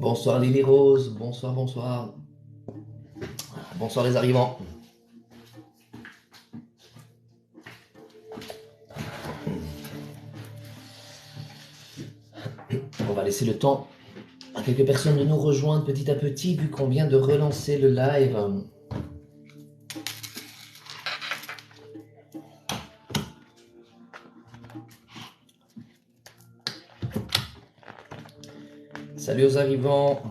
Bonsoir Lily Rose, bonsoir, bonsoir. Bonsoir les arrivants. On va laisser le temps à quelques personnes de nous rejoindre petit à petit vu qu'on vient de relancer le live. Salut aux arrivants.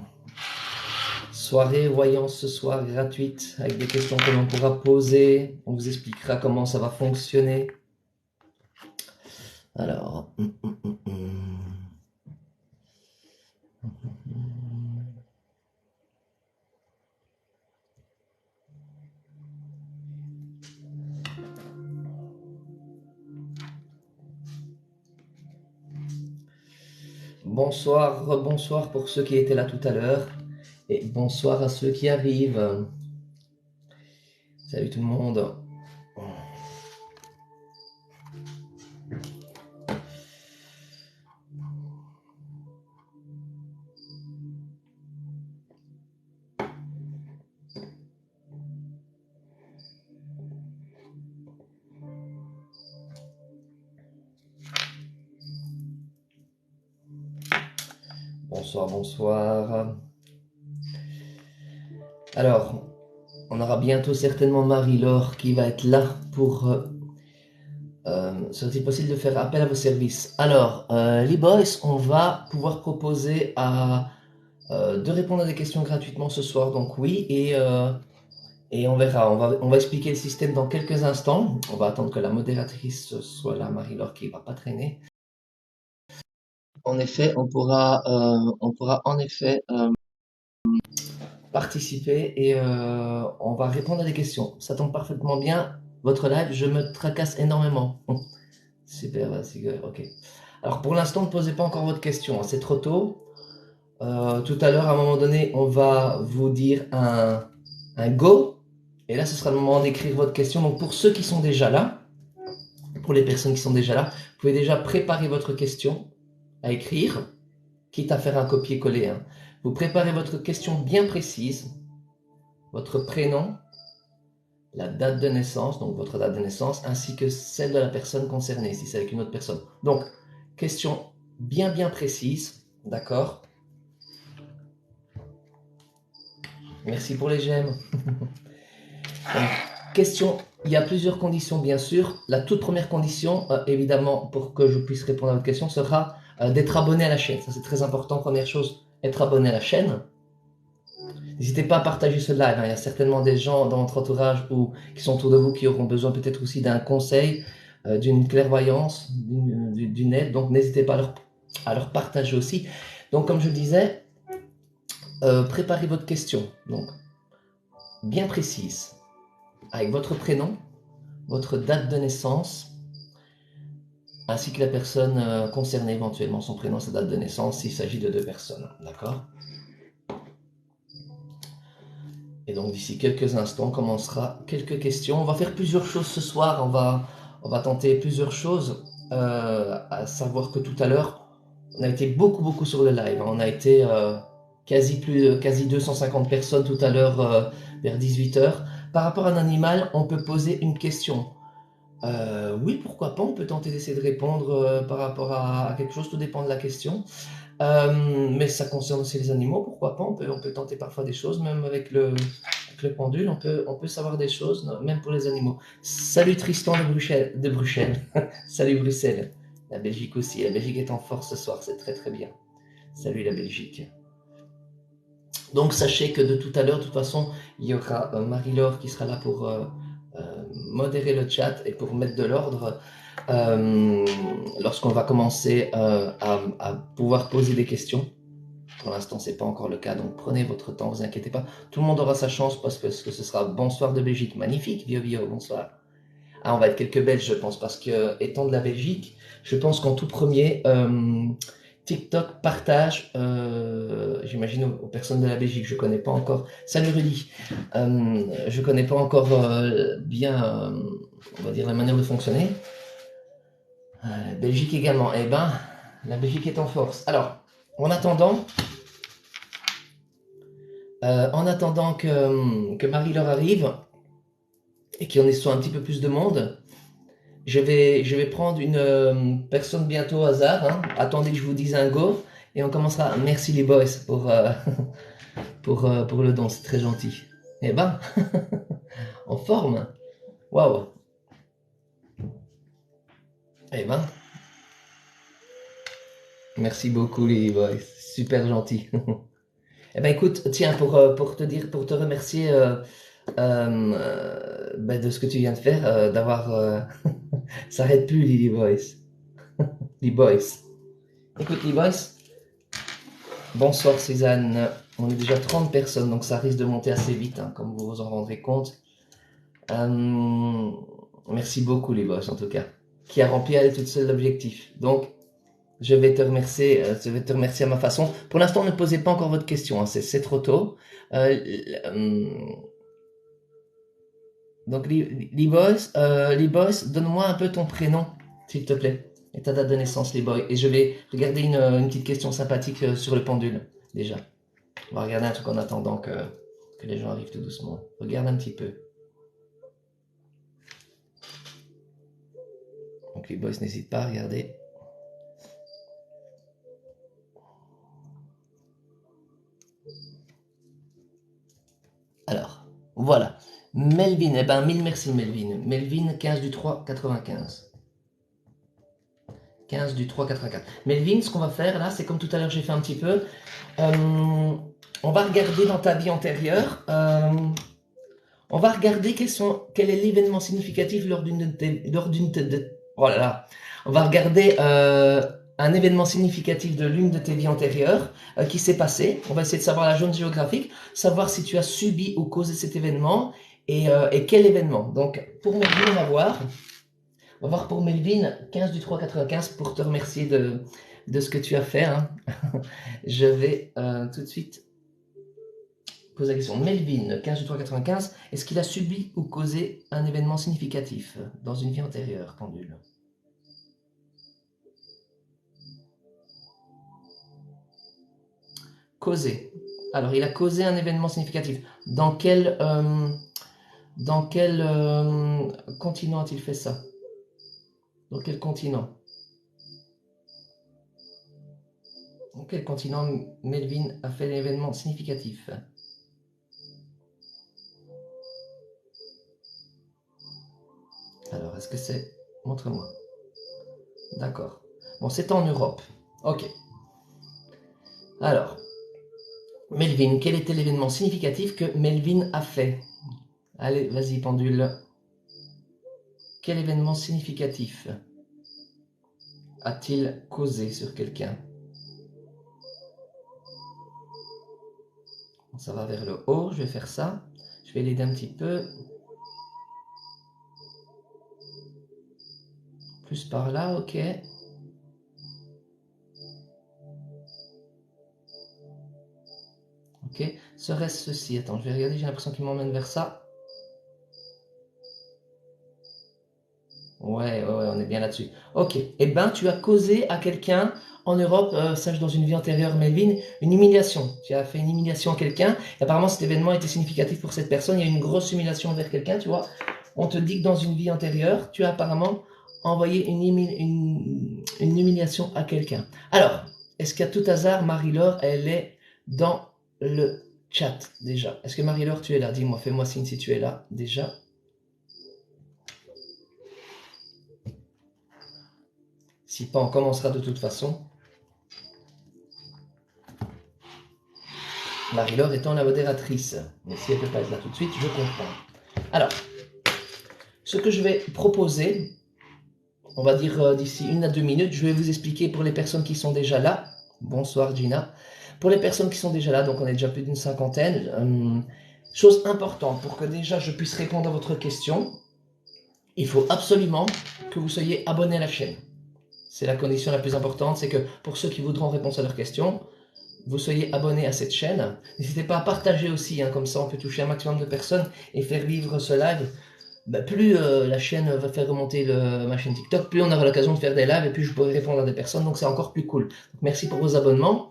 Soirée voyance ce soir gratuite avec des questions que l'on pourra poser. On vous expliquera comment ça va fonctionner. Alors... Bonsoir, bonsoir pour ceux qui étaient là tout à l'heure. Et bonsoir à ceux qui arrivent. Salut tout le monde. Bonsoir, bonsoir. Alors, on aura bientôt certainement Marie-Laure qui va être là pour... serait-il possible de faire appel à vos services? Alors, les boys, on va pouvoir proposer de répondre à des questions gratuitement ce soir, donc oui, et on verra. On va expliquer le système dans quelques instants. On va attendre que la modératrice soit là, Marie-Laure, qui ne va pas traîner. En effet, on pourra en effet participer et on va répondre à des questions. Ça tombe parfaitement bien. Votre live, je me tracasse énormément. Super, ok. Alors pour l'instant, ne posez pas encore votre question, c'est trop tôt. Tout à l'heure, à un moment donné, on va vous dire un go. Et là, ce sera le moment d'écrire votre question. Donc pour ceux qui sont déjà là, pour les personnes qui sont déjà là, vous pouvez déjà préparer votre question à écrire, quitte à faire un copier-coller. Hein. Vous préparez votre question bien précise, votre prénom, la date de naissance, donc votre date de naissance, ainsi que celle de la personne concernée, si c'est avec une autre personne. Donc, question bien précise, d'accord? Merci pour les j'aime. Question, il y a plusieurs conditions bien sûr. La toute première condition, évidemment, pour que je puisse répondre à votre question, sera d'être abonné à la chaîne. Ça c'est très important, première chose, être abonné à la chaîne. N'hésitez pas à partager ce live, hein. Il y a certainement des gens dans votre entourage ou qui sont autour de vous qui auront besoin peut-être aussi d'un conseil, d'une clairvoyance, d'une aide. Donc n'hésitez pas à leur partager aussi. Donc comme je disais, préparez votre question, donc bien précise, avec votre prénom, votre date de naissance, ainsi que la personne concernée, éventuellement son prénom, sa date de naissance, s'il s'agit de deux personnes, d'accord? Et donc d'ici quelques instants, on commencera quelques questions. On va faire plusieurs choses ce soir, on va tenter plusieurs choses, à savoir que tout à l'heure, on a été beaucoup sur le live, hein. On a été quasi 250 personnes tout à l'heure vers 18h. Par rapport à un animal, on peut poser une question. Oui, pourquoi pas, on peut tenter d'essayer de répondre par rapport à quelque chose, tout dépend de la question. Mais ça concerne aussi les animaux, pourquoi pas, on peut tenter parfois des choses, même avec le pendule, on peut savoir des choses, même pour les animaux. Salut Tristan de Bruxelles. Salut Bruxelles. La Belgique aussi, la Belgique est en force ce soir, c'est très bien. Salut la Belgique. Donc sachez que de tout à l'heure, de toute façon, il y aura Marie-Laure qui sera là pour modérer le chat et pour mettre de l'ordre lorsqu'on va commencer à pouvoir poser des questions. Pour l'instant, ce n'est pas encore le cas, donc prenez votre temps, vous inquiétez pas. Tout le monde aura sa chance parce que ce sera bonsoir de Belgique. Magnifique, Vio, bonsoir. Ah, on va être quelques Belges, je pense, parce que étant de la Belgique, je pense qu'en tout premier, TikTok partage, j'imagine aux personnes de la Belgique, je connais pas encore. Salut Rudy, je connais pas encore bien, on va dire, la manière de fonctionner. Belgique également. Eh ben, la Belgique est en force. Alors, en attendant, En attendant que Marie-Laure arrive et qu'il y en ait soit un petit peu plus de monde, je vais prendre une personne bientôt au hasard. Hein. Attendez que je vous dise un go et on commencera. Merci les boys pour le don, c'est très gentil. Eh ben, en forme. Waouh. Eh ben, merci beaucoup les boys, super gentil. Eh ben écoute, tiens, pour te dire, pour te remercier ben, de ce que tu viens de faire, d'avoir... ça arrête plus, Lily Boys. Lily Boys. Écoute, Lily Boys, bonsoir Suzanne. On est déjà 30 personnes, donc ça risque de monter assez vite, hein, comme vous vous en rendrez compte. Merci beaucoup, Lily Boys, en tout cas, qui a rempli à elle toute seule l'objectif. Donc, je vais te remercier à ma façon. Pour l'instant, ne posez pas encore votre question, hein, c'est trop tôt. Donc, Lee-Boys, donne-moi un peu ton prénom, s'il te plaît, et ta date de naissance, Lee-Boy. Et je vais regarder une petite question sympathique sur le pendule, déjà. On va regarder un truc en attendant que les gens arrivent tout doucement. Regarde un petit peu. Donc, Lee-Boys, n'hésite pas à regarder. Alors, voilà. Melvin, eh ben, mille merci Melvin. Melvin, 15 du 3, 95. 15 du 3, 84. Melvin, ce qu'on va faire là, c'est comme tout à l'heure j'ai fait un petit peu. On va regarder dans ta vie antérieure. On va regarder quel est l'événement significatif lors d'une... Oh là là. On va regarder un événement significatif de l'une de tes vies antérieures qui s'est passé. On va essayer de savoir la zone géographique, savoir si tu as subi ou causé cet événement et quel événement. Donc, pour Melvin, on va voir pour Melvin, 15 du 3, 95, pour te remercier de ce que tu as fait. Hein. Je vais tout de suite poser la question. Melvin, 15 du 3, 95, est-ce qu'il a subi ou causé un événement significatif dans une vie antérieure, pendule? Causé. Alors, il a causé un événement significatif. Dans quel continent a-t-il fait ça? Dans quel continent? Dans quel continent Melvin a fait l'événement significatif? Alors, est-ce que c'est... Montre-moi. D'accord. Bon, c'est en Europe. Ok. Alors, Melvin, quel était l'événement significatif que Melvin a fait? Allez, vas-y, pendule. Quel événement significatif a-t-il causé sur quelqu'un? Ça va vers le haut, je vais faire ça. Je vais l'aider un petit peu. Plus par là, ok. Ok, serait-ce ceci? Attends, je vais regarder, j'ai l'impression qu'il m'emmène vers ça. Ouais, on est bien là-dessus. Ok, eh ben, tu as causé à quelqu'un en Europe, sache dans une vie antérieure, Melvin, une humiliation. Tu as fait une humiliation à quelqu'un, et apparemment cet événement était significatif pour cette personne, il y a eu une grosse humiliation vers quelqu'un, tu vois. On te dit que dans une vie antérieure, tu as apparemment envoyé une humiliation à quelqu'un. Alors, est-ce qu'à tout hasard, Marie-Laure, elle est dans le chat déjà? Est-ce que Marie-Laure, tu es là? Dis-moi, fais-moi signe si tu es là déjà. Si pas, on commencera de toute façon. Marie-Laure étant la modératrice. Mais si elle ne peut pas être là tout de suite, je comprends. Alors, ce que je vais proposer, on va dire d'ici 1 à 2 minutes, je vais vous expliquer pour les personnes qui sont déjà là. Bonsoir Gina. Pour les personnes qui sont déjà là, donc on est déjà plus d'une cinquantaine, chose importante pour que déjà je puisse répondre à votre question, il faut absolument que vous soyez abonné à la chaîne. C'est la condition la plus importante, c'est que pour ceux qui voudront répondre à leurs questions, vous soyez abonné à cette chaîne. N'hésitez pas à partager aussi, hein, comme ça on peut toucher un maximum de personnes et faire vivre ce live. Bah, plus la chaîne va faire remonter ma chaîne TikTok, plus on aura l'occasion de faire des lives et plus je pourrai répondre à des personnes, donc c'est encore plus cool. Donc, merci pour vos abonnements.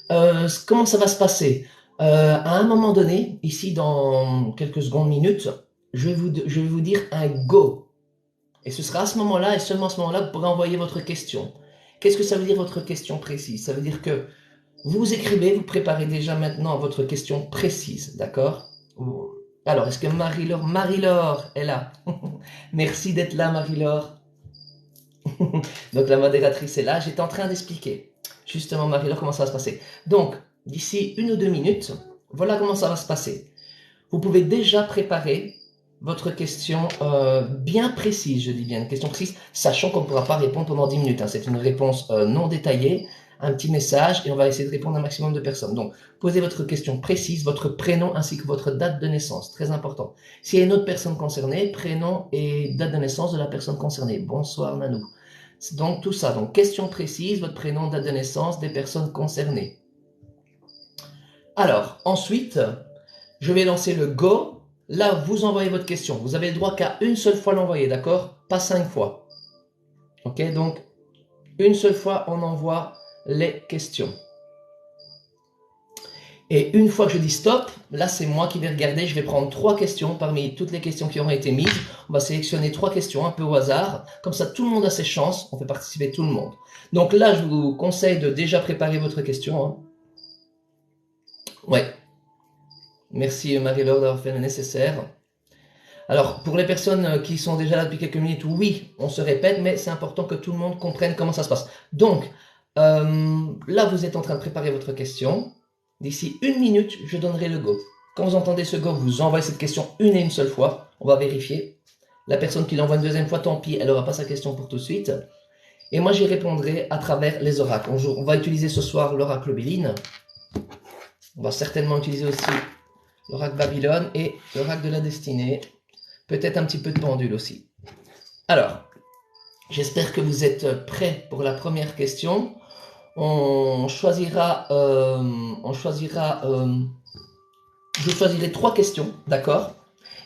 Comment ça va se passer? À un moment donné, ici dans quelques secondes, minutes, je vais vous dire un go. Et ce sera à ce moment-là et seulement à ce moment-là que vous pourrez envoyer votre question. Qu'est-ce que ça veut dire votre question précise? Ça veut dire que vous écrivez, vous préparez déjà maintenant votre question précise, d'accord? Alors, est-ce que Marie-Laure est là? Merci d'être là, Marie-Laure. Donc la modératrice est là. J'étais en train d'expliquer justement, Marie-Laure, comment ça va se passer. Donc, d'ici 1 ou 2 minutes, voilà comment ça va se passer. Vous pouvez déjà préparer votre question bien précise, je dis bien une question précise, sachant qu'on ne pourra pas répondre pendant 10 minutes. Hein. C'est une réponse non détaillée, un petit message, et on va essayer de répondre à un maximum de personnes. Donc, posez votre question précise, votre prénom ainsi que votre date de naissance, très important. S'il y a une autre personne concernée, prénom et date de naissance de la personne concernée. Bonsoir Nanou. Donc tout ça, donc question précise, votre prénom, date de naissance des personnes concernées. Alors, ensuite, je vais lancer le go. Là, vous envoyez votre question. Vous avez le droit qu'à une seule fois l'envoyer, d'accord? Pas 5 fois. Ok, donc une seule fois, on envoie les questions. Et une fois que je dis stop, là c'est moi qui vais regarder, je vais prendre 3 questions parmi toutes les questions qui auront été mises. On va sélectionner 3 questions un peu au hasard, comme ça tout le monde a ses chances, on fait participer tout le monde. Donc là je vous conseille de déjà préparer votre question. Hein. Ouais. Merci Marie-Laure d'avoir fait le nécessaire. Alors pour les personnes qui sont déjà là depuis quelques minutes, oui, on se répète, mais c'est important que tout le monde comprenne comment ça se passe. Donc là vous êtes en train de préparer votre question. D'ici 1 minute, je donnerai le go. Quand vous entendez ce go, vous envoyez cette question une et une seule fois. On va vérifier. La personne qui l'envoie une deuxième fois, tant pis, elle n'aura pas sa question pour tout de suite. Et moi, j'y répondrai à travers les oracles. On va utiliser ce soir l'oracle Béline. On va certainement utiliser aussi l'oracle Babylone et l'oracle de la destinée. Peut-être un petit peu de pendule aussi. Alors, j'espère que vous êtes prêts pour la première question. Je choisirai 3 questions, d'accord?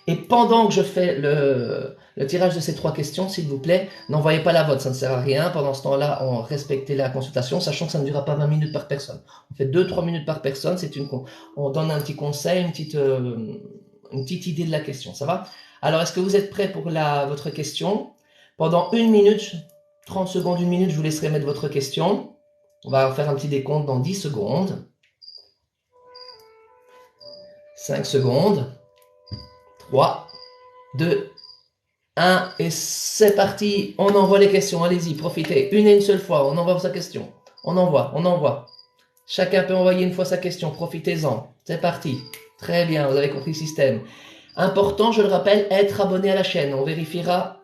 Et pendant que je fais le tirage de ces 3 questions, s'il vous plaît, n'envoyez pas la vôtre, ça ne sert à rien. Pendant ce temps-là, on respecte la consultation, sachant que ça ne durera pas 20 minutes par personne. On fait 2-3 minutes par personne, on donne un petit conseil, une petite idée de la question, ça va? Alors, est-ce que vous êtes prêts pour votre question? Pendant 1 minute, 30 secondes, 1 minute, je vous laisserai mettre votre question. On va faire un petit décompte dans 10 secondes. 5 secondes. 3, 2, 1, et c'est parti. On envoie les questions, allez-y, profitez. Une et une seule fois, on envoie sa question. On envoie. Chacun peut envoyer une fois sa question, profitez-en. C'est parti. Très bien, vous avez compris le système. Important, je le rappelle, être abonné à la chaîne. On vérifiera.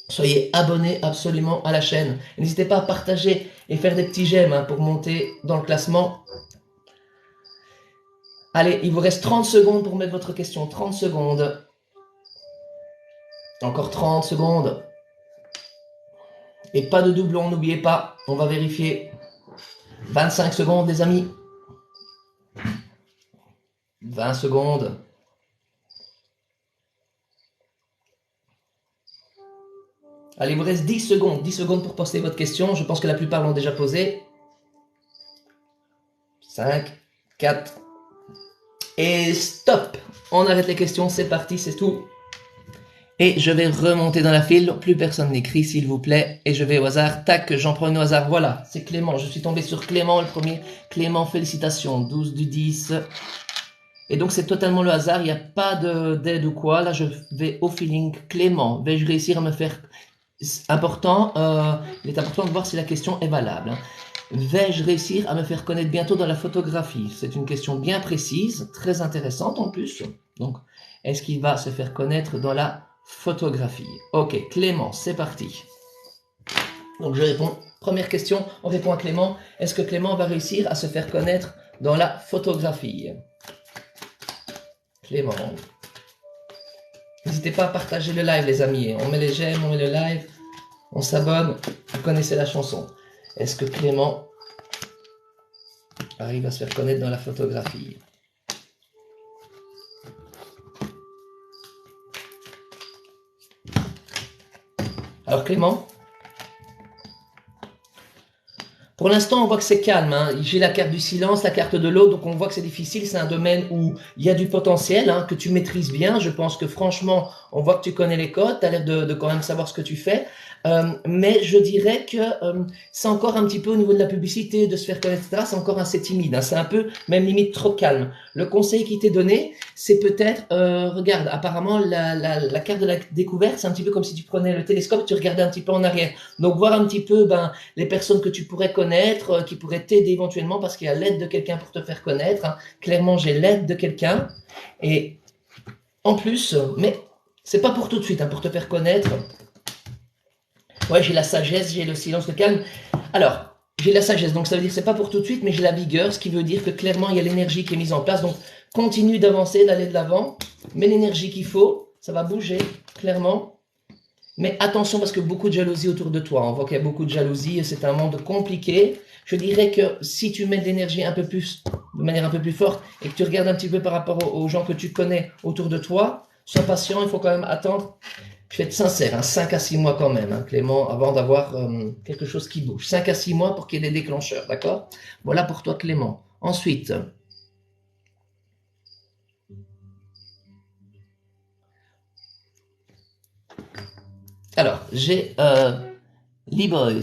Soyez abonnés absolument à la chaîne. N'hésitez pas à partager et faire des petits j'aime hein, pour monter dans le classement. Allez, il vous reste 30 secondes pour mettre votre question. 30 secondes. Encore 30 secondes. Et pas de doublon, n'oubliez pas. On va vérifier. 25 secondes, les amis. 20 secondes. Allez, il vous reste 10 secondes. 10 secondes pour poster votre question. Je pense que la plupart l'ont déjà posée. 5, 4. Et stop. On arrête les questions. C'est parti, c'est tout. Et je vais remonter dans la file. Plus personne n'écrit, s'il vous plaît. Et je vais au hasard. Tac, j'en prends une au hasard. Voilà, c'est Clément. Je suis tombé sur Clément, le premier. Clément, félicitations. 12 du 10. Et donc, c'est totalement le hasard. Il n'y a pas d'aide ou quoi. Là, je vais au feeling. Clément, vais-je réussir à me faire... Important, il est important de voir si la question est valable. Vais-je réussir à me faire connaître bientôt dans la photographie? C'est une question bien précise, très intéressante en plus. Donc, est-ce qu'il va se faire connaître dans la photographie? Ok, Clément, c'est parti. Donc, je réponds. Première question, on répond à Clément. Est-ce que Clément va réussir à se faire connaître dans la photographie? Clément. N'hésitez pas à partager le live, les amis. On met les j'aime, on met le live, on s'abonne. Vous connaissez la chanson. Est-ce que Clément arrive à se faire connaître dans la photographie? Alors Clément, Pour l'instant, on voit que c'est calme. Hein. J'ai la carte du silence, la carte de l'eau, donc on voit que c'est difficile. C'est un domaine où il y a du potentiel, hein, que tu maîtrises bien. Je pense que franchement, on voit que tu connais les codes, tu as l'air de quand même savoir ce que tu fais. Mais je dirais que c'est encore un petit peu au niveau de la publicité, de se faire connaître, etc. C'est encore assez timide. Hein. C'est un peu, même limite, trop calme. Le conseil qui t'est donné, c'est peut-être, regarde, apparemment, la carte de la découverte, c'est un petit peu comme si tu prenais le télescope et tu regardais un petit peu en arrière. Donc, voir un petit peu les personnes que tu pourrais connaître, qui pourraient t'aider éventuellement parce qu'il y a l'aide de quelqu'un pour te faire connaître. Hein. Clairement, j'ai l'aide de quelqu'un. Et en plus, mais c'est pas pour tout de suite, hein, pour te faire connaître. Ouais, j'ai la sagesse, j'ai le silence, le calme. Alors, j'ai la sagesse, donc ça veut dire que c'est pas pour tout de suite, mais j'ai la vigueur, ce qui veut dire que clairement, il y a l'énergie qui est mise en place. Donc, continue d'avancer, d'aller de l'avant. Mets l'énergie qu'il faut, ça va bouger, clairement. Mais attention, parce que beaucoup de jalousie autour de toi. On voit qu'il y a beaucoup de jalousie, c'est un monde compliqué. Je dirais que si tu mets de l'énergie un peu plus, de manière un peu plus forte, et que tu regardes un petit peu par rapport aux gens que tu connais autour de toi, sois patient, il faut quand même attendre. Je vais être sincère, hein, 5 à 6 mois quand même, hein, Clément, avant d'avoir quelque chose qui bouge. 5 à 6 mois pour qu'il y ait des déclencheurs, d'accord? Voilà pour toi, Clément. Ensuite, alors, j'ai Libois.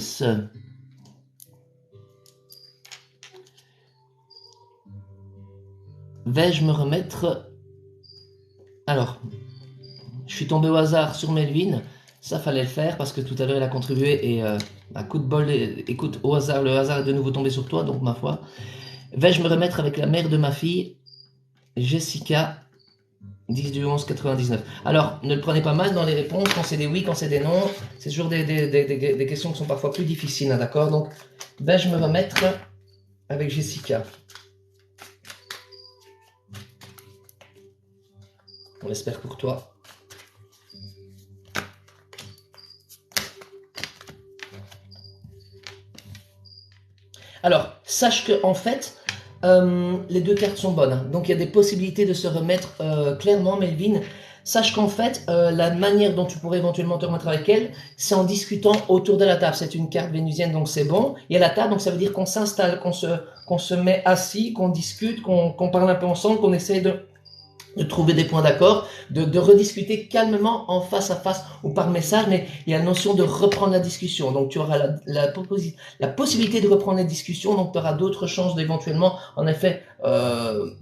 Vais-je me remettre... Alors, je suis tombé au hasard sur Melvin. Ça, fallait le faire parce que tout à l'heure, il a contribué et un coup de bol, écoute, au hasard, le hasard est de nouveau tombé sur toi, donc ma foi. Vais-je me remettre avec la mère de ma fille, Jessica, 10 du 11 99. Alors, ne le prenez pas mal dans les réponses, quand c'est des oui, quand c'est des non. C'est toujours des questions qui sont parfois plus difficiles, hein, d'accord? Donc, vais-je me remettre avec Jessica? On l'espère pour toi. Alors, sache que en fait, les deux cartes sont bonnes. Hein. Donc, il y a des possibilités de se remettre clairement, Melvin. Sache qu'en fait, la manière dont tu pourrais éventuellement te remettre avec elle, c'est en discutant autour de la table. C'est une carte vénusienne, donc c'est bon. Il y a la table, donc ça veut dire qu'on s'installe, qu'on se met assis, qu'on discute, qu'on parle un peu ensemble, qu'on essaye de trouver des points d'accord, de rediscuter calmement en face à face ou par message, mais il y a la notion de reprendre la discussion. Donc tu auras la possibilité de reprendre la discussion, donc tu auras d'autres chances d'éventuellement, en effet,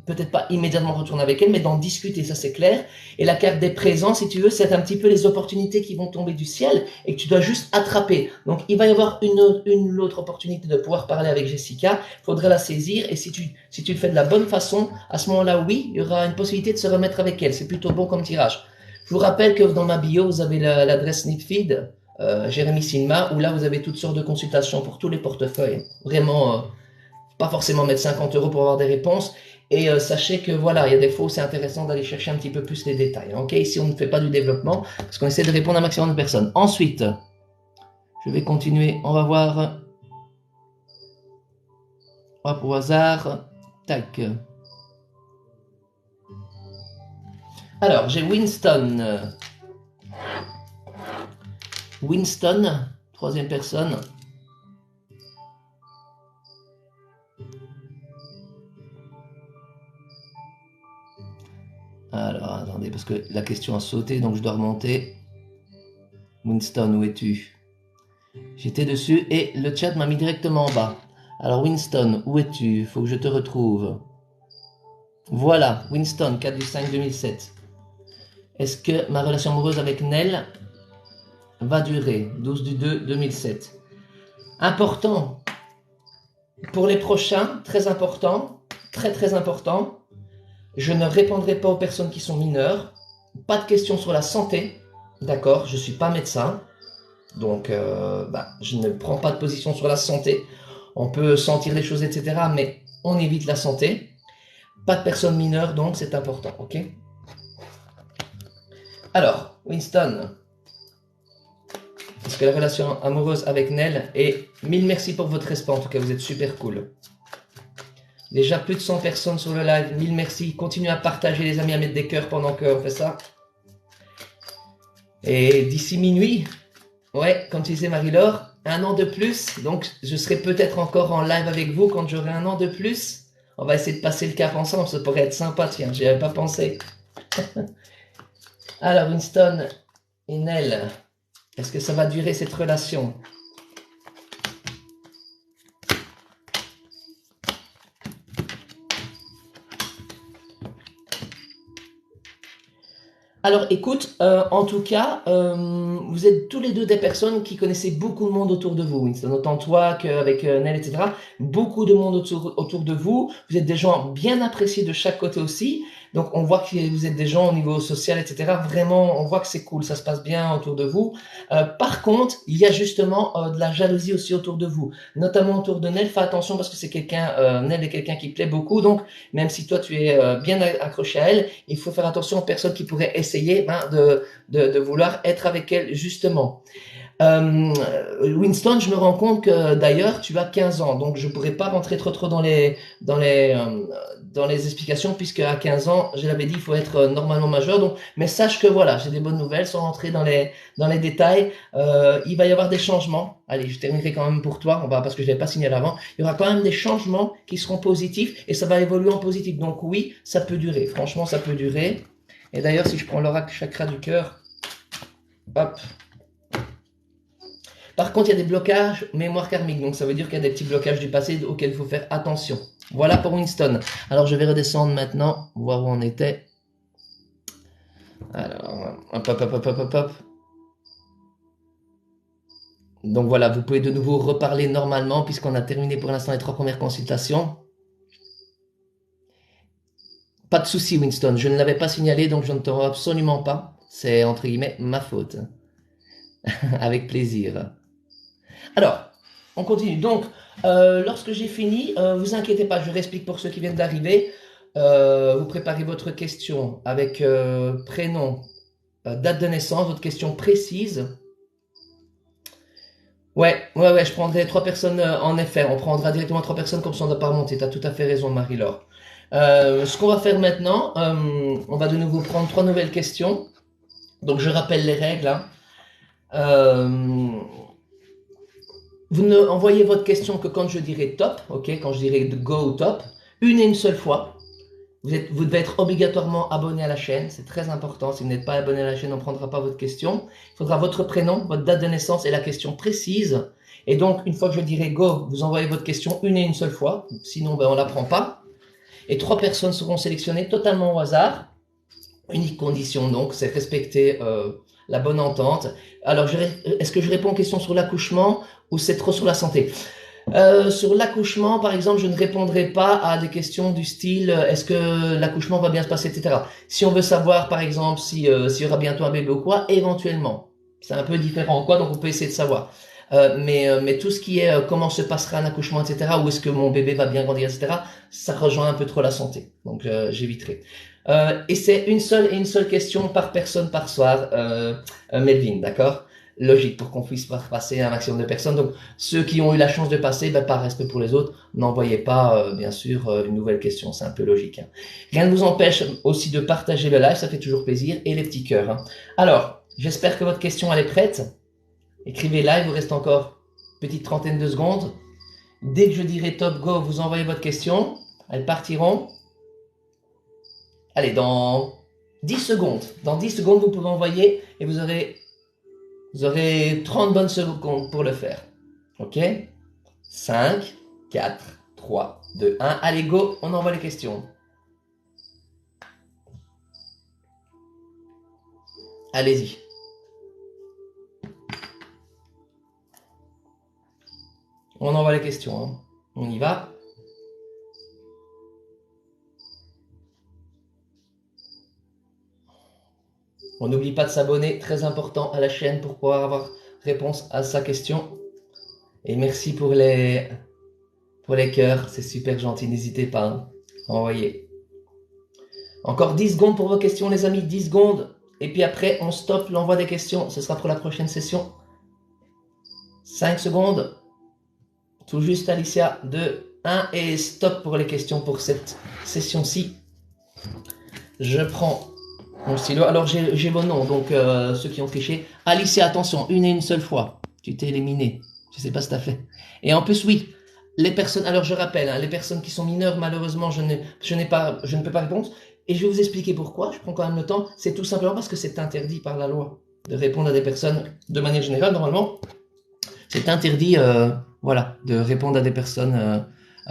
peut-être pas immédiatement retourner avec elle, mais d'en discuter, ça c'est clair. Et la carte des présents, si tu veux, c'est un petit peu les opportunités qui vont tomber du ciel et que tu dois juste attraper. Donc il va y avoir une autre opportunité de pouvoir parler avec Jessica, il faudrait la saisir, et si tu le fais de la bonne façon, à ce moment-là, oui, il y aura une possibilité de se remettre avec elle. C'est plutôt bon comme tirage. Je vous rappelle que dans ma bio, vous avez l'adresse Nipfeed, Jérémy Silma, où là, vous avez toutes sortes de consultations pour tous les portefeuilles. Vraiment, pas forcément mettre 50 € pour avoir des réponses. Et sachez que voilà, il y a des fois où c'est intéressant d'aller chercher un petit peu plus les détails. Ok, ici, on ne fait pas du développement, parce qu'on essaie de répondre à un maximum de personnes. Ensuite, je vais continuer. On va voir. Hop, au hasard. Tac. Alors, j'ai Winston. Winston, troisième personne. Alors, attendez, parce que la question a sauté, donc je dois remonter. Winston, où es-tu? J'étais dessus et le chat m'a mis directement en bas. Alors, Winston, où es-tu? Faut que je te retrouve. Voilà, Winston, 4 du 5 2007. Est-ce que ma relation amoureuse avec Nell va durer? 12 du 2 2007. Important. Pour les prochains, très important. Très très important. Je ne répondrai pas aux personnes qui sont mineures. Pas de questions sur la santé. D'accord, je ne suis pas médecin. Donc, je ne prends pas de position sur la santé. On peut sentir les choses, etc. Mais on évite la santé. Pas de personnes mineures, donc c'est important. Ok. Alors, Winston. Est-ce que la relation amoureuse avec Nell est... Mille merci pour votre respect. En tout cas, vous êtes super cool. Déjà plus de 100 personnes sur le live. Mille merci. Continuez à partager, les amis, à mettre des cœurs pendant qu'on fait ça. Et d'ici minuit, Ouais, comme tu disais Marie-Laure, un an de plus, donc je serai peut-être encore en live avec vous quand j'aurai un an de plus. On va essayer de passer le cap ensemble, ça pourrait être sympa, tiens, j'y avais pas pensé. Alors, Winston et Nell, est-ce que ça va durer cette relation? Alors écoute, en tout cas, vous êtes tous les deux des personnes qui connaissaient beaucoup de monde autour de vous, Winston, autant toi qu'avec Nell, etc. Beaucoup de monde autour de vous. Vous êtes des gens bien appréciés de chaque côté aussi. Donc on voit que vous êtes des gens au niveau social, etc. Vraiment, on voit que c'est cool, ça se passe bien autour de vous. Par contre, il y a justement de la jalousie aussi autour de vous, notamment autour de Nell. Fais attention parce que c'est quelqu'un, Nell est quelqu'un qui plaît beaucoup. Donc même si toi tu es bien accroché à elle, il faut faire attention aux personnes qui pourraient essayer de vouloir être avec elle justement. Winston, je me rends compte que d'ailleurs tu as 15 ans, donc je pourrais pas rentrer trop dans les explications puisque à 15 ans, je l'avais dit, il faut être normalement majeur. Donc, mais sache que voilà, j'ai des bonnes nouvelles sans rentrer dans les détails. Il va y avoir des changements. Allez, je terminerai quand même pour toi, parce que je l'avais pas signalé avant. Il y aura quand même des changements qui seront positifs et ça va évoluer en positif. Donc oui, ça peut durer. Franchement, ça peut durer. Et d'ailleurs, si je prends l'oracle chakra du cœur, hop. Par contre, il y a des blocages mémoire karmique, donc ça veut dire qu'il y a des petits blocages du passé auxquels il faut faire attention. Voilà pour Winston. Alors, je vais redescendre maintenant, voir où on était. Alors, hop. Donc voilà, vous pouvez de nouveau reparler normalement puisqu'on a terminé pour l'instant les 3 premières consultations. Pas de souci, Winston, je ne l'avais pas signalé, donc je ne te rends absolument pas. C'est entre guillemets ma faute. Avec plaisir. Alors, on continue. Donc, lorsque j'ai fini, vous inquiétez pas, je réexplique pour ceux qui viennent d'arriver. Vous préparez votre question avec prénom, date de naissance, votre question précise. Ouais, je prendrai 3 personnes en effet. On prendra directement 3 personnes comme ça on ne doit pas remonter. Tu as tout à fait raison, Marie-Laure. Ce qu'on va faire maintenant, on va de nouveau prendre 3 nouvelles questions. Donc, je rappelle les règles. Hein. Vous ne envoyez votre question que quand je dirai top, ok, quand je dirai go ou top, une et une seule fois. Vous devez être obligatoirement abonné à la chaîne, c'est très important. Si vous n'êtes pas abonné à la chaîne, on ne prendra pas votre question. Il faudra votre prénom, votre date de naissance et la question précise. Et donc, une fois que je dirai go, vous envoyez votre question une et une seule fois. Sinon, on ne la prend pas. Et 3 personnes seront sélectionnées totalement au hasard. Unique condition, donc, c'est respecter la bonne entente. Alors, est-ce que je réponds aux questions sur l'accouchement ou c'est trop sur la santé? Sur l'accouchement, par exemple, je ne répondrai pas à des questions du style est-ce que l'accouchement va bien se passer, etc. Si on veut savoir, par exemple, s'il y aura bientôt un bébé ou quoi, éventuellement. C'est un peu différent, quoi, donc on peut essayer de savoir. Mais tout ce qui est comment se passera un accouchement, etc., où est-ce que mon bébé va bien grandir, etc., ça rejoint un peu trop la santé. Donc j'éviterai. Et c'est une seule question par personne par soir, Melvin, d'accord? Logique pour qu'on puisse passer un maximum de personnes. Donc ceux qui ont eu la chance de passer, par respect pour les autres, n'envoyez pas bien sûr une nouvelle question, c'est un peu logique. Hein. Rien ne vous empêche aussi de partager le live, ça fait toujours plaisir, et les petits cœurs. Hein. Alors, j'espère que votre question elle est prête. Écrivez live, il vous reste encore une petite trentaine de secondes. Dès que je dirai top go, vous envoyez votre question, elles partiront. Allez, dans 10 secondes. Dans 10 secondes, vous pouvez envoyer et vous aurez 30 bonnes secondes pour le faire. Ok? 5, 4, 3, 2, 1. Allez, go, on envoie les questions. Allez-y. On envoie les questions. Hein. On y va. On n'oublie pas de s'abonner, très important, à la chaîne pour pouvoir avoir réponse à sa question. Et merci pour les cœurs, c'est super gentil, n'hésitez pas hein, à envoyer. Encore 10 secondes pour vos questions les amis, 10 secondes. Et puis après, on stoppe l'envoi des questions, ce sera pour la prochaine session. 5 secondes. Tout juste Alicia, 2, 1 et stop pour les questions pour cette session-ci. Je prends Mon stylo. Alors j'ai vos noms, donc ceux qui ont triché. Alicia, attention, une et une seule fois. Tu t'es éliminé. Je sais pas ce que t'as fait. Et en plus, oui, les personnes. Alors je rappelle, hein, les personnes qui sont mineures, malheureusement, je ne peux pas répondre. Et je vais vous expliquer pourquoi. Je prends quand même le temps. C'est tout simplement parce que c'est interdit par la loi de répondre à des personnes de manière générale. Normalement, c'est interdit, voilà, de répondre à des personnes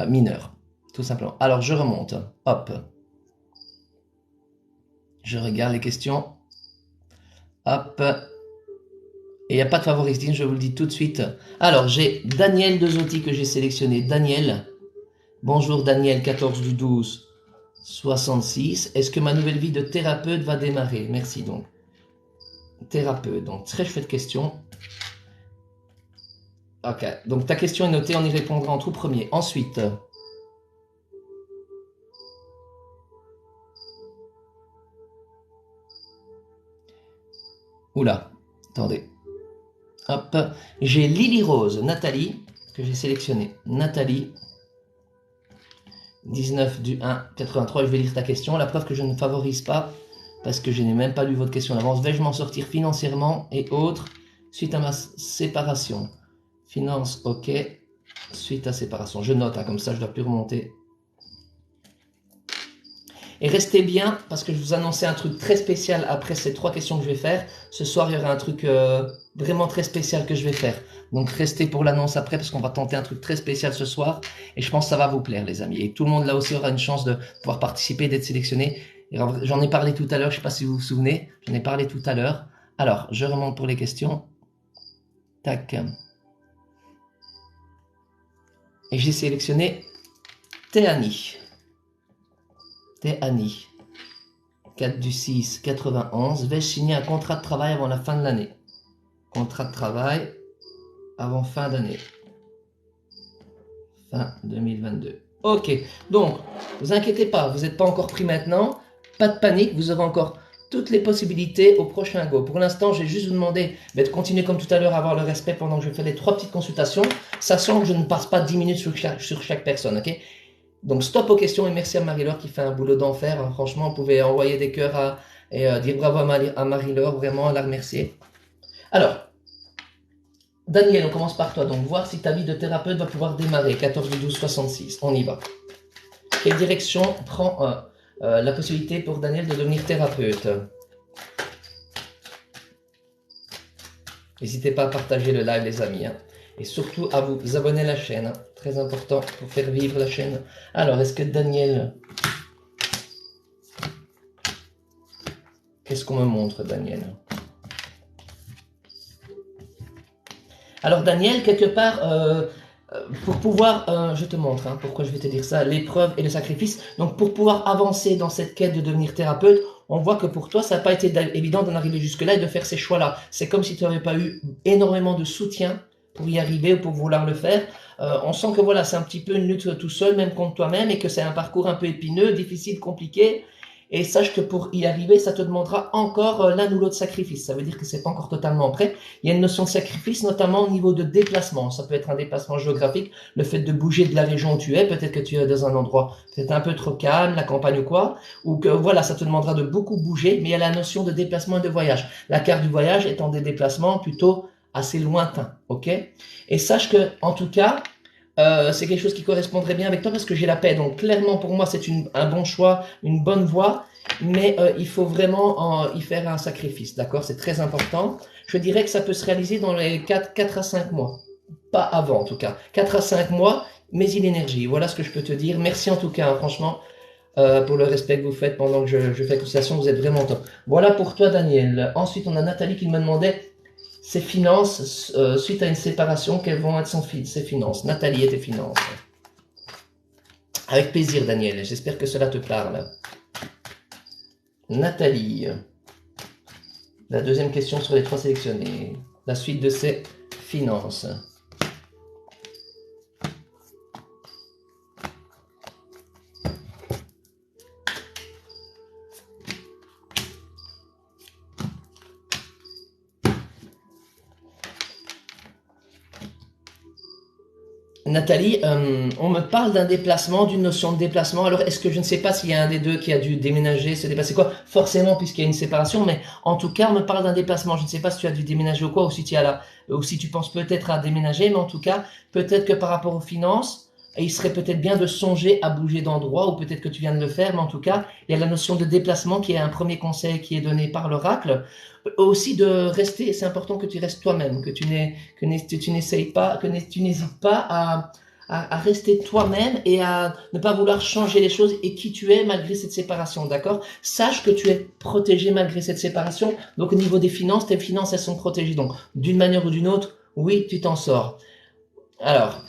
mineures, tout simplement. Alors je remonte. Hop. Je regarde les questions. Hop. Et il n'y a pas de favoritisme, je vous le dis tout de suite. Alors, j'ai Daniel Dezotti que j'ai sélectionné. Daniel. Bonjour Daniel, 14 du 12, 66. Est-ce que ma nouvelle vie de thérapeute va démarrer? Merci donc. Thérapeute, donc très chouette question. Ok, donc ta question est notée, on y répondra en tout premier. Ensuite. Oula, attendez. Hop, j'ai Lily Rose, Nathalie, que j'ai sélectionné. Nathalie, 19 du 1, 83, je vais lire ta question. La preuve que je ne favorise pas, parce que je n'ai même pas lu votre question en avance. Vais-je m'en sortir financièrement et autres suite à ma séparation? Finance, ok. Suite à séparation. Je note, hein, comme ça je ne dois plus remonter. Et restez bien, parce que je vous annonçais un truc très spécial après ces 3 questions que je vais faire. Ce soir, il y aura un truc vraiment très spécial que je vais faire. Donc restez pour l'annonce après, parce qu'on va tenter un truc très spécial ce soir. Et je pense que ça va vous plaire, les amis. Et tout le monde là aussi aura une chance de pouvoir participer, d'être sélectionné. J'en ai parlé tout à l'heure, je ne sais pas si vous vous souvenez. J'en ai parlé tout à l'heure. Alors, je remonte pour les questions. Tac. Et j'ai sélectionné Théanie. Théanie. 4 du 6, 91. Vais-je signer un contrat de travail avant la fin de l'année? Contrat de travail avant fin d'année. Fin 2022. Ok, donc, vous inquiétez pas, vous n'êtes pas encore pris maintenant. Pas de panique, vous aurez encore toutes les possibilités au prochain go. Pour l'instant, j'ai juste vous demandé de continuer comme tout à l'heure à avoir le respect pendant que je fais les 3 petites consultations, sachant que je ne passe pas 10 minutes sur chaque personne, ok? Donc stop aux questions et merci à Marie-Laure qui fait un boulot d'enfer. Hein. Franchement, vous pouvez envoyer des cœurs et dire bravo à Marie-Laure, vraiment à la remercier. Alors, Daniel, on commence par toi. Donc voir si ta vie de thérapeute va pouvoir démarrer. 14 12 66. On y va. Quelle direction prend la possibilité pour Daniel de devenir thérapeute? N'hésitez pas à partager le live, les amis. Hein. Et surtout à vous abonner à la chaîne. Hein. Très important pour faire vivre la chaîne. Alors, est-ce que Daniel... Qu'est-ce qu'on me montre, Daniel? Alors, Daniel, quelque part, pour pouvoir... je te montre hein, pourquoi je vais te dire ça. L'épreuve et le sacrifice. Donc, pour pouvoir avancer dans cette quête de devenir thérapeute, on voit que pour toi, ça n'a pas été évident d'en arriver jusque-là et de faire ces choix-là. C'est comme si tu n'avais pas eu énormément de soutien pour y arriver ou pour vouloir le faire. On sent que voilà, c'est un petit peu une lutte tout seul, même contre toi-même, et que c'est un parcours un peu épineux, difficile, compliqué. Et sache que pour y arriver, ça te demandera encore l'un ou l'autre sacrifice. Ça veut dire que c'est pas encore totalement prêt. Il y a une notion de sacrifice, notamment au niveau de déplacement. Ça peut être un déplacement géographique, le fait de bouger de la région où tu es. Peut-être que tu es dans un endroit peut-être un peu trop calme, la campagne ou quoi, ou que voilà, ça te demandera de beaucoup bouger. Mais il y a la notion de déplacement et de voyage. La carte du voyage étant des déplacements plutôt assez lointains, ok? Et sache que, en tout cas, c'est quelque chose qui correspondrait bien avec toi parce que j'ai la paix. Donc clairement pour moi c'est un bon choix, une bonne voie, mais il faut vraiment y faire un sacrifice, d'accord? C'est très important. Je dirais que ça peut se réaliser dans les 4 à 5 mois. Pas avant en tout cas. 4 à 5 mois, mais il énergie. Voilà ce que je peux te dire. Merci en tout cas, hein, franchement, pour le respect que vous faites pendant que je fais la consultation. Vous êtes vraiment top. Voilà pour toi Daniel. Ensuite on a Nathalie qui me demandait ses finances, suite à une séparation, quelles vont être ses finances? Nathalie et tes finances. Avec plaisir, Daniel. J'espère que cela te parle. Nathalie. La deuxième question sur les 3 sélectionnés. La suite de ses finances. Nathalie, on me parle d'un déplacement, d'une notion de déplacement. Alors, est-ce que je ne sais pas s'il y a un des deux qui a dû déménager, se déplacer quoi? Forcément, puisqu'il y a une séparation, mais en tout cas, on me parle d'un déplacement. Je ne sais pas si tu as dû déménager ou quoi, ou si tu as là, ou si tu penses peut-être à déménager, mais en tout cas, peut-être que par rapport aux finances, il serait peut-être bien de songer à bouger d'endroit, ou peut-être que tu viens de le faire, mais en tout cas, il y a la notion de déplacement qui est un premier conseil qui est donné par l'oracle. Aussi de rester, c'est important que tu restes toi-même, que tu n'essayes pas, tu n'hésites pas à rester toi-même et à ne pas vouloir changer les choses et qui tu es malgré cette séparation, d'accord? Sache que tu es protégé malgré cette séparation. Donc au niveau des finances, tes finances, elles sont protégées. Donc d'une manière ou d'une autre, oui, tu t'en sors. Alors,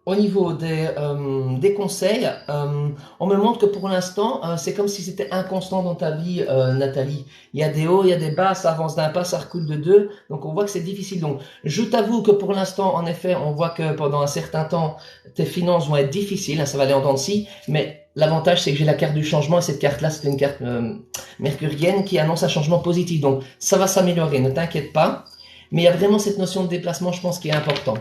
au niveau des conseils, on me montre que pour l'instant, c'est comme si c'était inconstant dans ta vie, Nathalie. Il y a des hauts, il y a des bas, ça avance d'un pas, ça recule de deux. Donc on voit que c'est difficile. Donc je t'avoue que pour l'instant, en effet, on voit que pendant un certain temps, tes finances vont être difficiles, hein, ça va aller en dents de scie. Mais l'avantage, c'est que j'ai la carte du changement et cette carte-là, c'est une carte mercurienne qui annonce un changement positif. Donc ça va s'améliorer, ne t'inquiète pas. Mais il y a vraiment cette notion de déplacement, je pense, qui est important.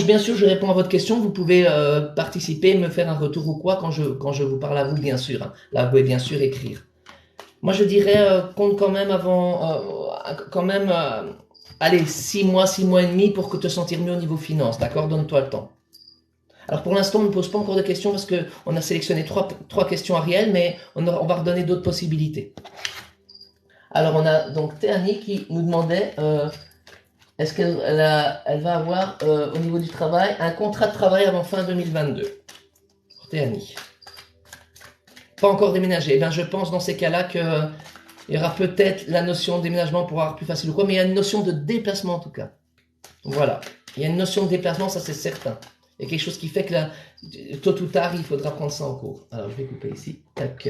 Bien sûr, je réponds à votre question, vous pouvez participer, me faire un retour ou quoi quand je vous parle à vous, bien sûr. Hein. Là, vous pouvez bien sûr écrire. Moi, je dirais, compte quand même allez, 6 mois et demi pour que te sentir mieux au niveau finance, d'accord? Donne-toi le temps. Alors, pour l'instant, on ne pose pas encore de questions parce qu'on a sélectionné trois questions Ariel, mais on va redonner d'autres possibilités. Alors, on a donc Théanie qui nous demandait... est-ce qu'elle va avoir, au niveau du travail, un contrat de travail avant fin 2022? Pour Théanie. Pas encore déménagé. Eh bien, je pense dans ces cas-là qu'il y aura peut-être la notion de déménagement pour avoir plus facile ou quoi, mais il y a une notion de déplacement en tout cas. Voilà. Il y a une notion de déplacement, ça c'est certain. Il y a quelque chose qui fait que tôt ou tard, il faudra prendre ça en cours. Alors, je vais couper ici. Tac.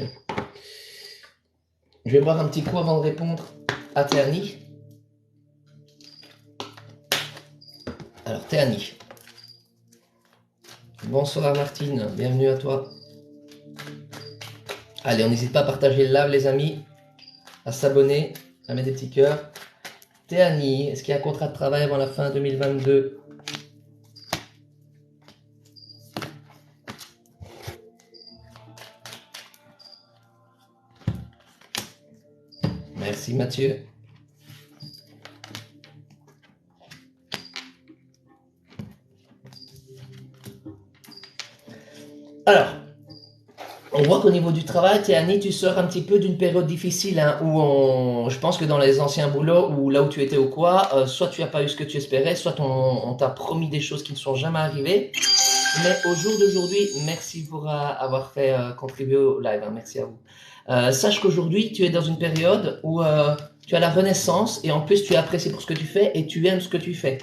Je vais boire un petit coup avant de répondre à Théanie. Alors, Théanie. Bonsoir Martine, bienvenue à toi. Allez, on n'hésite pas à partager le live les amis, à s'abonner, à mettre des petits cœurs. Théanie, est-ce qu'il y a un contrat de travail avant la fin 2022? Merci Mathieu. Alors, on voit qu'au niveau du travail, Théanie, tu sors un petit peu d'une période difficile, hein, je pense que dans les anciens boulots, ou là où tu étais ou quoi, soit tu n'as pas eu ce que tu espérais, soit on t'a promis des choses qui ne sont jamais arrivées. Mais au jour d'aujourd'hui, merci pour avoir fait contribuer au live, hein, merci à vous. Sache qu'aujourd'hui, tu es dans une période où tu as la renaissance et en plus tu es apprécié pour ce que tu fais et tu aimes ce que tu fais.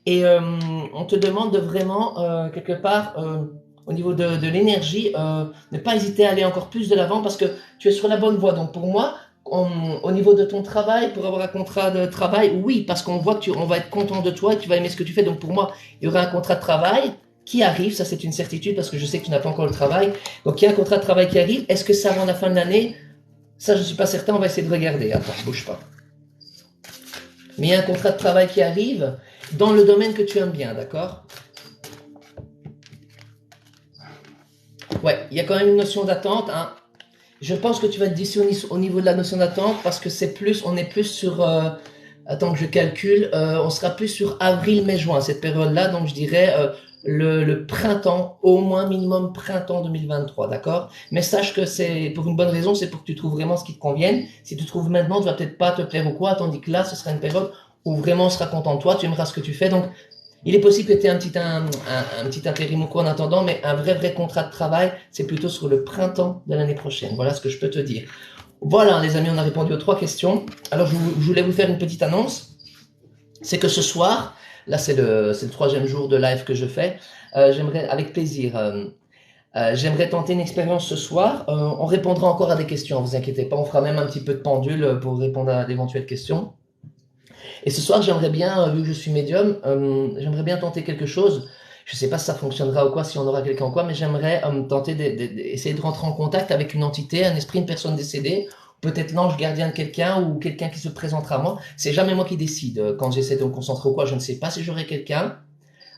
Et on te demande de vraiment, quelque part, au niveau de l'énergie, ne pas hésiter à aller encore plus de l'avant parce que tu es sur la bonne voie. Donc pour moi, au niveau de ton travail, pour avoir un contrat de travail, oui, parce qu'on voit que on va être content de toi et que tu vas aimer ce que tu fais. Donc pour moi, il y aura un contrat de travail qui arrive, ça c'est une certitude parce que je sais que tu n'as pas encore le travail. Donc il y a un contrat de travail qui arrive. Est-ce que c'est avant la fin de l'année? Ça, je ne suis pas certain, on va essayer de regarder. Attends, bouge pas. Mais il y a un contrat de travail qui arrive dans le domaine que tu aimes bien, d'accord? Ouais, il y a quand même une notion d'attente. Hein. Je pense que tu vas être déçu au niveau de la notion d'attente parce que on est plus sur, attends que je calcule, on sera plus sur avril, mai, juin, cette période-là. Donc je dirais le printemps, au moins minimum printemps 2023, d'accord? Mais sache que c'est pour une bonne raison, c'est pour que tu trouves vraiment ce qui te convienne. Si tu trouves maintenant, tu vas peut-être pas te plaire ou quoi, tandis que là, ce sera une période où vraiment on sera content de toi, tu aimeras ce que tu fais. Donc il est possible que tu aies un petit intérim ou quoi en attendant, mais un vrai contrat de travail, c'est plutôt sur le printemps de l'année prochaine. Voilà ce que je peux te dire. Voilà, les amis, on a répondu aux 3 questions. Alors, je voulais vous faire une petite annonce. C'est que ce soir, là, c'est le 3e jour de live que je fais. J'aimerais, avec plaisir, j'aimerais tenter une expérience ce soir. On répondra encore à des questions, vous inquiétez pas. On fera même un petit peu de pendule pour répondre à d'éventuelles questions. Et ce soir, j'aimerais bien, vu que je suis médium, j'aimerais bien tenter quelque chose. Je ne sais pas si ça fonctionnera ou quoi, si on aura quelqu'un ou quoi, mais j'aimerais tenter d'essayer de rentrer en contact avec une entité, un esprit, une personne décédée, peut-être l'ange gardien de quelqu'un ou quelqu'un qui se présentera à moi. C'est jamais moi qui décide. Quand j'essaie de me concentrer ou quoi, je ne sais pas si j'aurai quelqu'un.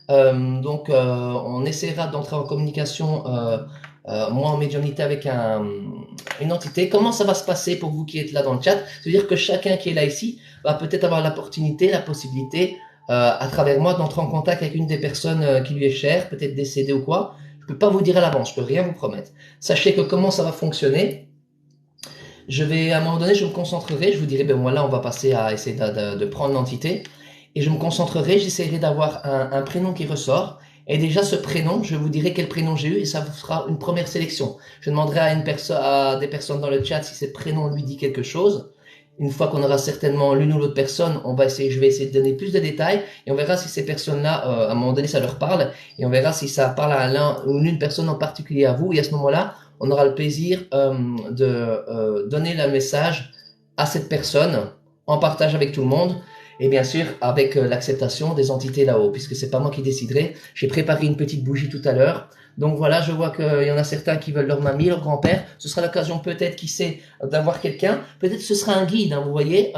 On essaiera d'entrer en communication, moi en médiumnité avec une entité. Comment ça va se passer pour vous qui êtes là dans le chat? C'est-à-dire que chacun qui est là ici va peut-être avoir l'opportunité, la possibilité, à travers moi, d'entrer en contact avec une des personnes qui lui est chère, peut-être décédée ou quoi. Je peux pas vous dire à l'avance, je peux rien vous promettre. Sachez que comment ça va fonctionner, je vais, à un moment donné, je me concentrerai, je vous dirai, ben moi là, on va passer à essayer de prendre l'entité, et je me concentrerai, j'essaierai d'avoir un prénom qui ressort, et déjà ce prénom, je vous dirai quel prénom j'ai eu, et ça vous fera une première sélection. Je demanderai à des personnes dans le chat si ce prénom lui dit quelque chose. Une fois qu'on aura certainement l'une ou l'autre personne, je vais essayer de donner plus de détails, et on verra si ces personnes-là, à un moment donné, ça leur parle, et on verra si ça parle à l'un ou l'une personne en particulier à vous, et à ce moment-là, on aura le plaisir de donner le message à cette personne en partage avec tout le monde, et bien sûr avec l'acceptation des entités là-haut, puisque c'est pas moi qui déciderai. J'ai préparé une petite bougie tout à l'heure, donc voilà, je vois qu'il y en a certains qui veulent leur mamie, leur grand-père. Ce sera l'occasion peut-être, qui sait, d'avoir quelqu'un. Peut-être ce sera un guide, hein, vous voyez,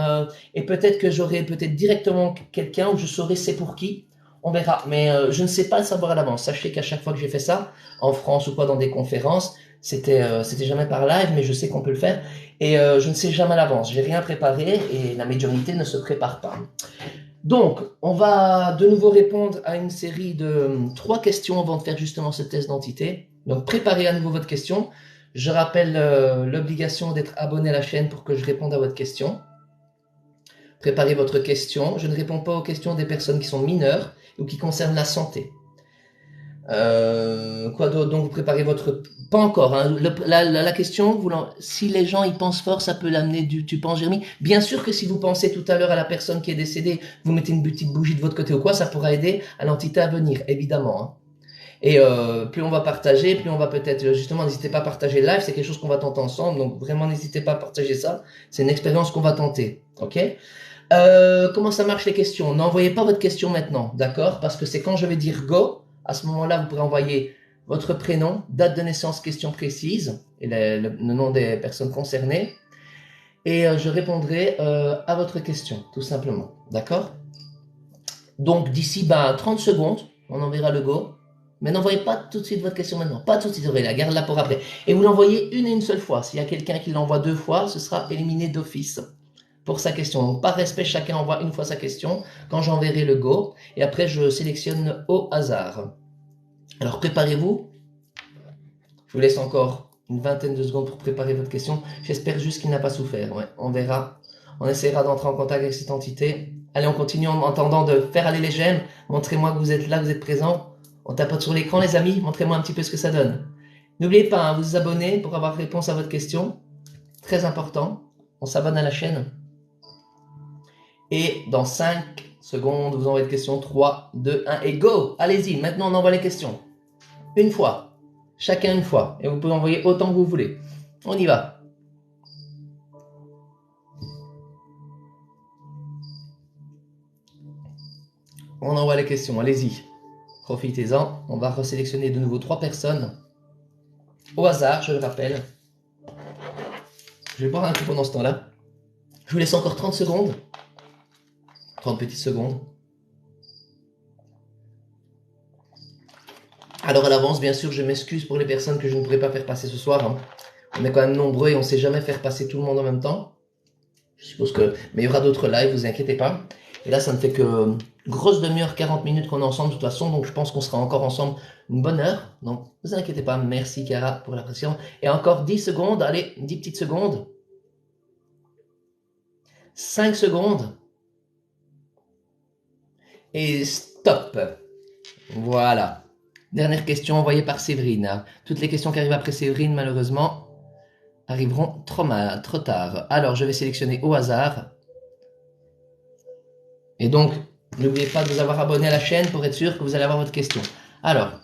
et peut-être que j'aurai peut-être directement quelqu'un où je saurai c'est pour qui. On verra, mais je ne sais pas le savoir à l'avance. Sachez qu'à chaque fois que j'ai fait ça, en France ou pas dans des conférences, c'était jamais par live, mais je sais qu'on peut le faire. Et je ne sais jamais à l'avance. J'ai rien préparé et la médiumnité ne se prépare pas. Donc, on va de nouveau répondre à une série de 3 questions avant de faire justement ce test d'entité. Donc, préparez à nouveau votre question. Je rappelle l'obligation d'être abonné à la chaîne pour que je réponde à votre question. Préparez votre question. Je ne réponds pas aux questions des personnes qui sont mineures ou qui concernent la santé. Quoi d'autre? Donc vous préparez votre... Pas encore, hein. La question, si les gens y pensent fort, ça peut l'amener tu penses, Jérémy? Bien sûr que si vous pensez tout à l'heure à la personne qui est décédée, vous mettez une petite bougie de votre côté ou quoi, ça pourra aider à l'entité à venir, évidemment, hein. Et plus on va partager, plus on va peut-être... Justement, n'hésitez pas à partager le live, c'est quelque chose qu'on va tenter ensemble, donc vraiment n'hésitez pas à partager ça. C'est une expérience qu'on va tenter, ok? Comment ça marche les questions? N'envoyez pas votre question maintenant, d'accord? Parce que c'est quand je vais dire go, à ce moment-là, vous pourrez envoyer votre prénom, date de naissance, question précise, et le nom des personnes concernées. Et je répondrai à votre question, tout simplement. D'accord? Donc, d'ici 30 secondes, on enverra le go. Mais n'envoyez pas tout de suite votre question maintenant. Pas tout de suite, Aurélia, garde-la pour après. Et vous l'envoyez une et une seule fois. S'il y a quelqu'un qui l'envoie 2 fois, ce sera éliminé d'office pour sa question. Donc, par respect, chacun envoie une fois sa question. Quand j'enverrai le go, et après, je sélectionne au hasard. Alors, préparez-vous. Je vous laisse encore une vingtaine de secondes pour préparer votre question. J'espère juste qu'il n'a pas souffert. Ouais, on verra. On essaiera d'entrer en contact avec cette entité. Allez, on continue en attendant de faire aller les j'aime. Montrez-moi que vous êtes là, que vous êtes présents. On tapote sur l'écran, les amis. Montrez-moi un petit peu ce que ça donne. N'oubliez pas, hein, vous abonner pour avoir réponse à votre question. Très important. On s'abonne à la chaîne. Et dans 5 secondes, vous envoyez de questions. 3, 2, 1 et go! Allez-y, maintenant on envoie les questions. Une fois. Chacun une fois. Et vous pouvez envoyer autant que vous voulez. On y va. On envoie les questions. Allez-y. Profitez-en. On va resélectionner de nouveau 3 personnes. Au hasard, je le rappelle. Je vais boire un coup pendant ce temps-là. Je vous laisse encore 30 secondes. 30 petites secondes. Alors à l'avance, bien sûr, je m'excuse pour les personnes que je ne pourrai pas faire passer ce soir, hein. On est quand même nombreux et on ne sait jamais faire passer tout le monde en même temps. Je suppose que... Mais il y aura d'autres lives, vous inquiétez pas. Et là, ça ne fait que grosse demi-heure, 40 minutes qu'on est ensemble de toute façon. Donc je pense qu'on sera encore ensemble une bonne heure. Donc ne vous inquiétez pas. Merci Cara pour la pression. Et encore 10 secondes. Allez, 10 petites secondes. 5 secondes. Et stop. Voilà. Dernière question envoyée par Séverine. Toutes les questions qui arrivent après Séverine, malheureusement, arriveront trop tard. Alors, je vais sélectionner au hasard. Et donc, n'oubliez pas de vous avoir abonné à la chaîne pour être sûr que vous allez avoir votre question. Alors,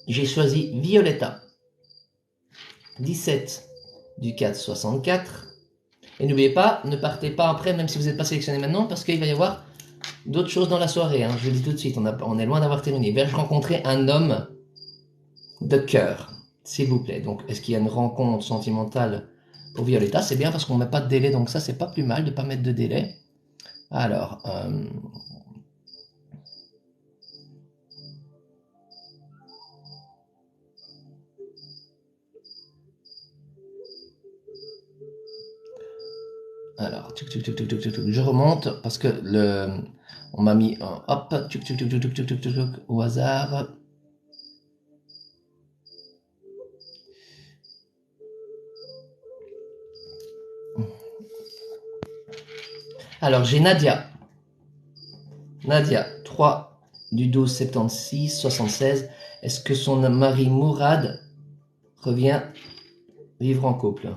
j'ai choisi Violetta. 17 du 4, 64. Et n'oubliez pas, ne partez pas après, même si vous n'êtes pas sélectionné maintenant, parce qu'il va y avoir d'autres choses dans la soirée, hein. Je vous le dis tout de suite, on est loin d'avoir terminé. Vais-je rencontrer un homme de cœur, s'il vous plaît? Donc, est-ce qu'il y a une rencontre sentimentale Pour Violetta, c'est bien parce qu'on ne met pas de délai, donc ça, c'est pas plus mal de ne pas mettre de délai. Alors, je remonte parce que on m'a mis un hop, au hasard. Alors, j'ai Nadia. Nadia, 3 du 12 76, 76. Est-ce que son mari Mourad revient vivre en couple?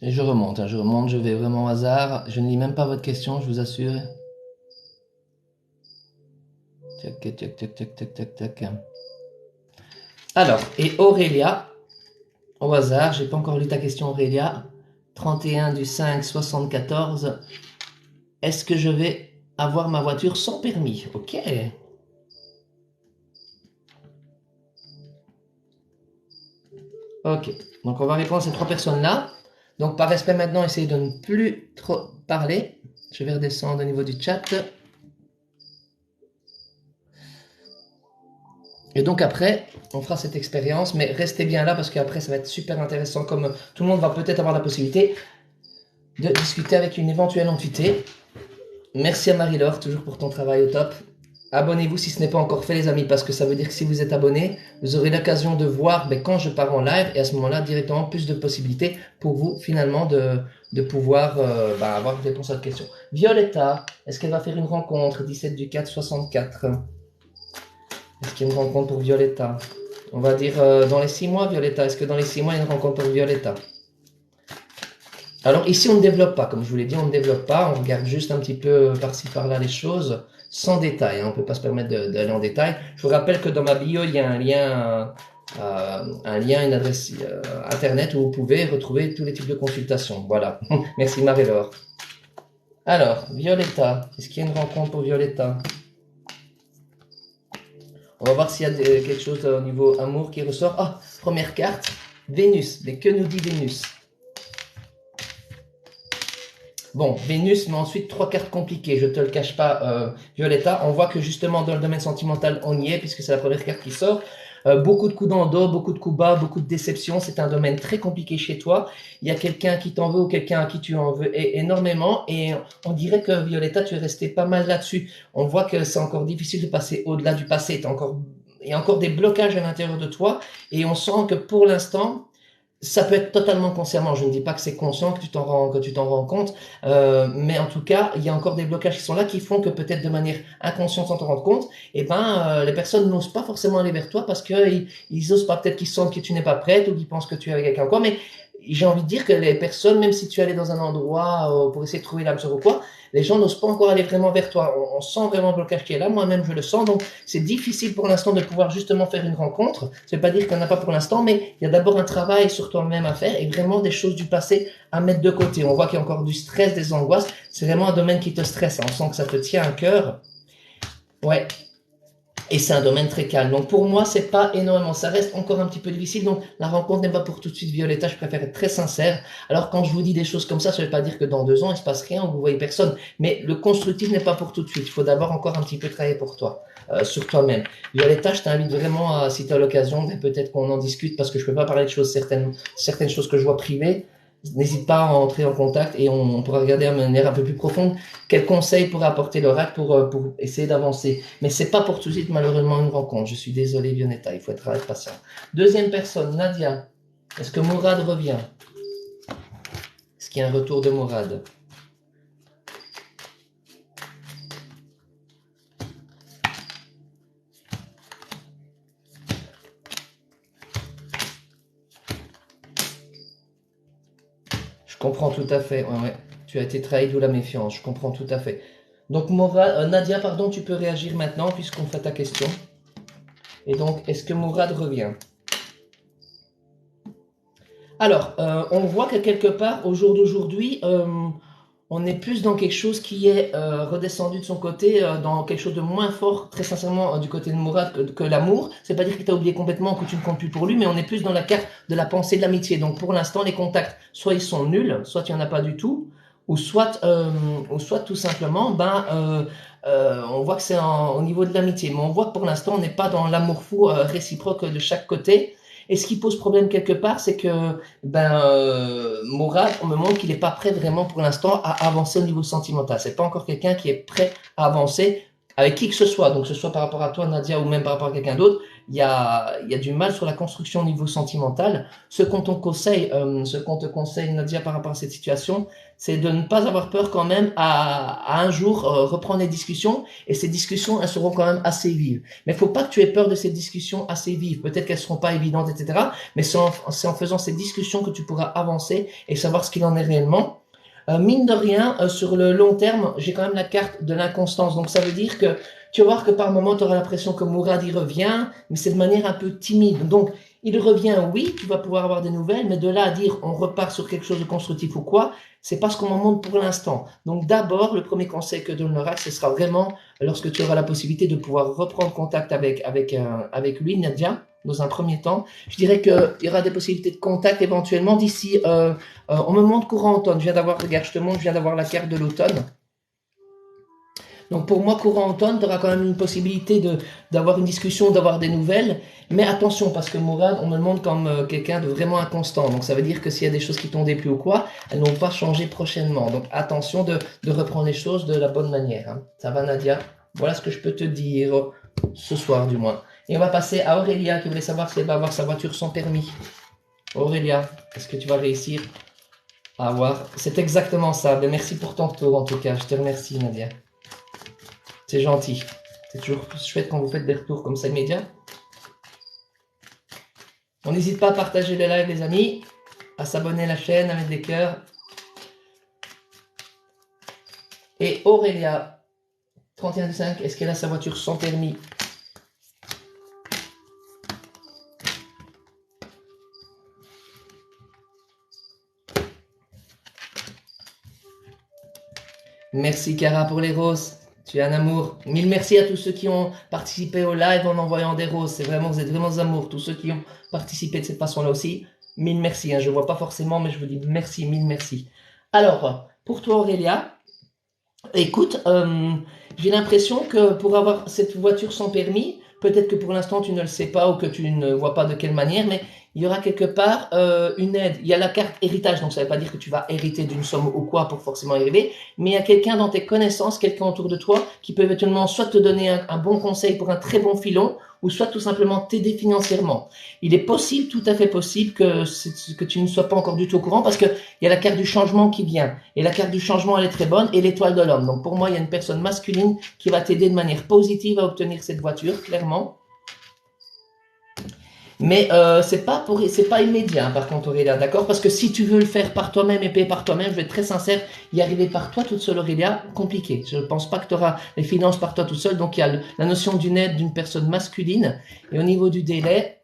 Et je remonte, hein, je vais vraiment au hasard. Je ne lis même pas votre question, je vous assure. Tac, tac, tac, tac, tac, tac, tac. Alors, et Aurélia, au hasard, j'ai pas encore lu ta question Aurélia. 31 du 5, 74. Est-ce que je vais avoir ma voiture sans permis? Ok. Ok, donc on va répondre à ces 3 personnes-là. Donc par respect maintenant, essayez de ne plus trop parler. Je vais redescendre au niveau du chat. Et donc après, on fera cette expérience, mais restez bien là parce qu'après ça va être super intéressant, comme tout le monde va peut-être avoir la possibilité de discuter avec une éventuelle entité. Merci à Marie-Laure, toujours pour ton travail au top. Abonnez-vous si ce n'est pas encore fait les amis, parce que ça veut dire que si vous êtes abonné, vous aurez l'occasion de voir quand je pars en live, et à ce moment-là, directement plus de possibilités pour vous finalement de pouvoir avoir des réponses à votre question. Violetta, est-ce qu'elle va faire une rencontre 17 du 4, 64? Est-ce qu'il y a une rencontre pour Violetta? On va dire dans les 6 mois, Violetta. Est-ce que dans les 6 mois, il y a une rencontre pour Violetta? Alors ici, on ne développe pas. Comme je vous l'ai dit, on ne développe pas. On regarde juste un petit peu par-ci, par-là les choses, sans détail. Hein. On ne peut pas se permettre d'aller en détail. Je vous rappelle que dans ma bio, il y a un lien, une adresse internet où vous pouvez retrouver tous les types de consultations. Voilà. Merci Marie-Laure. Alors, Violetta. Est-ce qu'il y a une rencontre pour Violetta? On va voir s'il y a quelque chose au niveau amour qui ressort. Ah, première carte, Vénus. Mais que nous dit Vénus? Bon, Vénus, mais ensuite 3 cartes compliquées, je te le cache pas, Violetta. On voit que justement dans le domaine sentimental, on y est, puisque c'est la première carte qui sort. Beaucoup de coups dans le dos, beaucoup de coups bas, beaucoup de déceptions. C'est un domaine très compliqué chez toi. Il y a quelqu'un qui t'en veut ou quelqu'un à qui tu en veux énormément. Et on dirait que Violetta, tu es resté pas mal là-dessus. On voit que c'est encore difficile de passer au-delà du passé. Il y a encore des blocages à l'intérieur de toi. Et on sent que pour l'instant, ça peut être totalement consciemment. Je ne dis pas que c'est conscient que tu t'en rends compte, mais en tout cas, il y a encore des blocages qui sont là qui font que peut-être de manière inconsciente, sans t'en rendre compte, les personnes n'osent pas forcément aller vers toi parce que ils osent pas, peut-être qu'ils sentent que tu n'es pas prête ou qu'ils pensent que tu es avec quelqu'un quoi. Mais j'ai envie de dire que les personnes, même si tu es allé dans un endroit pour essayer de trouver l'âme sœur ou quoi, les gens n'osent pas encore aller vraiment vers toi. On sent vraiment le blocage qui est là. Moi-même, je le sens. Donc, c'est difficile pour l'instant de pouvoir justement faire une rencontre. Ça veut pas dire qu'il n'y en a pas pour l'instant, mais il y a d'abord un travail sur toi-même à faire et vraiment des choses du passé à mettre de côté. On voit qu'il y a encore du stress, des angoisses. C'est vraiment un domaine qui te stresse. On sent que ça te tient à cœur. Ouais. Et c'est un domaine très calme. Donc pour moi, c'est pas énormément. Ça reste encore un petit peu difficile. Donc la rencontre n'est pas pour tout de suite, Violetta. Je préfère être très sincère. Alors quand je vous dis des choses comme ça ne veut pas dire que dans 2 ans, il se passe rien ou vous voyez personne. Mais le constructif n'est pas pour tout de suite. Il faut d'abord encore un petit peu travailler pour toi, sur toi-même. Violetta, je t'invite vraiment à, si tu as l'occasion, peut-être qu'on en discute parce que je peux pas parler de choses certaines choses que je vois privées. N'hésite pas à entrer en contact et on pourra regarder de manière un peu plus profonde quels conseils pourrait apporter l'oracle pour essayer d'avancer. Mais c'est pas pour tout de suite malheureusement une rencontre. Je suis désolé Violetta, il faut être patient. Deuxième personne, Nadia. Est-ce que Mourad revient? Est-ce qu'il y a un retour de Mourad? Je comprends tout à fait. Ouais. Tu as été trahi, d'où la méfiance. Je comprends tout à fait. Donc Nadia, pardon, tu peux réagir maintenant puisqu'on fait ta question. Et donc, est-ce que Mourad revient? Alors, on voit que quelque part, au jour d'aujourd'hui, on est plus dans quelque chose qui est redescendu de son côté, dans quelque chose de moins fort, très sincèrement, du côté de Mourad que l'amour. C'est pas dire qu'il t'a oublié complètement, que tu ne comptes plus pour lui, mais on est plus dans la carte de la pensée, de l'amitié. Donc pour l'instant, les contacts, soit ils sont nuls, soit il n'y en a pas du tout, ou soit tout simplement, on voit que c'est au niveau de l'amitié. Mais on voit que pour l'instant, on n'est pas dans l'amour fou réciproque de chaque côté. Et ce qui pose problème quelque part, c'est que Mourad, on me montre qu'il n'est pas prêt vraiment pour l'instant à avancer au niveau sentimental. C'est pas encore quelqu'un qui est prêt à avancer avec qui que ce soit. Donc, que ce soit par rapport à toi, Nadia, ou même par rapport à quelqu'un d'autre, il y a du mal sur la construction au niveau sentimental. Ce qu'on te conseille, Nadia, par rapport à cette situation, c'est de ne pas avoir peur quand même à un jour reprendre les discussions. Et ces discussions, elles seront quand même assez vives. Mais il faut pas que tu aies peur de ces discussions assez vives. Peut-être qu'elles seront pas évidentes, etc. Mais c'est en faisant ces discussions que tu pourras avancer et savoir ce qu'il en est réellement. Mine de rien, sur le long terme, j'ai quand même la carte de l'inconstance. Donc ça veut dire que tu vas voir que par moment, tu auras l'impression que Mourad y revient, mais c'est de manière un peu timide. Donc il revient, oui, tu vas pouvoir avoir des nouvelles, mais de là à dire on repart sur quelque chose de constructif ou quoi, c'est pas ce qu'on m'en montre pour l'instant. Donc d'abord, le premier conseil que donne l'oracle, ce sera vraiment lorsque tu auras la possibilité de pouvoir reprendre contact avec lui, Nadia, dans un premier temps. Je dirais qu'il y aura des possibilités de contact éventuellement d'ici on me montre courant automne. Je viens d'avoir, regarde, je te montre, je viens d'avoir la carte de l'automne. Donc pour moi, courant automne, tu auras quand même une possibilité d'avoir une discussion, d'avoir des nouvelles. Mais attention, parce que Mourad, on me le montre comme quelqu'un de vraiment inconstant. Donc ça veut dire que s'il y a des choses qui t'ont déplu ou quoi, elles n'ont pas changé prochainement. Donc attention de reprendre les choses de la bonne manière. Hein. Ça va, Nadia? Voilà ce que je peux te dire ce soir, du moins. Et on va passer à Aurélia qui voulait savoir si elle va avoir sa voiture sans permis. Aurélia, est-ce que tu vas réussir à voir? C'est exactement ça. Ben, merci pour ton retour en tout cas. Je te remercie, Nadia. C'est gentil. C'est toujours chouette quand vous faites des retours comme ça immédiats. On n'hésite pas à partager le live, les amis, à s'abonner à la chaîne, à mettre des cœurs. Et Aurélia, 31,5, est-ce qu'elle a sa voiture sans permis? Merci Cara pour les roses. Tu es un amour. Mille merci à tous ceux qui ont participé au live en envoyant des roses. C'est vraiment, vous êtes vraiment des amours. Tous ceux qui ont participé de cette façon-là aussi. Mille merci. Hein. Je ne vois pas forcément, mais je vous dis merci, mille merci. Alors, pour toi Aurélia, écoute, j'ai l'impression que pour avoir cette voiture sans permis, peut-être que pour l'instant tu ne le sais pas ou que tu ne vois pas de quelle manière, mais il y aura quelque part une aide. Il y a la carte héritage, donc ça ne veut pas dire que tu vas hériter d'une somme ou quoi pour forcément y arriver, mais il y a quelqu'un dans tes connaissances, quelqu'un autour de toi qui peut éventuellement soit te donner un bon conseil pour un très bon filon, ou soit tout simplement t'aider financièrement. Il est possible, tout à fait possible, que tu ne sois pas encore du tout au courant parce que il y a la carte du changement qui vient. Et la carte du changement, elle est très bonne. Et l'étoile de l'homme. Donc pour moi, il y a une personne masculine qui va t'aider de manière positive à obtenir cette voiture, clairement. Mais c'est pas immédiat, hein, par contre, Aurélia, d'accord? Parce que si tu veux le faire par toi-même et payer par toi-même, je vais être très sincère, y arriver par toi toute seule, Aurélia, compliqué. Je ne pense pas que tu auras les finances par toi toute seule. Donc il y a la notion d'une aide d'une personne masculine. Et au niveau du délai,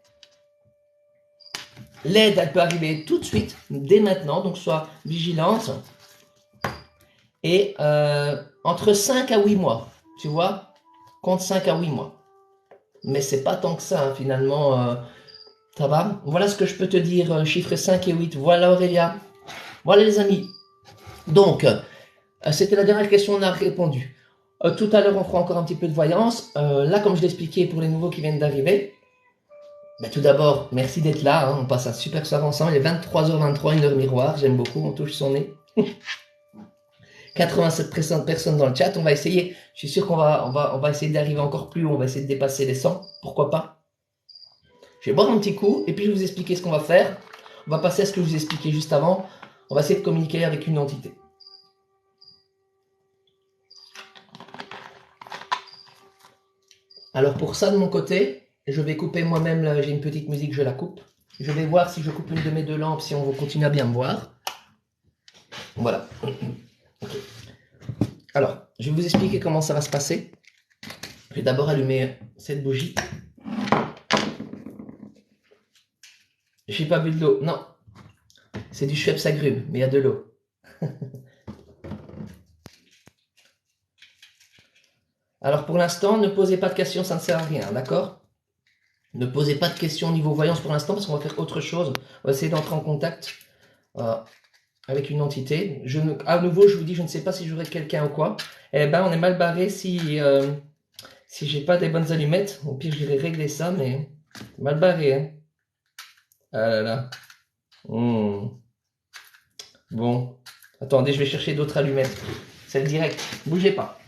l'aide, elle peut arriver tout de suite, dès maintenant. Donc sois vigilante. Et entre 5 à 8 mois, tu vois, compte 5 à 8 mois. Mais c'est pas tant que ça, hein, finalement. Ça va? Voilà ce que je peux te dire, chiffres 5 et 8. Voilà Aurélia. Voilà les amis. Donc, c'était la dernière question, on a répondu. Tout à l'heure, on fera encore un petit peu de voyance. Là, comme je l'ai expliqué pour les nouveaux qui viennent d'arriver, ben, tout d'abord, merci d'être là. Hein, on passe un super soir ensemble. Il est 23h23, une heure miroir. J'aime beaucoup, on touche son nez. 87 personnes dans le chat. On va essayer, je suis sûr qu'on va essayer d'arriver encore plus haut. On va essayer de dépasser les 100. Pourquoi pas? Je vais boire un petit coup et puis je vais vous expliquer ce qu'on va faire. On va passer à ce que je vous ai expliqué juste avant. On va essayer de communiquer avec une entité. Alors pour ça, de mon côté, je vais couper moi-même. J'ai une petite musique, je la coupe. Je vais voir si je coupe une de mes deux lampes, si on va continuer à bien me voir. Voilà. Okay. Alors, je vais vous expliquer comment ça va se passer. Je vais d'abord allumer cette bougie. J'ai pas bu de l'eau, non. C'est du Schweppes agrumes, mais il y a de l'eau. Alors pour l'instant, ne posez pas de questions, ça ne sert à rien, d'accord? Ne posez pas de questions au niveau voyance pour l'instant parce qu'on va faire autre chose. On va essayer d'entrer en contact avec une entité. À nouveau, je vous dis, je ne sais pas si j'aurai quelqu'un ou quoi. Eh ben, on est mal barré si j'ai pas des bonnes allumettes. Au pire, j'irai régler ça, mais mal barré, hein. Ah là là. Bon. Attendez, je vais chercher d'autres allumettes. C'est le direct. Bougez pas.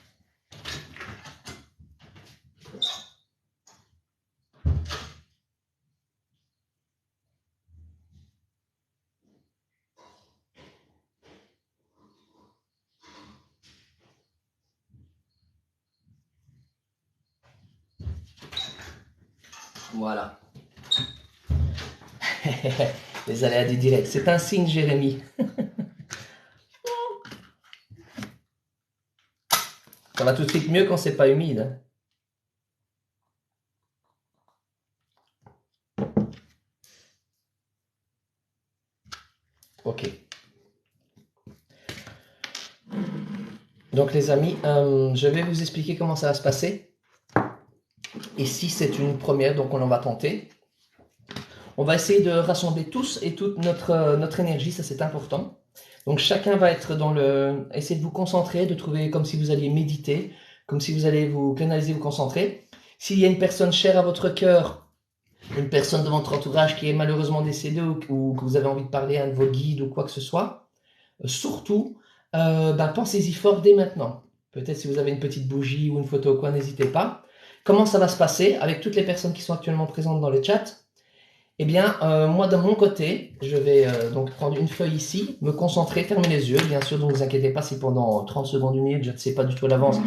Voilà. Les aléas du direct. C'est un signe, Jérémy. Ça va tout de suite mieux quand c'est pas humide, hein. Ok. Donc les amis, je vais vous expliquer comment ça va se passer. Ici, c'est une première, donc on en va tenter. On va essayer de rassembler tous et toute notre énergie, ça c'est important. Donc chacun va être dans le... Essayez de vous concentrer, de trouver comme si vous alliez méditer, comme si vous allez vous canaliser, vous concentrer. S'il y a une personne chère à votre cœur, une personne de votre entourage qui est malheureusement décédée ou que vous avez envie de parler à un de vos guides ou quoi que ce soit, surtout, pensez-y fort dès maintenant. Peut-être si vous avez une petite bougie ou une photo ou quoi, n'hésitez pas. Comment ça va se passer avec toutes les personnes qui sont actuellement présentes dans le chat? Eh bien, moi, de mon côté, je vais donc prendre une feuille ici, me concentrer, fermer les yeux, bien sûr, donc ne vous inquiétez pas si pendant 30 secondes, une minute, je ne sais pas du tout à l'avance,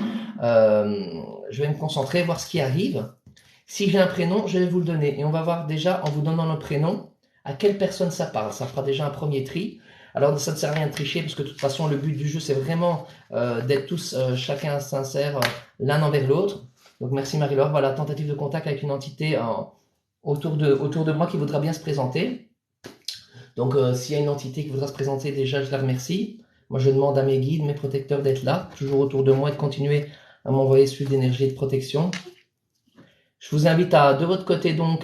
je vais me concentrer, voir ce qui arrive. Si j'ai un prénom, je vais vous le donner. Et on va voir déjà, en vous donnant le prénom, à quelle personne ça parle. Ça fera déjà un premier tri. Alors, ça ne sert à rien de tricher, parce que de toute façon, le but du jeu, c'est vraiment d'être tous, chacun sincère, l'un envers l'autre. Donc, merci Marie-Laure. Voilà, tentative de contact avec une entité autour de moi qui voudra bien se présenter. Donc, s'il y a une entité qui voudra se présenter, déjà, je la remercie. Moi, je demande à mes guides, mes protecteurs d'être là, toujours autour de moi, et de continuer à m'envoyer celui d'énergie et de protection. Je vous invite à, de votre côté, donc,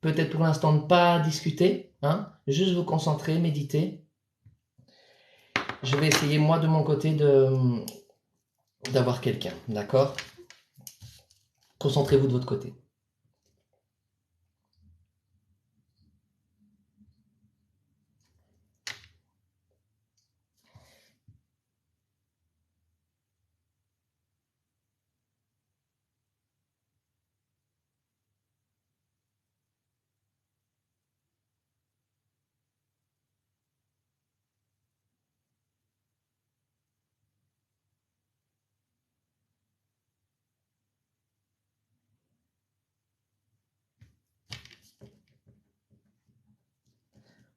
peut-être pour l'instant, ne pas discuter, hein, juste vous concentrer, méditer. Je vais essayer, moi, de mon côté, d'avoir quelqu'un, d'accord? Concentrez-vous de votre côté.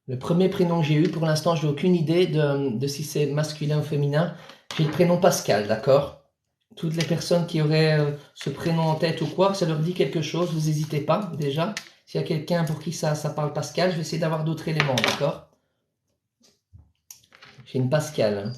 Le premier prénom que j'ai eu, pour l'instant, je n'ai aucune idée de si c'est masculin ou féminin. J'ai le prénom Pascal, d'accord? Toutes les personnes qui auraient ce prénom en tête ou quoi, que ça leur dit quelque chose, vous n'hésitez pas, déjà. S'il y a quelqu'un pour qui ça parle Pascal, je vais essayer d'avoir d'autres éléments, d'accord? J'ai une Pascal.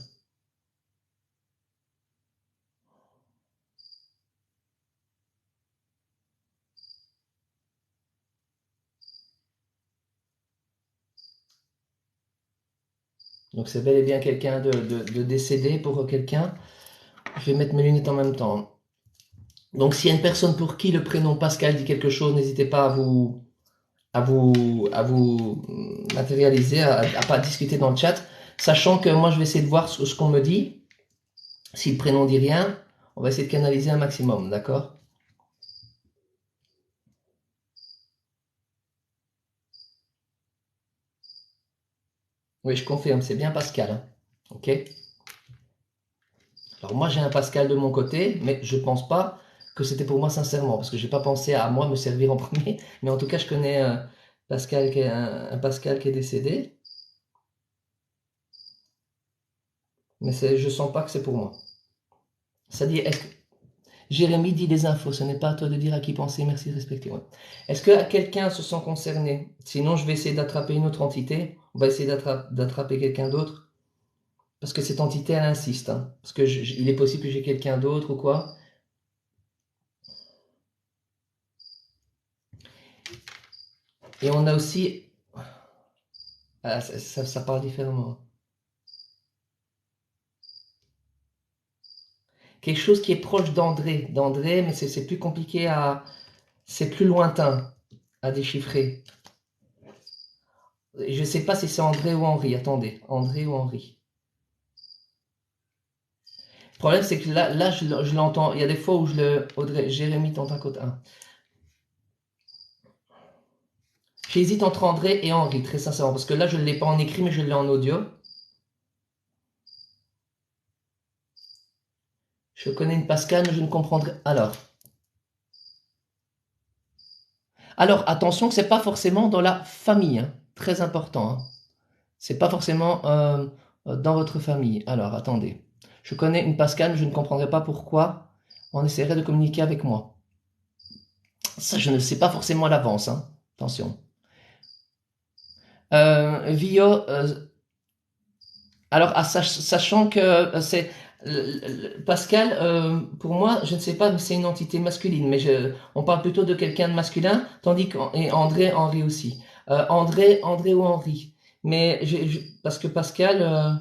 Donc c'est bel et bien quelqu'un de décédé pour quelqu'un. Je vais mettre mes lunettes en même temps. Donc s'il y a une personne pour qui le prénom Pascal dit quelque chose, n'hésitez pas à vous matérialiser, à pas discuter dans le chat, sachant que moi je vais essayer de voir ce qu'on me dit. Si le prénom dit rien, on va essayer de canaliser un maximum, d'accord? Oui, je confirme, c'est bien Pascal, hein. Ok? Alors moi j'ai un Pascal de mon côté, mais je pense pas que c'était pour moi sincèrement, parce que j'ai pas pensé à moi me servir en premier, mais en tout cas je connais Pascal un Pascal qui est décédé, mais je sens pas que c'est pour moi. Ça dit, Jérémy dit des infos, ce n'est pas à toi de dire à qui penser, merci de respecter. Ouais. Est-ce que quelqu'un se sent concerné? Sinon, je vais essayer d'attraper une autre entité. On va essayer d'attraper quelqu'un d'autre. Parce que cette entité, elle insiste. Hein. Parce que il est possible que j'ai quelqu'un d'autre ou quoi. Et on a aussi... Ah, ça parle différemment. Quelque chose qui est proche d'André. D'André, mais c'est plus compliqué à... C'est plus lointain à déchiffrer. Je ne sais pas si c'est André ou Henri. Attendez, André ou Henri. Le problème, c'est que là je l'entends. Il y a des fois où Jérémy t'entends côté 1. J'hésite entre André et Henri, très sincèrement. Parce que là, je ne l'ai pas en écrit, mais je l'ai en audio. Je connais une Pascal, mais je ne comprendrai... Alors, attention que c'est pas forcément dans la famille. Hein. Très important. Hein. C'est pas forcément dans votre famille. Alors, attendez. Je connais une Pascal, je ne comprendrai pas pourquoi on essaierait de communiquer avec moi. Ça, je ne sais pas forcément à l'avance. Hein. Attention. Vio, alors, sachant que c'est... Pascal, pour moi, je ne sais pas, c'est une entité masculine, mais on parle plutôt de quelqu'un de masculin, tandis qu'André, Henri aussi. André ou Henri. Mais parce que Pascal...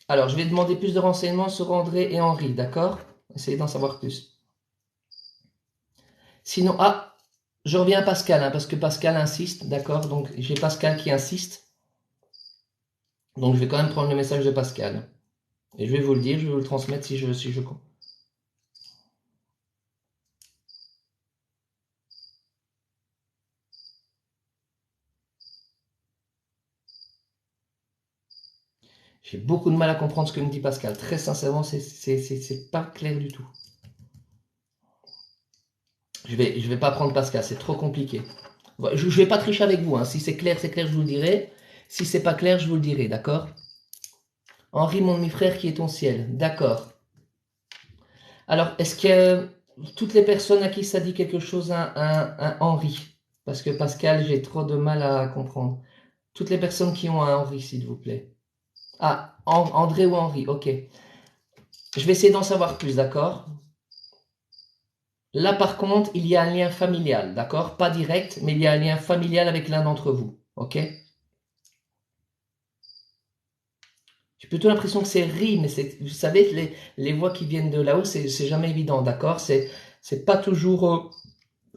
Alors, je vais demander plus de renseignements sur André et Henri, d'accord? Essayez d'en savoir plus. Sinon, je reviens à Pascal, hein, parce que Pascal insiste, d'accord? Donc, j'ai Pascal qui insiste. Donc, je vais quand même prendre le message de Pascal. Et je vais vous le dire, je vais vous le transmettre si je... J'ai beaucoup de mal à comprendre ce que me dit Pascal. Très sincèrement, c'est pas clair du tout. Je vais pas prendre Pascal, c'est trop compliqué. Je vais pas tricher avec vous. Hein. Si c'est clair, je vous le dirai. Si c'est pas clair, je vous le dirai, d'accord? Henri, mon demi-frère qui est ton ciel. D'accord. Alors, est-ce que toutes les personnes à qui ça dit quelque chose, un Henri? Parce que Pascal, j'ai trop de mal à comprendre. Toutes les personnes qui ont un Henri, s'il vous plaît. Ah, André ou Henri, ok. Je vais essayer d'en savoir plus, d'accord? Là, par contre, il y a un lien familial, d'accord? Pas direct, mais il y a un lien familial avec l'un d'entre vous, ok? J'ai plutôt l'impression que c'est Ri, mais vous savez, les voix qui viennent de là-haut, c'est jamais évident, d'accord? C'est pas toujours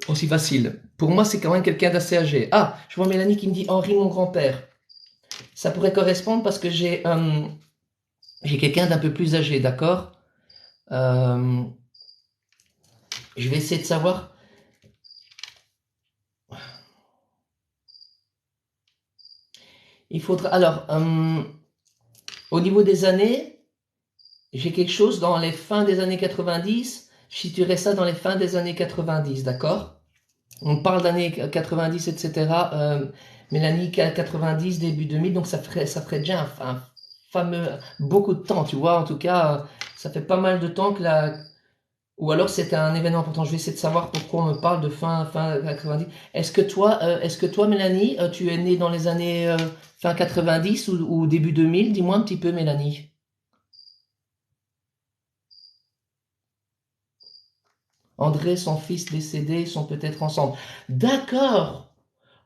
aussi facile. Pour moi, c'est quand même quelqu'un d'assez âgé. Ah, je vois Mélanie qui me dit Henri, mon grand-père. Ça pourrait correspondre parce que j'ai quelqu'un d'un peu plus âgé, d'accord? Je vais essayer de savoir. Il faudra. Alors, au niveau des années, j'ai quelque chose dans les fins des années 90. Je situerai ça dans les fins des années 90, d'accord? On parle d'années 90, etc. Mélanie 90, début 2000, donc ça ferait déjà un fameux, beaucoup de temps, tu vois. En tout cas, ça fait pas mal de temps que la, ou alors c'était un événement important. Je vais essayer de savoir pourquoi on me parle de fin 90. Est-ce que toi, Mélanie, tu es née dans les années fin 90 ou début 2000? Dis-moi un petit peu, Mélanie. André, son fils décédé, sont peut-être ensemble. D'accord.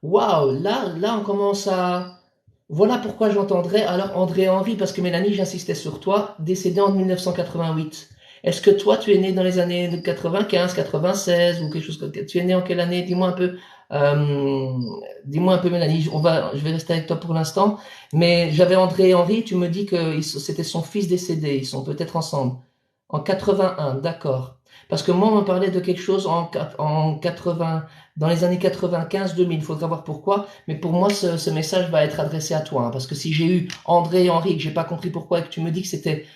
Waouh, là, on commence à... Voilà pourquoi j'entendrais alors André Henry, parce que Mélanie, j'insistais sur toi, décédé en 1988. Est-ce que toi, tu es né dans les années 95, 96 ou quelque chose comme ça? Tu es né en quelle année? Dis-moi un peu. Euh, Dis-moi un peu, Mélanie. Je vais rester avec toi pour l'instant. Mais j'avais André et Henry, tu me dis que c'était son fils décédé. Ils sont peut-être ensemble. En 81, d'accord. Parce que moi, on me parlait de quelque chose en 80, dans les années 95-2000. Il faudra voir pourquoi. Mais pour moi, ce message va être adressé à toi. Hein, parce que si j'ai eu André et Henri, que j'ai pas compris pourquoi, et que tu me dis que c'était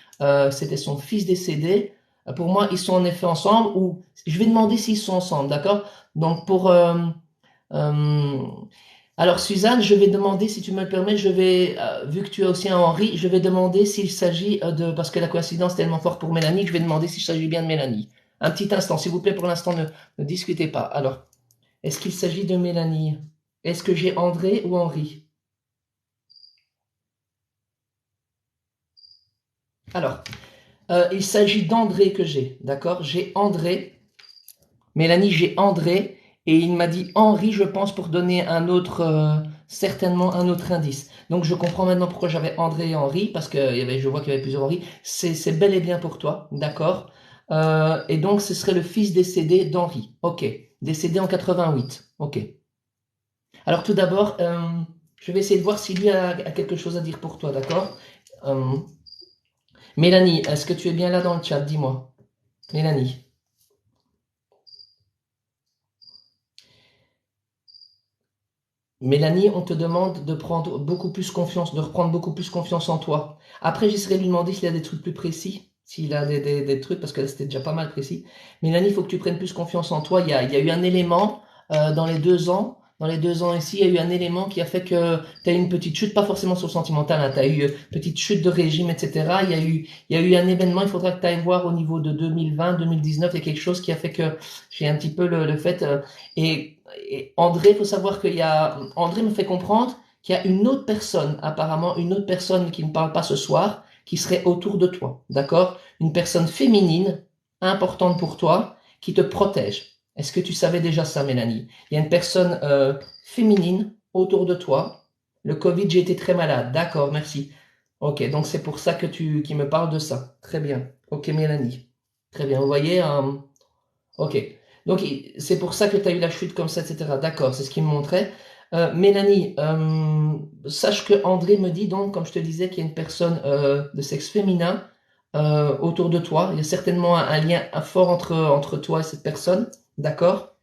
son fils décédé, pour moi, ils sont en effet ensemble. Ou je vais demander s'ils sont ensemble, d'accord? Donc euh, Alors, Suzanne, je vais demander, si tu me le permets, vu que tu as aussi un Henri, je vais demander s'il s'agit parce que la coïncidence est tellement forte pour Mélanie, que je vais demander s'il s'agit bien de Mélanie. Un petit instant, s'il vous plaît, pour l'instant, ne discutez pas. Alors, est-ce qu'il s'agit de Mélanie? Est-ce que j'ai André ou Henri? Alors, il s'agit d'André que j'ai, d'accord? J'ai André. Mélanie, j'ai André. Et il m'a dit Henri, je pense, pour donner certainement un autre indice. Donc, je comprends maintenant pourquoi j'avais André et Henri, parce que je vois qu'il y avait plusieurs Henri. C'est bel et bien pour toi, d'accord? Et donc, ce serait le fils décédé d'Henri. Ok. Décédé en 88. Ok. Alors, tout d'abord, je vais essayer de voir s'il y a quelque chose à dire pour toi, d'accord? Euh, Mélanie, est-ce que tu es bien là dans le chat? Dis-moi. Mélanie. Mélanie, on te demande de prendre beaucoup plus confiance, de reprendre beaucoup plus confiance en toi. Après, j'essaierai de lui demander s'il a des trucs plus précis, s'il a des trucs, parce que là, c'était déjà pas mal précis. Mélanie, il faut que tu prennes plus confiance en toi. Il y a eu un élément dans les 2 ans ici, il y a eu un élément qui a fait que tu as eu une petite chute, pas forcément sur le sentimental, hein, tu as eu une petite chute de régime, etc. Il y a eu un événement, il faudra que tu ailles voir au niveau de 2020, 2019, il y a quelque chose qui a fait que j'ai un petit peu le fait... et André, il faut savoir André me fait comprendre qu'il y a une autre personne, apparemment une autre personne qui ne parle pas ce soir, qui serait autour de toi, d'accord? Une personne féminine, importante pour toi, qui te protège. Est-ce que tu savais déjà ça, Mélanie? Il y a une personne féminine autour de toi. Le Covid, j'ai été très malade. D'accord, merci. Ok, donc c'est pour ça que qui me parles de ça. Très bien. Ok, Mélanie. Très bien. Vous voyez, ok. Donc, c'est pour ça que tu as eu la chute comme ça, etc. D'accord, c'est ce qu'il me montrait. Mélanie, sache que André me dit donc, comme je te disais, qu'il y a une personne de sexe féminin autour de toi. Il y a certainement un lien fort entre toi et cette personne, d'accord?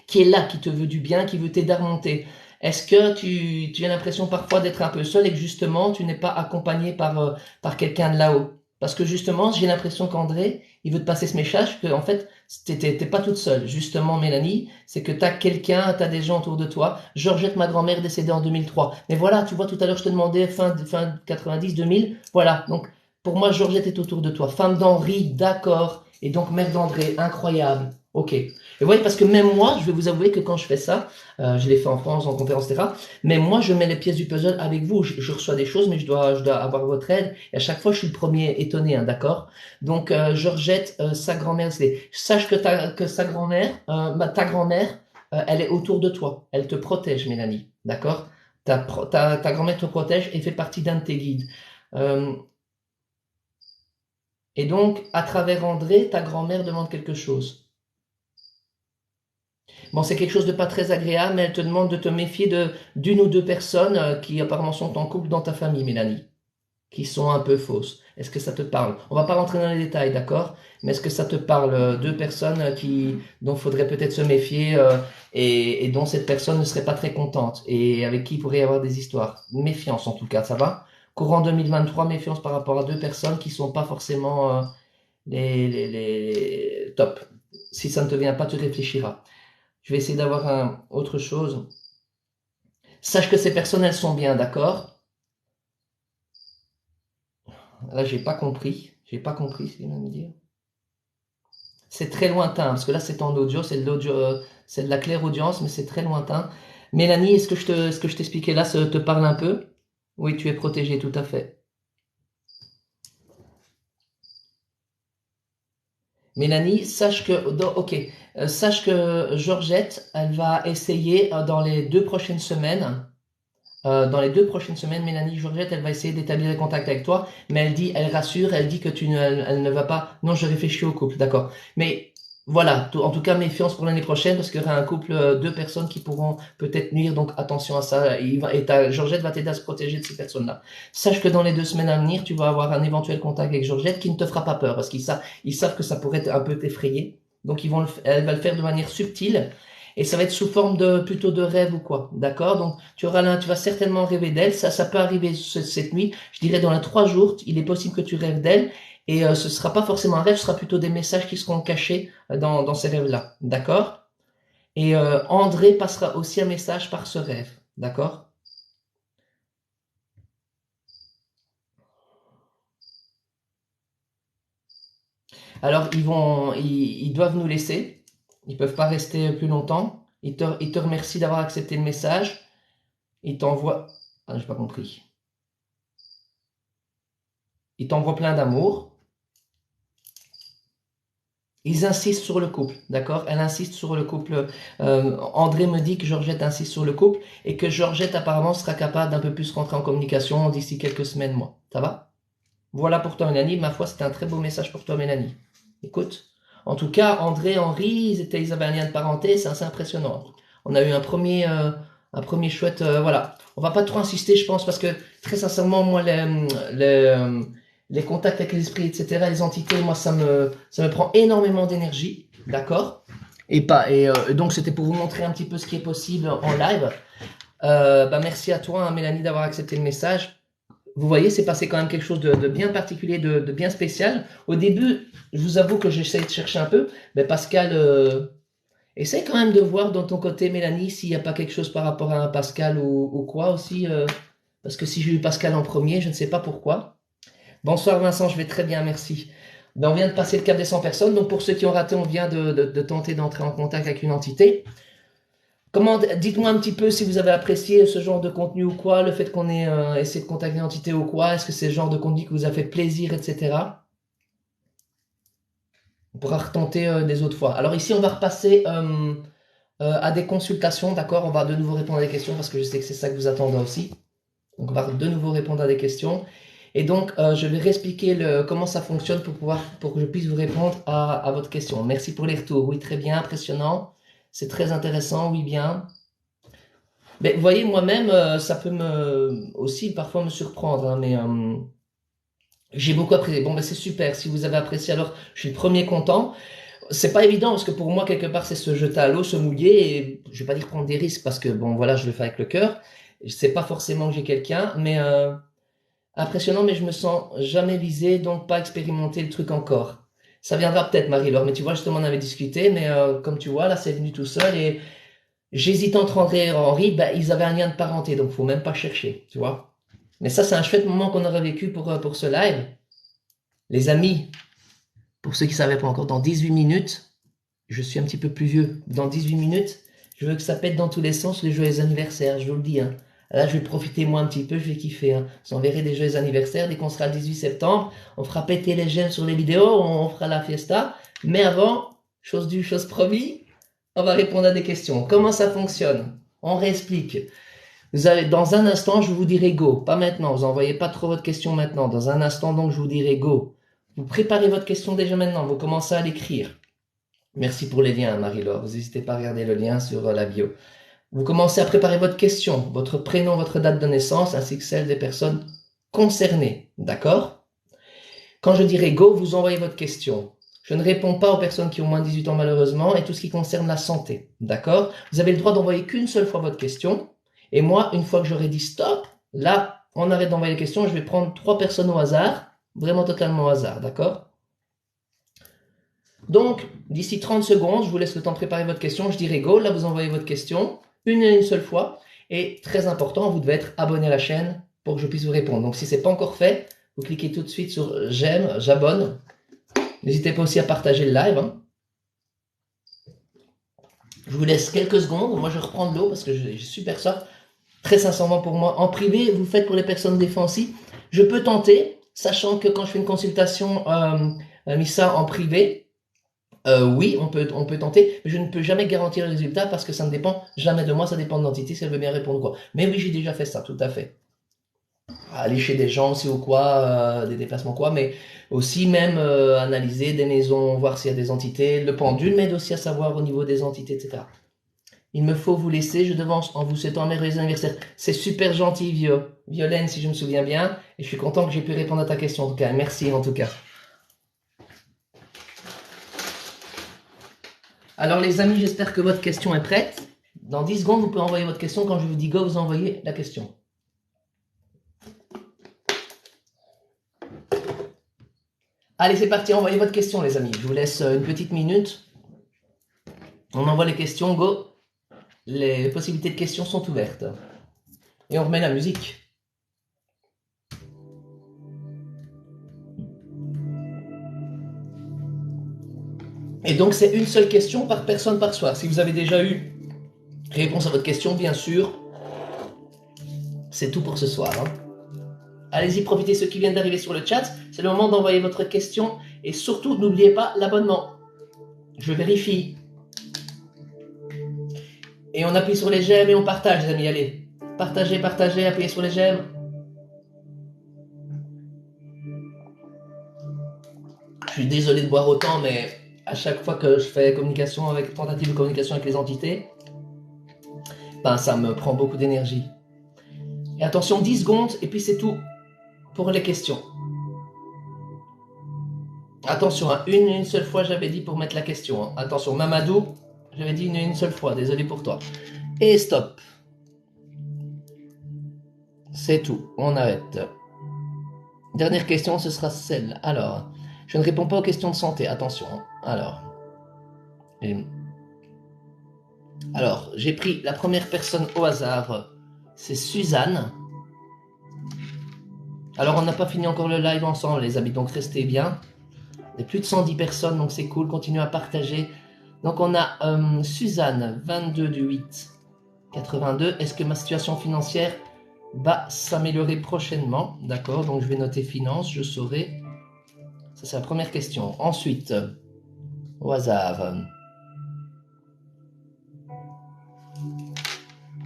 Qui est là, qui te veut du bien, qui veut t'aider à remonter. Est-ce que tu as l'impression parfois d'être un peu seul et que justement tu n'es pas accompagné par quelqu'un de là-haut? Parce que justement, j'ai l'impression qu'André, il veut te passer ce message que en fait, t'es pas toute seule. Justement, Mélanie, c'est que t'as quelqu'un, t'as des gens autour de toi. Georgette, ma grand-mère, décédée en 2003. Mais voilà, tu vois, tout à l'heure, je te demandais fin 90, 2000. Voilà. Donc, pour moi, Georgette est autour de toi. Femme d'Henri, d'accord. Et donc, mère d'André, incroyable. Ok. Et voyez, parce que même moi, je vais vous avouer que quand je fais ça, je l'ai fait en France, en conférence, etc. Mais moi, je mets les pièces du puzzle avec vous. Je reçois des choses, mais je dois avoir votre aide. Et à chaque fois, je suis le premier étonné, hein, d'accord? Donc, Georgette, sa grand-mère, sache que sa grand-mère, ta grand-mère, elle est autour de toi. Elle te protège, Mélanie, d'accord? Ta grand-mère te protège et fait partie d'un de tes guides. Euh, et donc, à travers André, ta grand-mère demande quelque chose. Bon, c'est quelque chose de pas très agréable, mais elle te demande de te méfier d'une ou deux personnes qui apparemment sont en couple dans ta famille, Mélanie, qui sont un peu fausses. Est-ce que ça te parle? On va pas rentrer dans les détails, d'accord? Mais est-ce que ça te parle? Deux personnes dont faudrait peut-être se méfier et dont cette personne ne serait pas très contente et avec qui il pourrait y avoir des histoires. Méfiance en tout cas, ça va? Courant 2023, méfiance par rapport à deux personnes qui sont pas forcément les top. Si ça ne te vient pas, tu réfléchiras. Je vais essayer d'avoir autre chose. Sache que ces personnes, elles sont bien, d'accord? Là, j'ai pas compris. J'ai pas compris ce qu'il vient de me dire. C'est très lointain, parce que là, c'est en audio, c'est de la claire audience, mais c'est très lointain. Mélanie, ce que je t'expliquais là, ça te parle un peu? Oui, tu es protégée, tout à fait. Mélanie, sache que Georgette, elle va essayer dans les 2 prochaines semaines, Mélanie Georgette, elle va essayer d'établir des contacts avec toi, mais elle rassure, elle dit que elle ne va pas. Non, je réfléchis au couple, d'accord. Mais voilà, en tout cas, méfiance pour l'année prochaine, parce qu'il y aura un couple, deux personnes qui pourront peut-être nuire, donc attention à ça. Georgette va t'aider à se protéger de ces personnes-là. Sache que dans les 2 semaines à venir, tu vas avoir un éventuel contact avec Georgette qui ne te fera pas peur, parce ils savent que ça pourrait un peu t'effrayer. Donc elle va le faire de manière subtile. Et ça va être sous forme plutôt de rêve ou quoi, d'accord? Donc tu vas certainement rêver d'elle. Ça peut arriver cette nuit. Je dirais dans les 3 jours, il est possible que tu rêves d'elle. Et ce sera pas forcément un rêve, ce sera plutôt des messages qui seront cachés dans ces rêves-là, d'accord? Et André passera aussi un message par ce rêve, D'accord? Alors, ils doivent nous laisser. Ils peuvent pas rester plus longtemps. Ils te remercient d'avoir accepté le message. Ils t'envoient... Ah, j'ai pas compris. Ils t'envoient plein d'amour. Ils insistent sur le couple, d'accord? Elle insiste sur le couple. André me dit que Georgette insiste sur le couple et que Georgette apparemment sera capable d'un peu plus rentrer en communication d'ici quelques semaines, mois. Ça va? Voilà pour toi, Mélanie. Ma foi, c'était un très beau message pour toi, Mélanie. Écoute. En tout cas, André, Henri, ils avaient un lien de parenté, c'est assez impressionnant. On a eu un premier chouette, voilà. On va pas trop insister, je pense, parce que très sincèrement, moi, les contacts avec les esprits, etc., les entités, moi, ça me prend énormément d'énergie, d'accord? Donc, c'était pour vous montrer un petit peu ce qui est possible en live. Merci à toi, hein, Mélanie, d'avoir accepté le message. Vous voyez, c'est passé quand même quelque chose de bien particulier, de bien spécial. Au début, je vous avoue que j'essaie de chercher un peu, mais Pascal, essaie quand même de voir dans ton côté, Mélanie, s'il n'y a pas quelque chose par rapport à un Pascal ou quoi aussi. Parce que si j'ai eu Pascal en premier, je ne sais pas pourquoi. Bonsoir Vincent, je vais très bien, merci. On vient de passer le cap des 100 personnes, donc pour ceux qui ont raté, on vient de tenter d'entrer en contact avec une entité. Dites-moi un petit peu si vous avez apprécié ce genre de contenu ou quoi, le fait qu'on ait essayé de contacter une entité ou quoi, est-ce que c'est le genre de contenu qui vous a fait plaisir, etc. On pourra retenter des autres fois. Alors ici, on va repasser à des consultations, d'accord? On va de nouveau répondre à des questions parce que je sais que c'est ça que vous attendez aussi. Donc on va de nouveau répondre à des questions. Et donc, je vais réexpliquer comment ça fonctionne pour que je puisse vous répondre à votre question. Merci pour les retours. Oui, très bien, impressionnant. C'est très intéressant, oui, bien. Mais vous voyez, moi-même, ça peut aussi parfois me surprendre, hein, mais j'ai beaucoup apprécié. Bon, c'est super. Si vous avez apprécié, alors je suis le premier content. C'est pas évident parce que pour moi, quelque part, c'est se jeter à l'eau, se mouiller et je vais pas dire prendre des risques parce que bon, voilà, je le fais avec le cœur. Je sais pas forcément que j'ai quelqu'un, mais impressionnant, mais je me sens jamais visé, donc pas expérimenté le truc encore. Ça viendra peut-être, Marie-Laure, mais tu vois, justement, on avait discuté, mais comme tu vois, là, c'est venu tout seul et j'hésite entre André et Henri, ils avaient un lien de parenté, donc faut même pas chercher, tu vois. Mais ça, c'est un chouette moment qu'on aurait vécu pour ce live. Les amis, pour ceux qui ne savaient pas encore, dans 18 minutes, je suis un petit peu plus vieux, dans 18 minutes, je veux que ça pète dans tous les sens les joyeux anniversaires, je vous le dis. Hein. Là, je vais profiter moi un petit peu, je vais kiffer. Hein. Vous enverrez des joyeux anniversaires dès qu'on sera le 18 septembre. On fera péter les j'aime sur les vidéos, on fera la fiesta. Mais avant, chose due, chose promis, on va répondre à des questions. Comment ça fonctionne? On réexplique. Vous allez, dans un instant, je vous dirai go. Pas maintenant, vous n'envoyez pas trop votre question maintenant. Dans un instant, donc, je vous dirai go. Vous préparez votre question déjà maintenant, vous commencez à l'écrire. Merci pour les liens, Marie-Laure. Vous n'hésitez pas à regarder le lien sur la bio. Vous commencez à préparer votre question, votre prénom, votre date de naissance, ainsi que celle des personnes concernées. D'accord? Quand je dirai go, vous envoyez votre question. Je ne réponds pas aux personnes qui ont moins de 18 ans malheureusement et tout ce qui concerne la santé. D'accord? Vous avez le droit d'envoyer qu'une seule fois votre question. Et moi, une fois que j'aurai dit stop, là, on arrête d'envoyer les questions. Je vais prendre 3 personnes au hasard, vraiment totalement au hasard. D'accord? Donc, d'ici 30 secondes, je vous laisse le temps de préparer votre question. Je dirai go. Là, vous envoyez votre question une seule fois. Et très important, vous devez être abonné à la chaîne pour que je puisse vous répondre. Donc, si ce n'est pas encore fait, vous cliquez tout de suite sur j'aime, j'abonne. N'hésitez pas aussi à partager le live. Hein. Je vous laisse quelques secondes. Moi, je reprends de l'eau parce que j'ai super ça. Très sincèrement pour moi. En privé, vous faites pour les personnes défensives. Je peux tenter, sachant que quand je fais une consultation, Missa en privé, oui, on peut tenter, mais je ne peux jamais garantir le résultat parce que ça ne dépend jamais de moi, ça dépend de l'entité si elle veut bien répondre quoi. Mais oui, j'ai déjà fait ça, tout à fait. Aller chez des gens aussi ou quoi, des déplacements quoi, mais aussi même analyser des maisons, voir s'il y a des entités. Le pendule m'aide aussi à savoir au niveau des entités, etc. Il me faut vous laisser, je devance en vous souhaitant un merveilleux anniversaire. C'est super gentil, Violaine, si je me souviens bien, et je suis content que j'ai pu répondre à ta question en tout cas. Merci en tout cas. Alors les amis, j'espère que votre question est prête. Dans 10 secondes, vous pouvez envoyer votre question. Quand je vous dis go, vous envoyez la question. Allez, c'est parti, envoyez votre question les amis. Je vous laisse une petite minute. On envoie les questions, go. Les possibilités de questions sont ouvertes. Et on remet la musique. Et donc, c'est une seule question par personne par soir. Si vous avez déjà eu réponse à votre question, bien sûr, c'est tout pour ce soir. Hein. Allez-y, profitez ceux qui viennent d'arriver sur le chat. C'est le moment d'envoyer votre question. Et surtout, n'oubliez pas l'abonnement. Je vérifie. Et on appuie sur les j'aime et on partage, les amis. Allez, partagez, partagez, appuyez sur les j'aime. Je suis désolé de boire autant, mais à chaque fois que je fais tentative de communication avec les entités, ben, ça me prend beaucoup d'énergie. Et attention, 10 secondes, et puis c'est tout pour les questions. Attention, hein, une seule fois j'avais dit pour mettre la question. Hein. Attention, Mamadou, j'avais dit une seule fois, désolé pour toi. Et stop. C'est tout, on arrête. Dernière question, ce sera celle. Alors, je ne réponds pas aux questions de santé, attention. Hein. Alors, j'ai pris la première personne au hasard, c'est Suzanne. Alors, on n'a pas fini encore le live ensemble, les amis, donc restez bien. Il y a plus de 110 personnes, donc c'est cool, continuez à partager. Donc, on a Suzanne, 22 du 8, 82. Est-ce que ma situation financière va s'améliorer prochainement? D'accord, donc je vais noter finance, je saurai. Ça, c'est la première question. Ensuite, au hasard,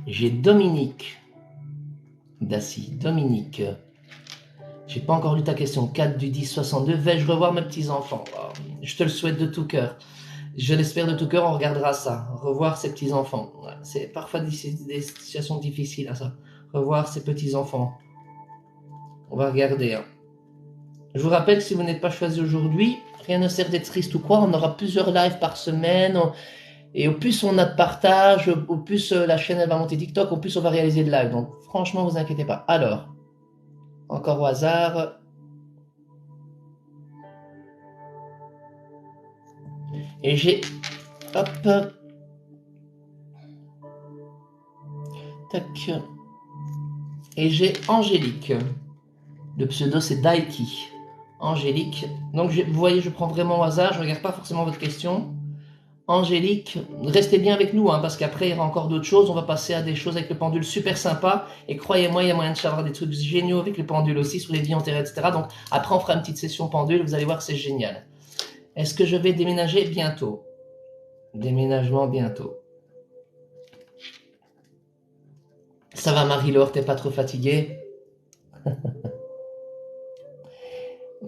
j'ai Dominique Dassy. Dominique, j'ai pas encore lu ta question. 4 du 10, 62. Vais-je revoir mes petits-enfants? Je te le souhaite de tout cœur. Je l'espère de tout cœur, on regardera ça. Revoir ses petits-enfants. C'est parfois des situations difficiles, à ça. Revoir ses petits-enfants. On va regarder. Hein. Je vous rappelle que si vous n'êtes pas choisi aujourd'hui, rien ne sert d'être triste ou quoi. On aura plusieurs lives par semaine. Et au plus on a de partage, au plus la chaîne elle va monter TikTok, au plus on va réaliser de live. Donc franchement, vous inquiétez pas. Alors, encore au hasard. Et j'ai... Hop. Tac. Et j'ai Angélique. Le pseudo c'est Daiki. Angélique. Donc vous voyez, je prends vraiment au hasard. Je ne regarde pas forcément votre question. Angélique, restez bien avec nous, hein, parce qu'après il y aura encore d'autres choses. On va passer à des choses avec le pendule super sympa. Et croyez-moi, il y a moyen de savoir des trucs géniaux avec le pendule aussi, sur les vies antérieures, etc. Donc après on fera une petite session pendule, vous allez voir, c'est génial. Est-ce que je vais déménager bientôt? Déménagement bientôt. Ça va Marie-Laure, t'es pas trop fatiguée?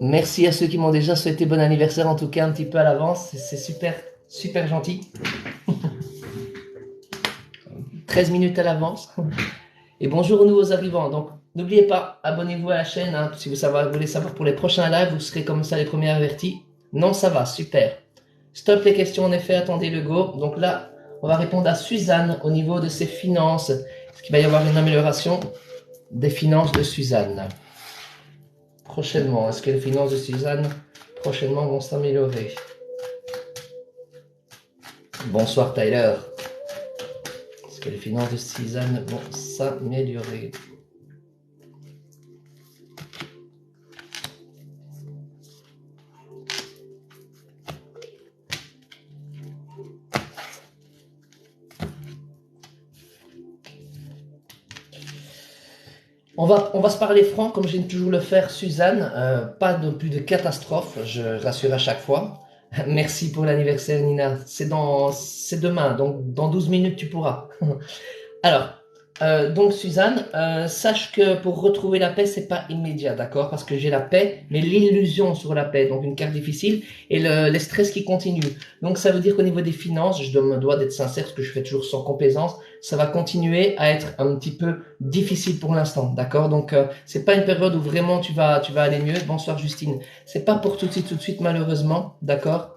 Merci à ceux qui m'ont déjà souhaité bon anniversaire, en tout cas un petit peu à l'avance. C'est super, super gentil. 13 minutes à l'avance. Et bonjour aux nouveaux arrivants. Donc, n'oubliez pas, abonnez-vous à la chaîne. Hein, si vous voulez savoir pour les prochains lives, vous serez comme ça les premiers avertis. Non, ça va, super. Stop les questions, en effet, attendez le go. Donc là, on va répondre à Suzanne au niveau de ses finances. Est-ce qu'il va y avoir une amélioration des finances de Suzanne prochainement? Est-ce que les finances de Suzanne prochainement vont s'améliorer? Bonsoir Tyler. Est-ce que les finances de Suzanne vont s'améliorer? On va se parler franc, comme j'aime toujours le faire, Suzanne. Pas de plus de catastrophe, je rassure à chaque fois. Merci pour l'anniversaire, Nina. C'est demain, donc dans 12 minutes, tu pourras. Alors, donc Suzanne, sache que pour retrouver la paix, c'est pas immédiat, d'accord? Parce que j'ai la paix, mais l'illusion sur la paix, donc une carte difficile, et les stress qui continuent. Donc ça veut dire qu'au niveau des finances, je me dois d'être sincère, parce que je fais toujours sans complaisance, ça va continuer à être un petit peu difficile pour l'instant, d'accord? Donc c'est pas une période où vraiment tu vas aller mieux. Bonsoir Justine. C'est pas pour tout de suite malheureusement, d'accord?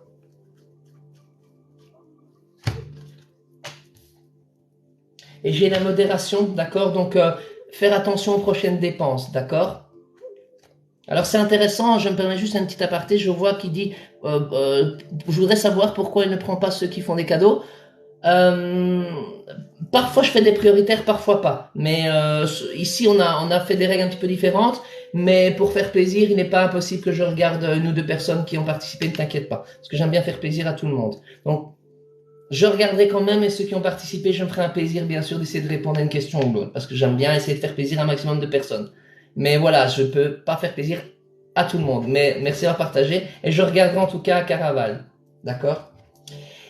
Et j'ai la modération, d'accord? Donc, faire attention aux prochaines dépenses, d'accord? Alors, c'est intéressant, je me permets juste un petit aparté, je vois qui dit, je voudrais savoir pourquoi il ne prend pas ceux qui font des cadeaux. Parfois, je fais des prioritaires, parfois pas. Mais ici, on a fait des règles un petit peu différentes. Mais pour faire plaisir, il n'est pas impossible que je regarde une ou deux personnes qui ont participé, ne t'inquiète pas. Parce que j'aime bien faire plaisir à tout le monde. Donc, je regarderai quand même, et ceux qui ont participé, je me ferai un plaisir, bien sûr, d'essayer de répondre à une question ou l'autre. Parce que j'aime bien essayer de faire plaisir à un maximum de personnes. Mais voilà, je peux pas faire plaisir à tout le monde. Mais merci d'avoir partagé. Et je regarderai en tout cas à Caraval. D'accord?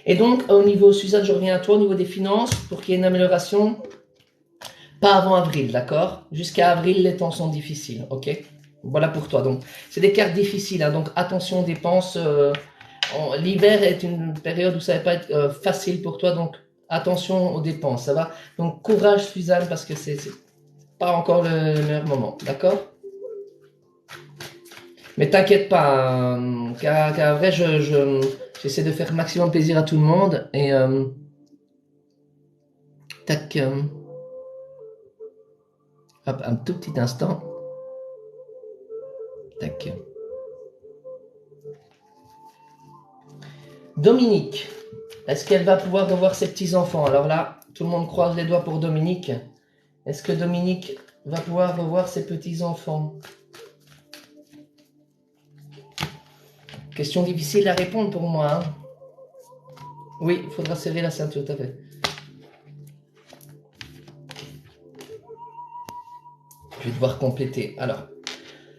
Et donc, au niveau, Suzanne, je reviens à toi, au niveau des finances, pour qu'il y ait une amélioration. Pas avant avril, d'accord? Jusqu'à avril, les temps sont difficiles, ok? Voilà pour toi. Donc, c'est des cartes difficiles, hein, donc attention aux dépenses. L'hiver est une période où ça va pas être facile pour toi, donc attention aux dépenses, ça va? Donc, courage, Suzanne, parce que c'est pas encore le meilleur moment, d'accord? Mais t'inquiète pas, hein, car vrai, j'essaie de faire maximum plaisir à tout le monde, et tac, hop, un tout petit instant, tac. Dominique, est-ce qu'elle va pouvoir revoir ses petits-enfants? Alors là, tout le monde croise les doigts pour Dominique. Est-ce que Dominique va pouvoir revoir ses petits-enfants? Question difficile à répondre pour moi, hein. Oui, il faudra serrer la ceinture, tout à fait. Je vais devoir compléter. Alors,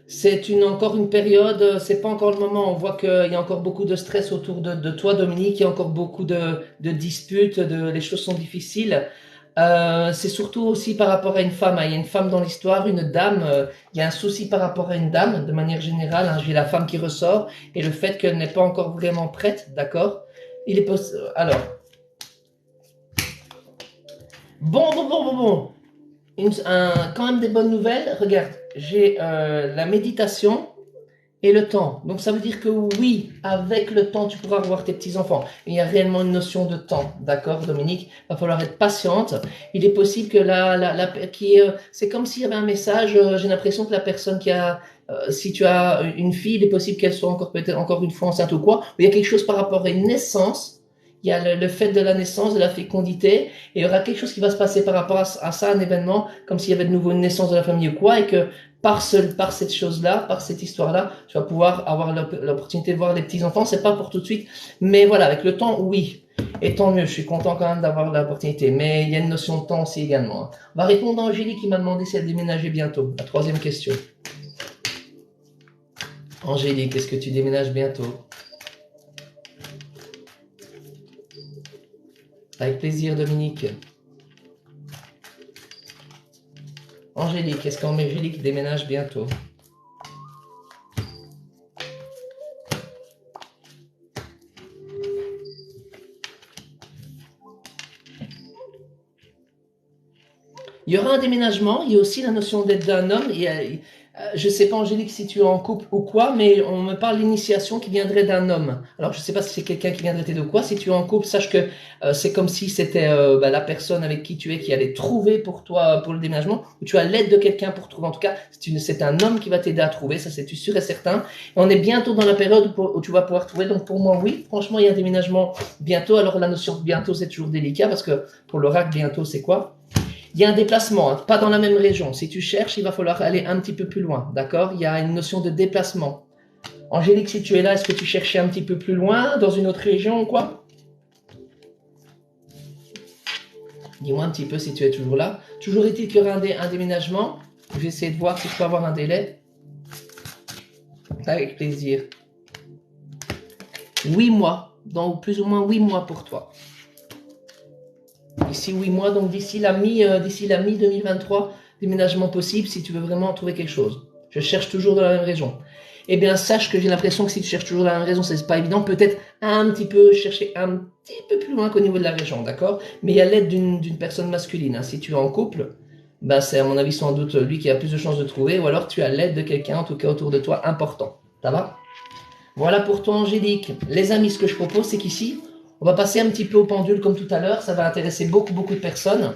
c'est encore une période, c'est pas encore le moment. On voit qu'il y a encore beaucoup de stress autour de toi, Dominique. Il y a encore beaucoup de disputes, les choses sont difficiles. C'est surtout aussi par rapport à une femme, hein. Il y a une femme dans l'histoire, une dame. Il y a un souci par rapport à une dame, de manière générale, hein. J'ai la femme qui ressort et le fait qu'elle n'est pas encore vraiment prête, d'accord? Il est alors, bon. Quand même des bonnes nouvelles. Regarde, j'ai la méditation et le temps. Donc ça veut dire que oui, avec le temps, tu pourras revoir tes petits-enfants. Il y a réellement une notion de temps, d'accord, Dominique? Il va falloir être patiente. Il est possible que c'est comme s'il y avait un message. J'ai l'impression que la personne si tu as une fille, il est possible qu'elle soit encore peut-être encore une fois enceinte ou quoi. Il y a quelque chose par rapport à une naissance. Il y a le fait de la naissance, de la fécondité, et il y aura quelque chose qui va se passer par rapport à ça, un événement, comme s'il y avait de nouveau une naissance de la famille ou quoi, et que par cette chose-là, par cette histoire-là, tu vas pouvoir avoir l'opportunité de voir les petits-enfants. C'est pas pour tout de suite, mais voilà, avec le temps, oui. Et tant mieux, je suis content quand même d'avoir l'opportunité. Mais il y a une notion de temps aussi également. On va répondre à Angélique qui m'a demandé si elle déménageait bientôt. La troisième question. Angélique, est-ce que tu déménages bientôt? Avec plaisir, Dominique. Angélique, est-ce qu'Angélique déménage bientôt? Il y aura un déménagement, il y a aussi la notion d'être d'un homme. Je ne sais pas, Angélique, si tu es en couple ou quoi, mais on me parle d'initiation qui viendrait d'un homme. Alors, je ne sais pas si c'est quelqu'un qui viendrait t'aider ou quoi. Si tu es en couple, sache que c'est comme si c'était la personne avec qui tu es qui allait trouver pour toi, pour le déménagement, ou tu as l'aide de quelqu'un pour trouver. En tout cas, c'est un homme qui va t'aider à trouver, ça c'est sûr et certain. Et on est bientôt dans la période où tu vas pouvoir trouver. Donc, pour moi, oui, franchement, il y a un déménagement bientôt. Alors, la notion de bientôt, c'est toujours délicat parce que pour l'oracle, bientôt, c'est quoi? Il y a un déplacement, hein, pas dans la même région. Si tu cherches, il va falloir aller un petit peu plus loin, d'accord? Il y a une notion de déplacement. Angélique, si tu es là, est-ce que tu cherchais un petit peu plus loin, dans une autre région ou quoi? Dis-moi un petit peu si tu es toujours là. Toujours est-il qu'il y aura un déménagement. Je vais essayer de voir si je peux avoir un délai. Avec plaisir. 8 mois, donc plus ou moins 8 mois pour toi. D'ici 8 mois, donc d'ici la mi-2023, déménagement possible si tu veux vraiment trouver quelque chose. Je cherche toujours dans la même région. Eh bien, sache que j'ai l'impression que si tu cherches toujours dans la même région, c'est pas évident. Peut-être chercher un petit peu plus loin qu'au niveau de la région, d'accord? Mais il y a l'aide d'une personne masculine, hein. Si tu es en couple, ben c'est à mon avis sans doute lui qui a plus de chances de trouver, ou alors tu as l'aide de quelqu'un, en tout cas autour de toi, important. Ça va? Voilà pour toi, Angélique. Les amis, ce que je propose, c'est qu'ici, on va passer un petit peu au pendule comme tout à l'heure. Ça va intéresser beaucoup de personnes.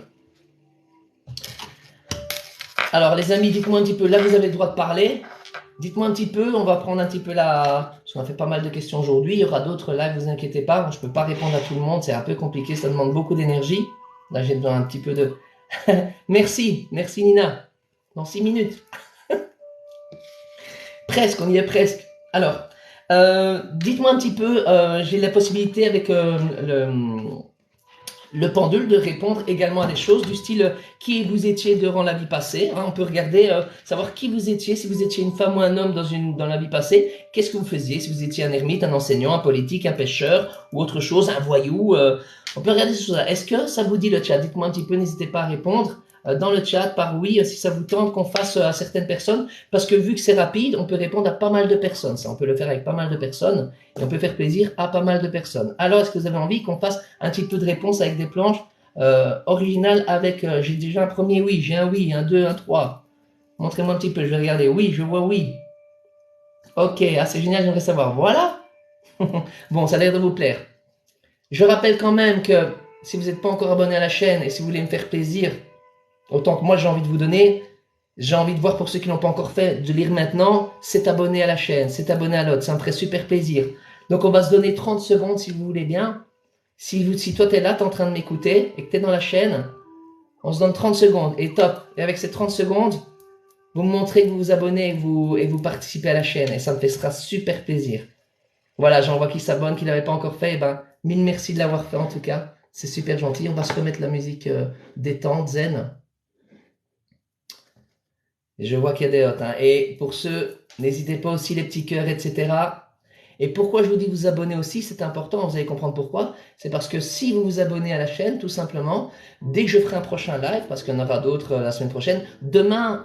Alors, les amis, dites-moi un petit peu. Là, vous avez le droit de parler. Dites-moi un petit peu. On va prendre un petit peu parce qu'on a fait pas mal de questions aujourd'hui. Il y aura d'autres là, ne vous inquiétez pas. Je ne peux pas répondre à tout le monde. C'est un peu compliqué. Ça demande beaucoup d'énergie. Là, j'ai besoin un petit peu de... Merci, merci Nina. Dans 6 minutes. Presque, on y est presque. Alors, dites-moi un petit peu, j'ai la possibilité avec le pendule de répondre également à des choses du style qui vous étiez durant la vie passée. Hein, on peut regarder, savoir qui vous étiez, si vous étiez une femme ou un homme dans la vie passée, qu'est-ce que vous faisiez, si vous étiez un ermite, un enseignant, un politique, un pêcheur ou autre chose, un voyou. On peut regarder ces choses-là. Est-ce que ça vous dit le chat? Dites-moi un petit peu, n'hésitez pas à répondre dans le chat par oui, si ça vous tente qu'on fasse à certaines personnes, parce que vu que c'est rapide, on peut répondre à pas mal de personnes. Ça, on peut le faire avec pas mal de personnes et on peut faire plaisir à pas mal de personnes. Alors, est-ce que vous avez envie qu'on fasse un petit peu de réponse avec des planches originales avec, j'ai déjà un premier oui, j'ai un oui, un 2, un 3. Montrez-moi un petit peu, je vais regarder. Oui, je vois oui. Ok, ah, c'est génial, j'aimerais savoir. Voilà. Bon, ça a l'air de vous plaire. Je rappelle quand même que si vous n'êtes pas encore abonné à la chaîne et si vous voulez me faire plaisir, autant que moi j'ai envie de vous donner, j'ai envie de voir pour ceux qui n'ont pas encore fait, de lire maintenant, c'est abonné à la chaîne, c'est abonné à l'autre, ça me ferait super plaisir. Donc on va se donner 30 secondes si vous voulez bien. Si toi t'es là, t'es en train de m'écouter et que t'es dans la chaîne, on se donne 30 secondes et top. Et avec ces 30 secondes, vous me montrez que vous vous abonnez et vous participez à la chaîne et ça me fera super plaisir. Voilà, j'en vois qui s'abonne, qui ne l'avait pas encore fait, et ben, mille merci de l'avoir fait en tout cas. C'est super gentil. On va se remettre la musique détente, zen. Et je vois qu'il y a des hôtes. Hein. Et pour ceux, n'hésitez pas aussi les petits cœurs, etc. Et pourquoi je vous dis vous abonner aussi, c'est important, vous allez comprendre pourquoi. C'est parce que si vous vous abonnez à la chaîne, tout simplement, dès que je ferai un prochain live, parce qu'il y en aura d'autres la semaine prochaine, demain,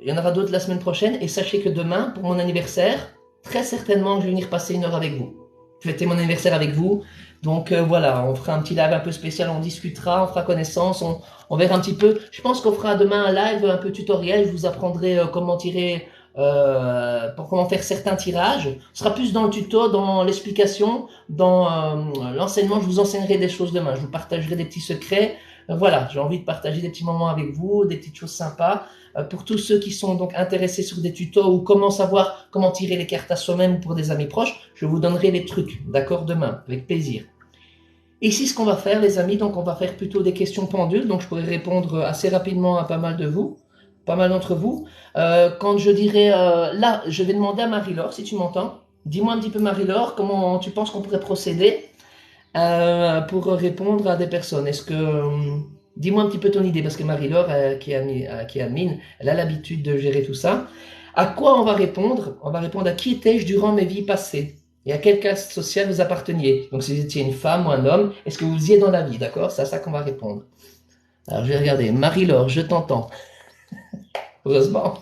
il y en aura d'autres la semaine prochaine, et sachez que demain, pour mon anniversaire, très certainement, je vais venir passer une heure avec vous. Fêter mon anniversaire avec vous. Donc voilà, on fera un petit live un peu spécial, on discutera, on fera connaissance, on verra un petit peu. Je pense qu'on fera demain un live un peu tutoriel. Je vous apprendrai comment tirer, pour comment faire certains tirages. Ce sera plus dans le tuto, dans l'explication, dans l'enseignement. Je vous enseignerai des choses demain. Je vous partagerai des petits secrets. Voilà, j'ai envie de partager des petits moments avec vous, des petites choses sympas. Pour tous ceux qui sont donc intéressés sur des tutos ou comment savoir comment tirer les cartes à soi-même ou pour des amis proches, je vous donnerai les trucs, d'accord, demain, avec plaisir. Ici, ce qu'on va faire, les amis, donc on va faire plutôt des questions pendules, donc je pourrais répondre assez rapidement à pas mal de vous, pas mal d'entre vous. Quand je dirais, là, je vais demander à Marie-Laure, si tu m'entends, dis-moi un petit peu Marie-Laure, comment tu penses qu'on pourrait procéder pour répondre à des personnes. Est-ce que, dis-moi un petit peu ton idée, parce que Marie-Laure, qui est admin, elle a l'habitude de gérer tout ça. À quoi on va répondre? On va répondre à qui étais-je durant mes vies passées? Et à quelle classe sociale vous apparteniez? Donc, si vous étiez une femme ou un homme, est-ce que vous faisiez dans la vie, d'accord? C'est à ça qu'on va répondre. Alors, je vais regarder. Marie-Laure, je t'entends. Heureusement.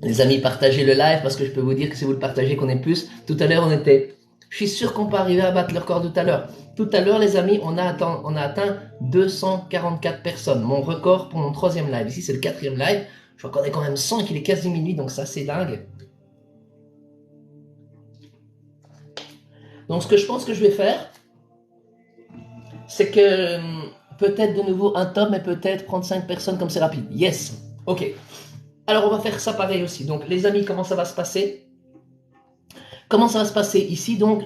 Les amis, partagez le live parce que je peux vous dire que si vous le partagez, qu'on est plus. Tout à l'heure, on était. Je suis sûr qu'on peut arriver à battre le record tout à l'heure. Tout à l'heure, les amis, on a atteint 244 personnes. Mon record pour mon troisième live. Ici, c'est le quatrième live. Je crois qu'on est quand même 100 et qu'il est quasi minuit, donc ça, c'est dingue. Donc, ce que je pense que je vais faire, c'est que peut-être de nouveau un top, mais peut-être prendre 5 personnes comme c'est rapide. Yes. Ok. Alors, on va faire ça pareil aussi. Donc, les amis, comment ça va se passer? Comment ça va se passer ici? Donc,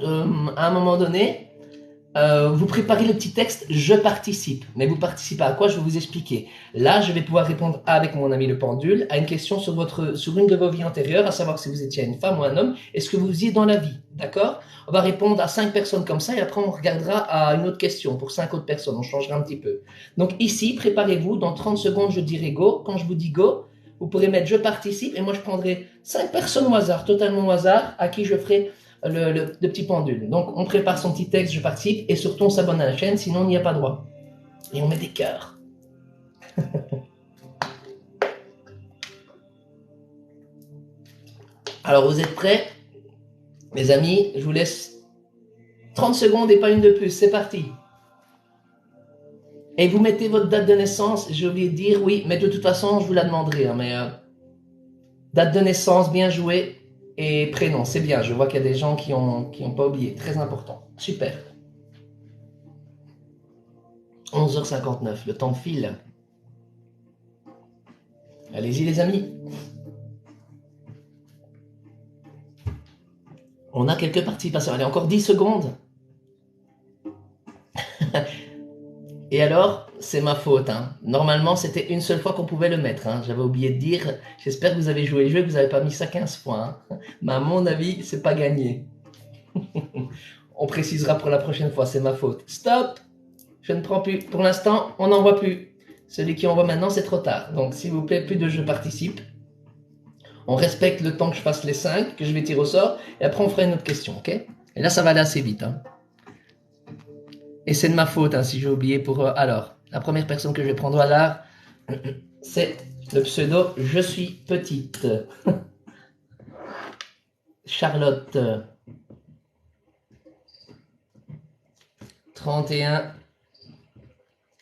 à un moment donné, vous préparez le petit texte « Je participe ». Mais vous participez à quoi? Je vais vous expliquer. Là, je vais pouvoir répondre avec mon ami le pendule à une question sur une de vos vies antérieures, à savoir si vous étiez une femme ou un homme, et ce que vous faisiez dans la vie. D'accord? On va répondre à 5 personnes comme ça, et après on regardera à une autre question pour 5 autres personnes. On changera un petit peu. Donc ici, préparez-vous. Dans 30 secondes, je dirai go. Quand je vous dis go, vous pourrez mettre « Je participe » et moi, je prendrai 5 personnes au hasard, totalement au hasard, à qui je ferai le petit pendule. Donc, on prépare son petit texte, je participe, et surtout, on s'abonne à la chaîne, sinon, on n'y a pas droit. Et on met des cœurs. Alors, vous êtes prêts? Mes amis, je vous laisse 30 secondes et pas une de plus. C'est parti. Et vous mettez votre date de naissance. J'ai oublié de dire, oui, mais de toute façon, je vous la demanderai. Hein, mais date de naissance, bien joué. Et prénom, c'est bien. Je vois qu'il y a des gens qui ont pas oublié. Très important. Super. 11h59, le temps file. Allez-y les amis. On a quelques participations. Allez, encore 10 secondes. Et alors, c'est ma faute. Hein. Normalement, c'était une seule fois qu'on pouvait le mettre. Hein. J'avais oublié de dire. J'espère que vous avez joué le jeu et que vous n'avez pas mis ça 15 fois. Hein. Mais à mon avis, c'est pas gagné. On précisera pour la prochaine fois, c'est ma faute. Stop! Je ne prends plus. Pour l'instant, on n'envoie plus. Celui qui envoie maintenant, c'est trop tard. Donc, s'il vous plaît, plus de je participe. On respecte le temps que je fasse les 5, que je vais tirer au sort. Et après, on fera une autre question, ok? Et là, ça va aller assez vite. Hein. Et c'est de ma faute hein, si j'ai oublié pour... alors, la première personne que je vais prendre au hasard, c'est le pseudo « Je suis petite ». Charlotte. 31.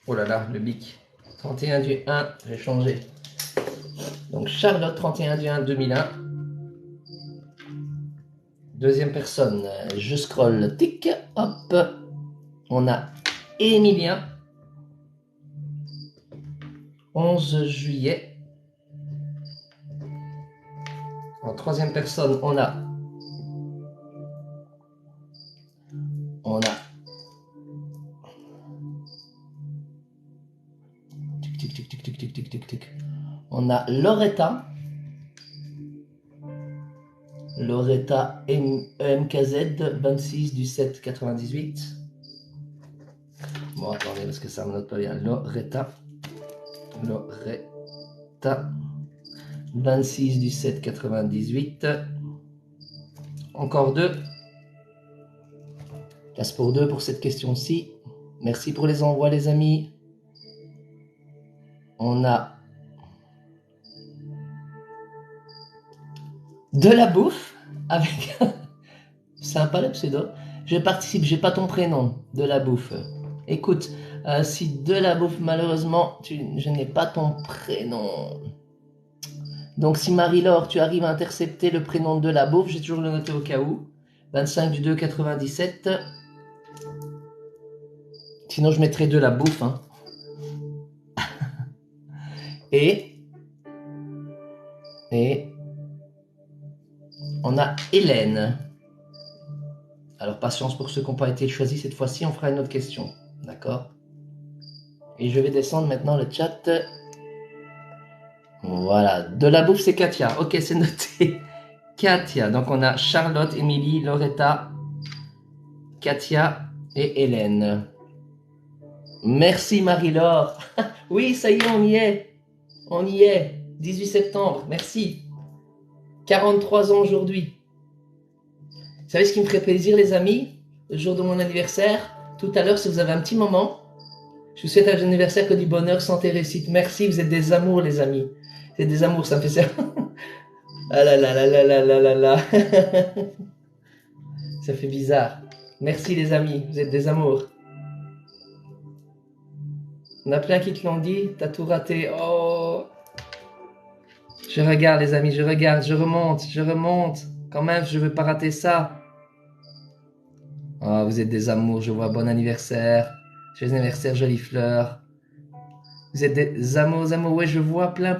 Oh là là, le bic. 31 du 1, j'ai changé. Donc Charlotte, 31 du 1, 2001. Deuxième personne, je scrolle, tic, hop. On a Emilien. 11 juillet. En troisième personne, on a on a Loretta. Loretta MKZ 26 du 7 98. Bon, attendez, parce que ça me note pas bien. Loretta 26 du 7 98. Encore deux. Place pour deux pour cette question-ci. Merci pour les envois, les amis. On a de la bouffe avec sympa le pseudo. Je participe, j'ai pas ton prénom. De la bouffe. Écoute, si de la bouffe, malheureusement, je n'ai pas ton prénom. Donc si Marie-Laure, tu arrives à intercepter le prénom de la bouffe, j'ai toujours le noté au cas où. 25 du 2 97. Sinon je mettrai de la bouffe. Hein. Et on a Hélène. Alors patience pour ceux qui n'ont pas été choisis cette fois-ci, on fera une autre question. D'accord? Et je vais descendre maintenant le chat. Voilà, de la bouffe c'est Katia. Ok, c'est noté. Katia, donc on a Charlotte, Émilie, Loretta, Katia et Hélène. Merci Marie-Laure. Oui, ça y est, on y est. On y est. 18 septembre, merci. 43 ans aujourd'hui. Vous savez ce qui me ferait plaisir, les amis? Le jour de mon anniversaire, tout à l'heure, si vous avez un petit moment, je vous souhaite un anniversaire que du bonheur, santé, réussite. Merci, vous êtes des amours, les amis. Vous êtes des amours, ça me fait ça. Ah là là là là là là là là. Ça fait bizarre. Merci, les amis, vous êtes des amours. On a plein qui te l'ont dit, t'as tout raté. Oh. Je regarde, les amis, je regarde, je remonte. Quand même, je veux pas rater ça. Oh, vous êtes des amours, je vois. Bon anniversaire. Joyeux anniversaire, jolie fleur. Vous êtes des amours, amours. Ouais, je vois plein.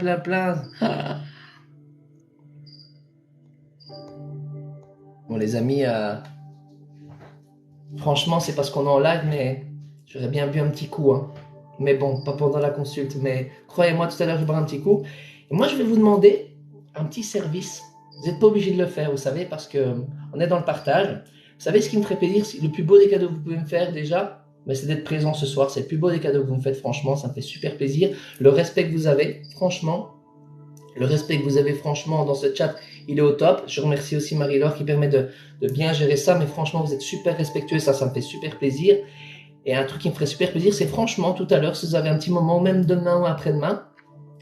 Bon, les amis, franchement, c'est parce qu'on est en live, mais j'aurais bien bu un petit coup. Hein. Mais bon, pas pendant la consulte. Mais croyez-moi, tout à l'heure, je bois un petit coup. Et moi, je vais vous demander un petit service. Vous n'êtes pas obligé de le faire, vous savez, parce qu'on est dans le partage. Vous savez ce qui me ferait plaisir, le plus beau des cadeaux que vous pouvez me faire déjà, mais c'est d'être présent ce soir. C'est le plus beau des cadeaux que vous me faites, franchement, ça me fait super plaisir. Le respect que vous avez, franchement, dans ce chat, il est au top. Je remercie aussi Marie-Laure qui permet de bien gérer ça, mais franchement, vous êtes super respectueux, ça me fait super plaisir. Et un truc qui me ferait super plaisir, c'est franchement, tout à l'heure, si vous avez un petit moment, même demain ou après-demain,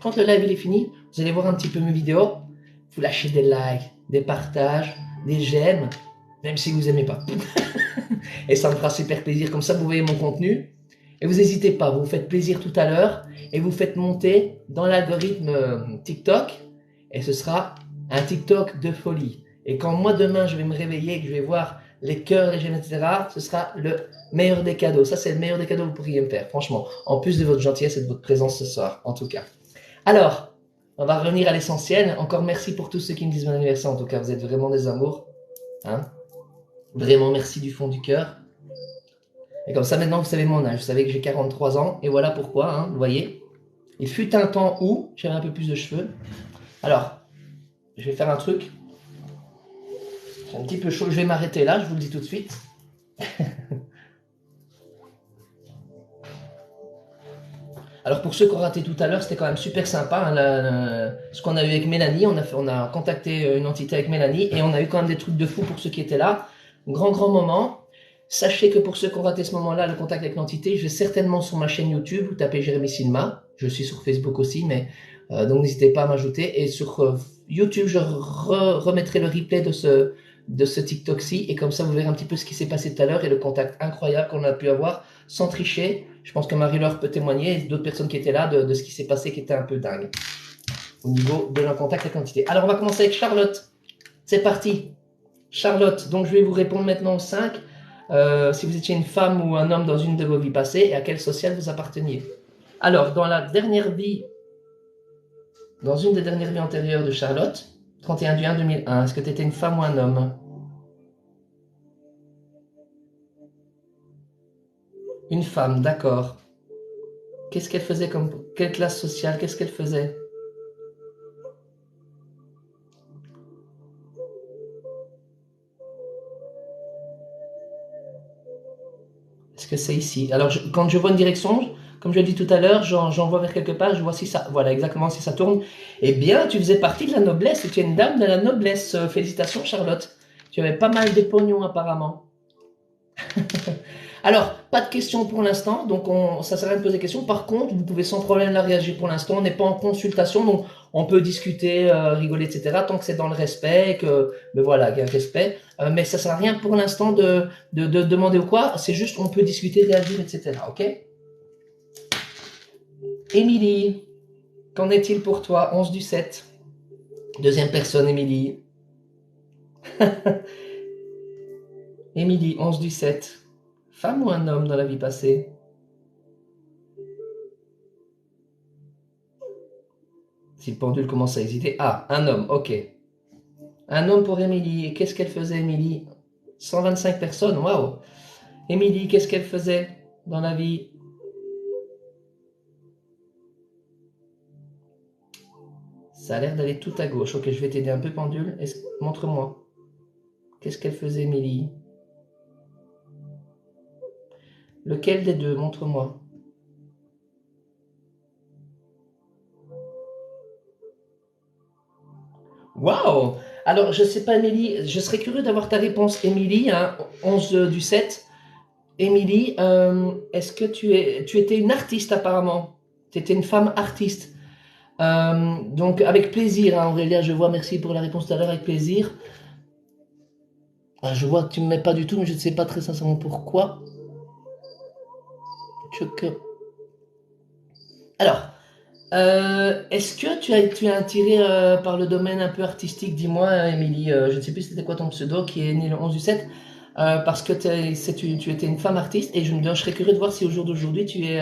quand le live il est fini, vous allez voir un petit peu mes vidéos, vous lâchez des likes, des partages, des j'aime, même si vous n'aimez pas. Et ça me fera super plaisir, comme ça vous voyez mon contenu. Et vous n'hésitez pas, vous vous faites plaisir tout à l'heure et vous faites monter dans l'algorithme TikTok et ce sera un TikTok de folie. Et quand moi demain je vais me réveiller et que je vais voir les cœurs, les j'aime, etc., ce sera le meilleur des cadeaux. Ça c'est le meilleur des cadeaux que vous pourriez me faire, franchement. En plus de votre gentillesse et de votre présence ce soir, en tout cas. Alors, on va revenir à l'essentiel. Encore merci pour tous ceux qui me disent bon anniversaire. En tout cas, vous êtes vraiment des amours. Hein? Vraiment merci du fond du cœur. Et comme ça, maintenant, vous savez mon âge. Vous savez que j'ai 43 ans. Et voilà pourquoi, hein, vous voyez. Il fut un temps où j'avais un peu plus de cheveux. Alors, je vais faire un truc. C'est un petit peu chaud. Je vais m'arrêter là, je vous le dis tout de suite. Alors pour ceux qui ont raté tout à l'heure, c'était quand même super sympa. Hein, ce qu'on a eu avec Mélanie, on a contacté une entité avec Mélanie et on a eu quand même des trucs de fou pour ceux qui étaient là. Grand moment. Sachez que pour ceux qui ont raté ce moment-là, le contact avec l'entité, je vais certainement sur ma chaîne YouTube, vous tapez Jérémy Silma. Je suis sur Facebook aussi, mais donc n'hésitez pas à m'ajouter. Et sur YouTube, je remettrai le replay de ce TikTok-ci et comme ça vous verrez un petit peu ce qui s'est passé tout à l'heure et le contact incroyable qu'on a pu avoir sans tricher. Je pense que Marie-Laure peut témoigner et d'autres personnes qui étaient là de ce qui s'est passé qui était un peu dingue au niveau de leur contact avec l'entité. Alors on va commencer avec Charlotte. C'est parti. Charlotte, donc je vais vous répondre maintenant aux 5. Si vous étiez une femme ou un homme dans une de vos vies passées et à quelle sociale vous apparteniez. Alors, dans la dernière vie, dans une des dernières vies antérieures de Charlotte, 31 du 1 2001, est-ce que tu étais une femme ou un homme? Une femme, d'accord. Qu'est-ce qu'elle faisait comme... Quelle classe sociale? Qu'est-ce qu'elle faisait? Est-ce que c'est ici? Alors, quand je vois une direction, comme je l'ai dit tout à l'heure, j'envoie vers quelque part, je vois si ça... Voilà, exactement, si ça tourne. Eh bien, tu faisais partie de la noblesse, tu es une dame de la noblesse. Félicitations, Charlotte. Tu avais pas mal de pognon, apparemment. Alors, pas de questions pour l'instant, donc ça sert à rien de poser des questions. Par contre, vous pouvez sans problème la réagir pour l'instant. On n'est pas en consultation, donc on peut discuter, rigoler, etc. Tant que c'est dans le respect, que ben voilà, qu'il y a un respect. Mais ça sert à rien pour l'instant de demander ou quoi. C'est juste on peut discuter, réagir, etc. Ok? Émilie, qu'en est-il pour toi? 11 du 7. Deuxième personne, Émilie. Émilie, 11 du 7. Femme ou un homme dans la vie passée? Si le pendule commence à hésiter. Ah, un homme, ok. Un homme pour Émilie. Et qu'est-ce qu'elle faisait, Émilie? 125 personnes, waouh! Émilie, qu'est-ce qu'elle faisait dans la vie? Ça a l'air d'aller tout à gauche. Ok, je vais t'aider un peu, pendule. Montre-moi. Qu'est-ce qu'elle faisait, Émilie? Lequel des deux? Montre-moi. Waouh! Alors, je sais pas, Émilie, je serais curieux d'avoir ta réponse, Émilie, hein, 11 du 7. Émilie, est-ce que tu étais une artiste apparemment? Tu étais une femme artiste. Donc, avec plaisir, hein, Aurélia, je vois, merci pour la réponse tout à l'heure, avec plaisir. Ah, je vois que tu ne me mets pas du tout, mais je ne sais pas très sincèrement pourquoi. Alors, est-ce que tu es attiré par le domaine un peu artistique? Dis-moi, Émilie, je ne sais plus c'était quoi ton pseudo qui est né le 11 du 7, parce que tu étais une femme artiste et je serais curieux de voir si au jour d'aujourd'hui tu es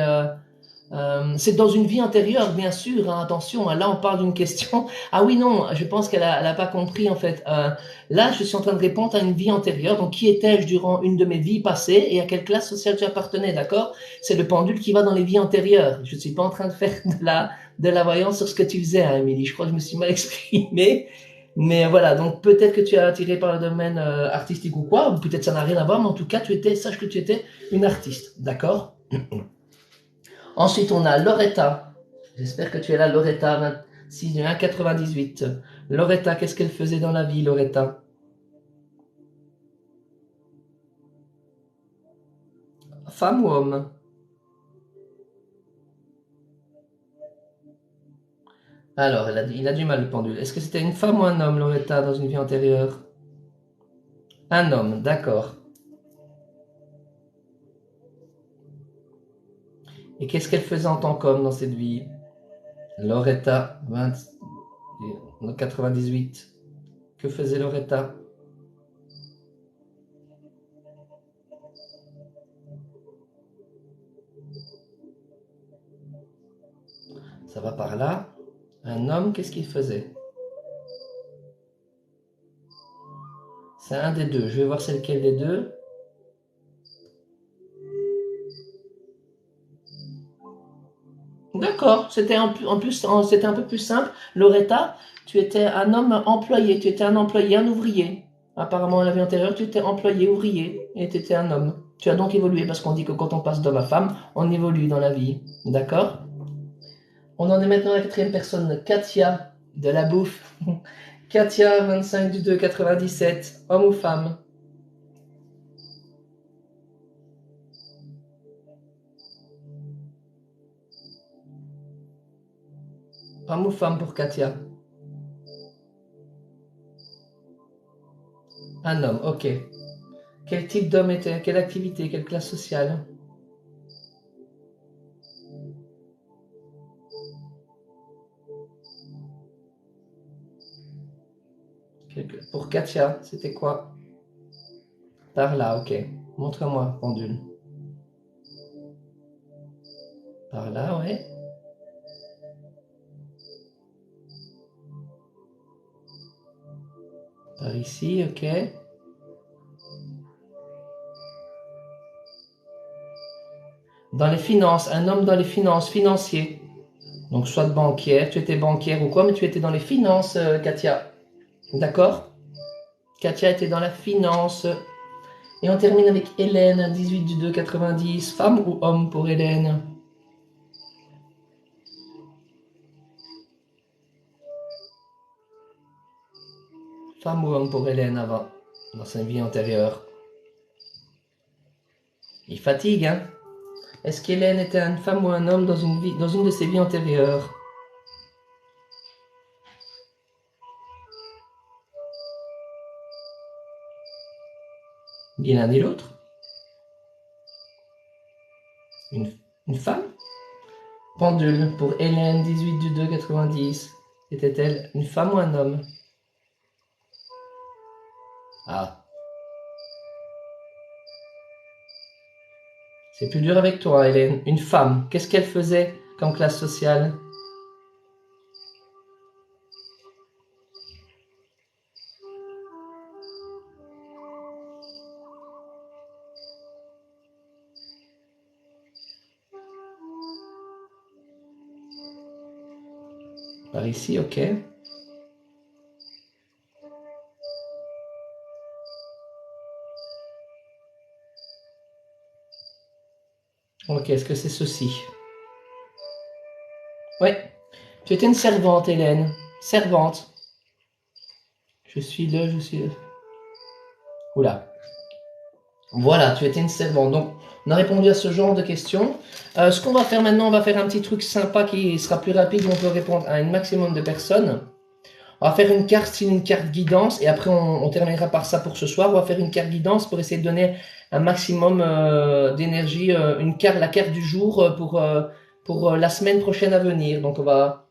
c'est dans une vie antérieure, bien sûr, hein, attention, hein, là on parle d'une question. Ah oui, non, je pense elle a pas compris en fait. Là, je suis en train de répondre à une vie antérieure. Donc, qui étais-je durant une de mes vies passées et à quelle classe sociale tu appartenais, d'accord? C'est le pendule qui va dans les vies antérieures. Je ne suis pas en train de faire de la voyance sur ce que tu faisais, hein, Émilie. Je crois que je me suis mal exprimé. Mais voilà, donc peut-être que tu es attiré par le domaine artistique ou quoi, ou peut-être ça n'a rien à voir, mais en tout cas, sache que tu étais une artiste, d'accord? Ensuite, on a Loretta. J'espère que tu es là, Loretta, 26 du 1 98. Loretta, qu'est-ce qu'elle faisait dans la vie, Loretta? Femme ou homme? Alors, il a du mal, le pendule. Est-ce que c'était une femme ou un homme, Loretta, dans une vie antérieure? Un homme, d'accord. Et qu'est-ce qu'elle faisait en tant qu'homme dans cette vie? Loretta, 20, 98. Que faisait Loretta? Ça va par là. Un homme, qu'est-ce qu'il faisait? C'est un des deux. Je vais voir c'est lequel des deux. D'accord, c'était un peu plus simple. Loretta, tu étais un homme employé, tu étais un employé, un ouvrier. Apparemment, à la vie antérieure, tu étais employé, ouvrier, et tu étais un homme. Tu as donc évolué, parce qu'on dit que quand on passe d'homme à femme, on évolue dans la vie. D'accord? On en est maintenant à la quatrième personne, Katia, de la bouffe. Katia, 25 du 2, 97, homme ou femme? Homme ou femme pour Katia? Un homme, ok. Quel type d'homme était, quelle activité, quelle classe sociale? Pour Katia, c'était quoi? Par là, ok. Montre-moi, pendule. Par là, ouais. Par ici, ok. Dans les finances, un homme dans les finances, financier. Donc, soit banquière, tu étais banquière ou quoi, mais tu étais dans les finances, Katia. D'accord? Katia était dans la finance. Et on termine avec Hélène, 18 du 2, 90. Femme ou homme pour Hélène? Femme ou homme pour Hélène avant, dans sa vie antérieure? Il fatigue, hein? Est-ce qu'Hélène était une femme ou un homme dans une de ses vies antérieures? Ni l'un ni l'autre. Une, une femme? Pendule pour Hélène, 18 du 2, 90. Était-elle une femme ou un homme? Ah, c'est plus dur avec toi, Hélène. Une femme, qu'est-ce qu'elle faisait comme classe sociale? Par ici, ok. Ok, est-ce que c'est ceci? Ouais. Tu étais une servante, Hélène. Servante. Je suis là. Oula. Voilà, tu étais une servante. Donc, on a répondu à ce genre de questions. Ce qu'on va faire maintenant, on va faire un petit truc sympa qui sera plus rapide, où on peut répondre à un maximum de personnes. On va faire une carte, style une carte guidance, et après on terminera par ça pour ce soir. On va faire une carte guidance pour essayer de donner un maximum d'énergie, la carte du jour pour la semaine prochaine à venir. Donc on va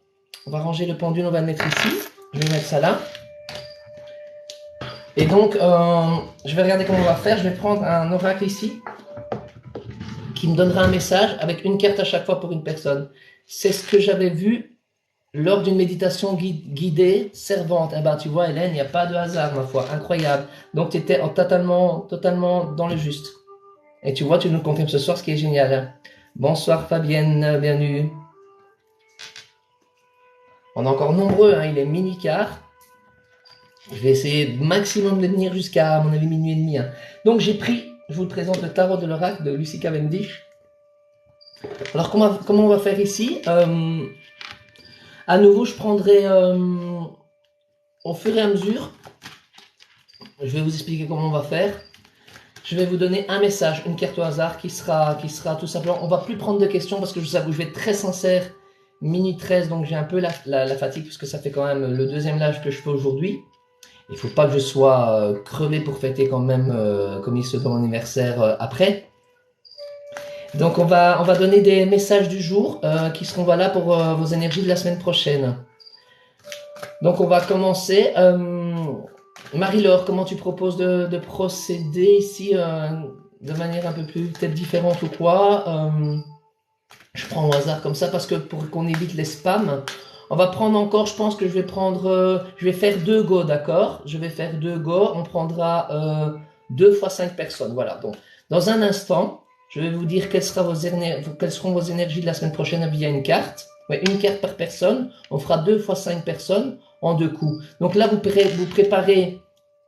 ranger le pendule, on va le mettre ici. Je vais mettre ça là. Et donc, je vais regarder comment on va faire. Je vais prendre un oracle ici qui me donnera un message avec une carte à chaque fois pour une personne. C'est ce que j'avais vu lors d'une méditation guidée servante. Eh ben, tu vois, Hélène, il n'y a pas de hasard, ma foi. Incroyable. Donc, tu étais totalement dans le juste. Et tu vois, tu nous confirmes ce soir, ce qui est génial. Bonsoir, Fabienne, bienvenue. On est encore nombreux, hein, il est mini-quart. Je vais essayer maximum de tenir jusqu'à, à mon avis, minuit et demi. Hein. Donc, j'ai pris, je vous présente le tarot de l'oracle de Lucy Cavendish. Alors, comment on va faire ici à nouveau, je prendrai au fur et à mesure, je vais vous expliquer comment on va faire. Je vais vous donner un message, une carte au hasard qui sera tout simplement. On va plus prendre de questions parce que je vous avoue, je vais être très sincère. Minute 13, donc j'ai un peu la fatigue parce que ça fait quand même le deuxième live que je fais aujourd'hui. Il faut pas que je sois crevé pour fêter quand même comme il se fait mon anniversaire après. Donc on va donner des messages du jour qui seront valables pour vos énergies de la semaine prochaine. Donc on va commencer. Marie-Laure, comment tu proposes de procéder ici de manière un peu plus peut-être différente ou quoi Je prends au hasard comme ça parce que pour qu'on évite les spams, on va prendre encore, je pense que je vais faire 2 go, d'accord? Je vais faire 2 go, on prendra 2 fois 5 personnes, voilà. Donc, dans un instant, Je vais vous dire quelles seront vos énergies de la semaine prochaine via une carte. Ouais, une carte par personne. On fera 2 fois 5 personnes en 2 coups. Donc là, vous préparez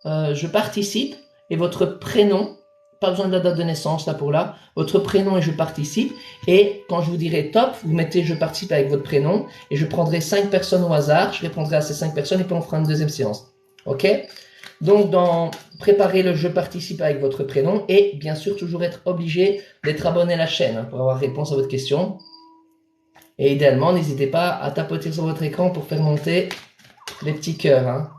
je participe et votre prénom. Pas besoin de la date de naissance là pour là. Votre prénom et je participe. Et quand je vous dirai top, vous mettez je participe avec votre prénom. Et je prendrai 5 personnes au hasard. Je répondrai à ces 5 personnes et puis on fera une deuxième séance. Ok? Donc, préparez le je participe avec votre prénom et bien sûr toujours être obligé d'être abonné à la chaîne pour avoir réponse à votre question. Et idéalement, n'hésitez pas à tapoter sur votre écran pour faire monter les petits cœurs. Hein.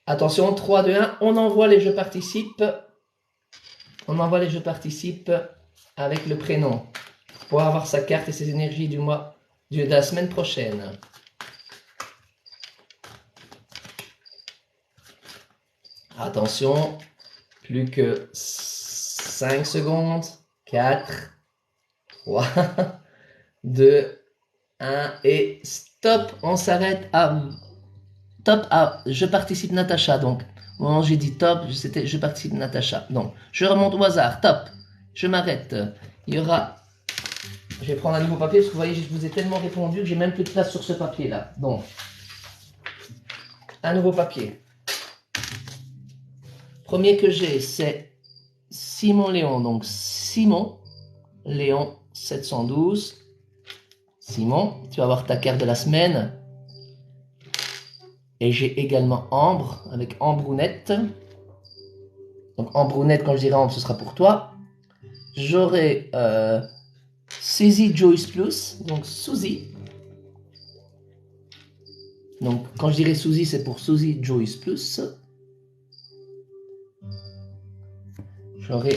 Attention, 3, 2, 1, on envoie les je participe. On envoie les je participe avec le prénom pour avoir sa carte et ses énergies du mois de la semaine prochaine. Attention, plus que 5 secondes. 4, 3, 2, 1 et stop. On s'arrête à top à je participe Natacha. Donc, au moment où j'ai dit top, c'était je participe Natacha. Donc, je remonte au hasard. Top. Je m'arrête. Il y aura... Je vais prendre un nouveau papier parce que vous voyez, je vous ai tellement répondu que j'ai même plus de place sur ce papier-là. Donc, un nouveau papier. Premier que j'ai, c'est Simon Léon. Donc, Simon Léon 712. Simon, tu vas avoir ta carte de la semaine. Et j'ai également Ambre, avec Ambrounette. Donc Ambrounette, quand je dirai Ambre, ce sera pour toi. J'aurai Suzy Joyce Plus, donc Suzy. Donc quand je dirai Suzy, c'est pour Suzy Joyce Plus. J'aurai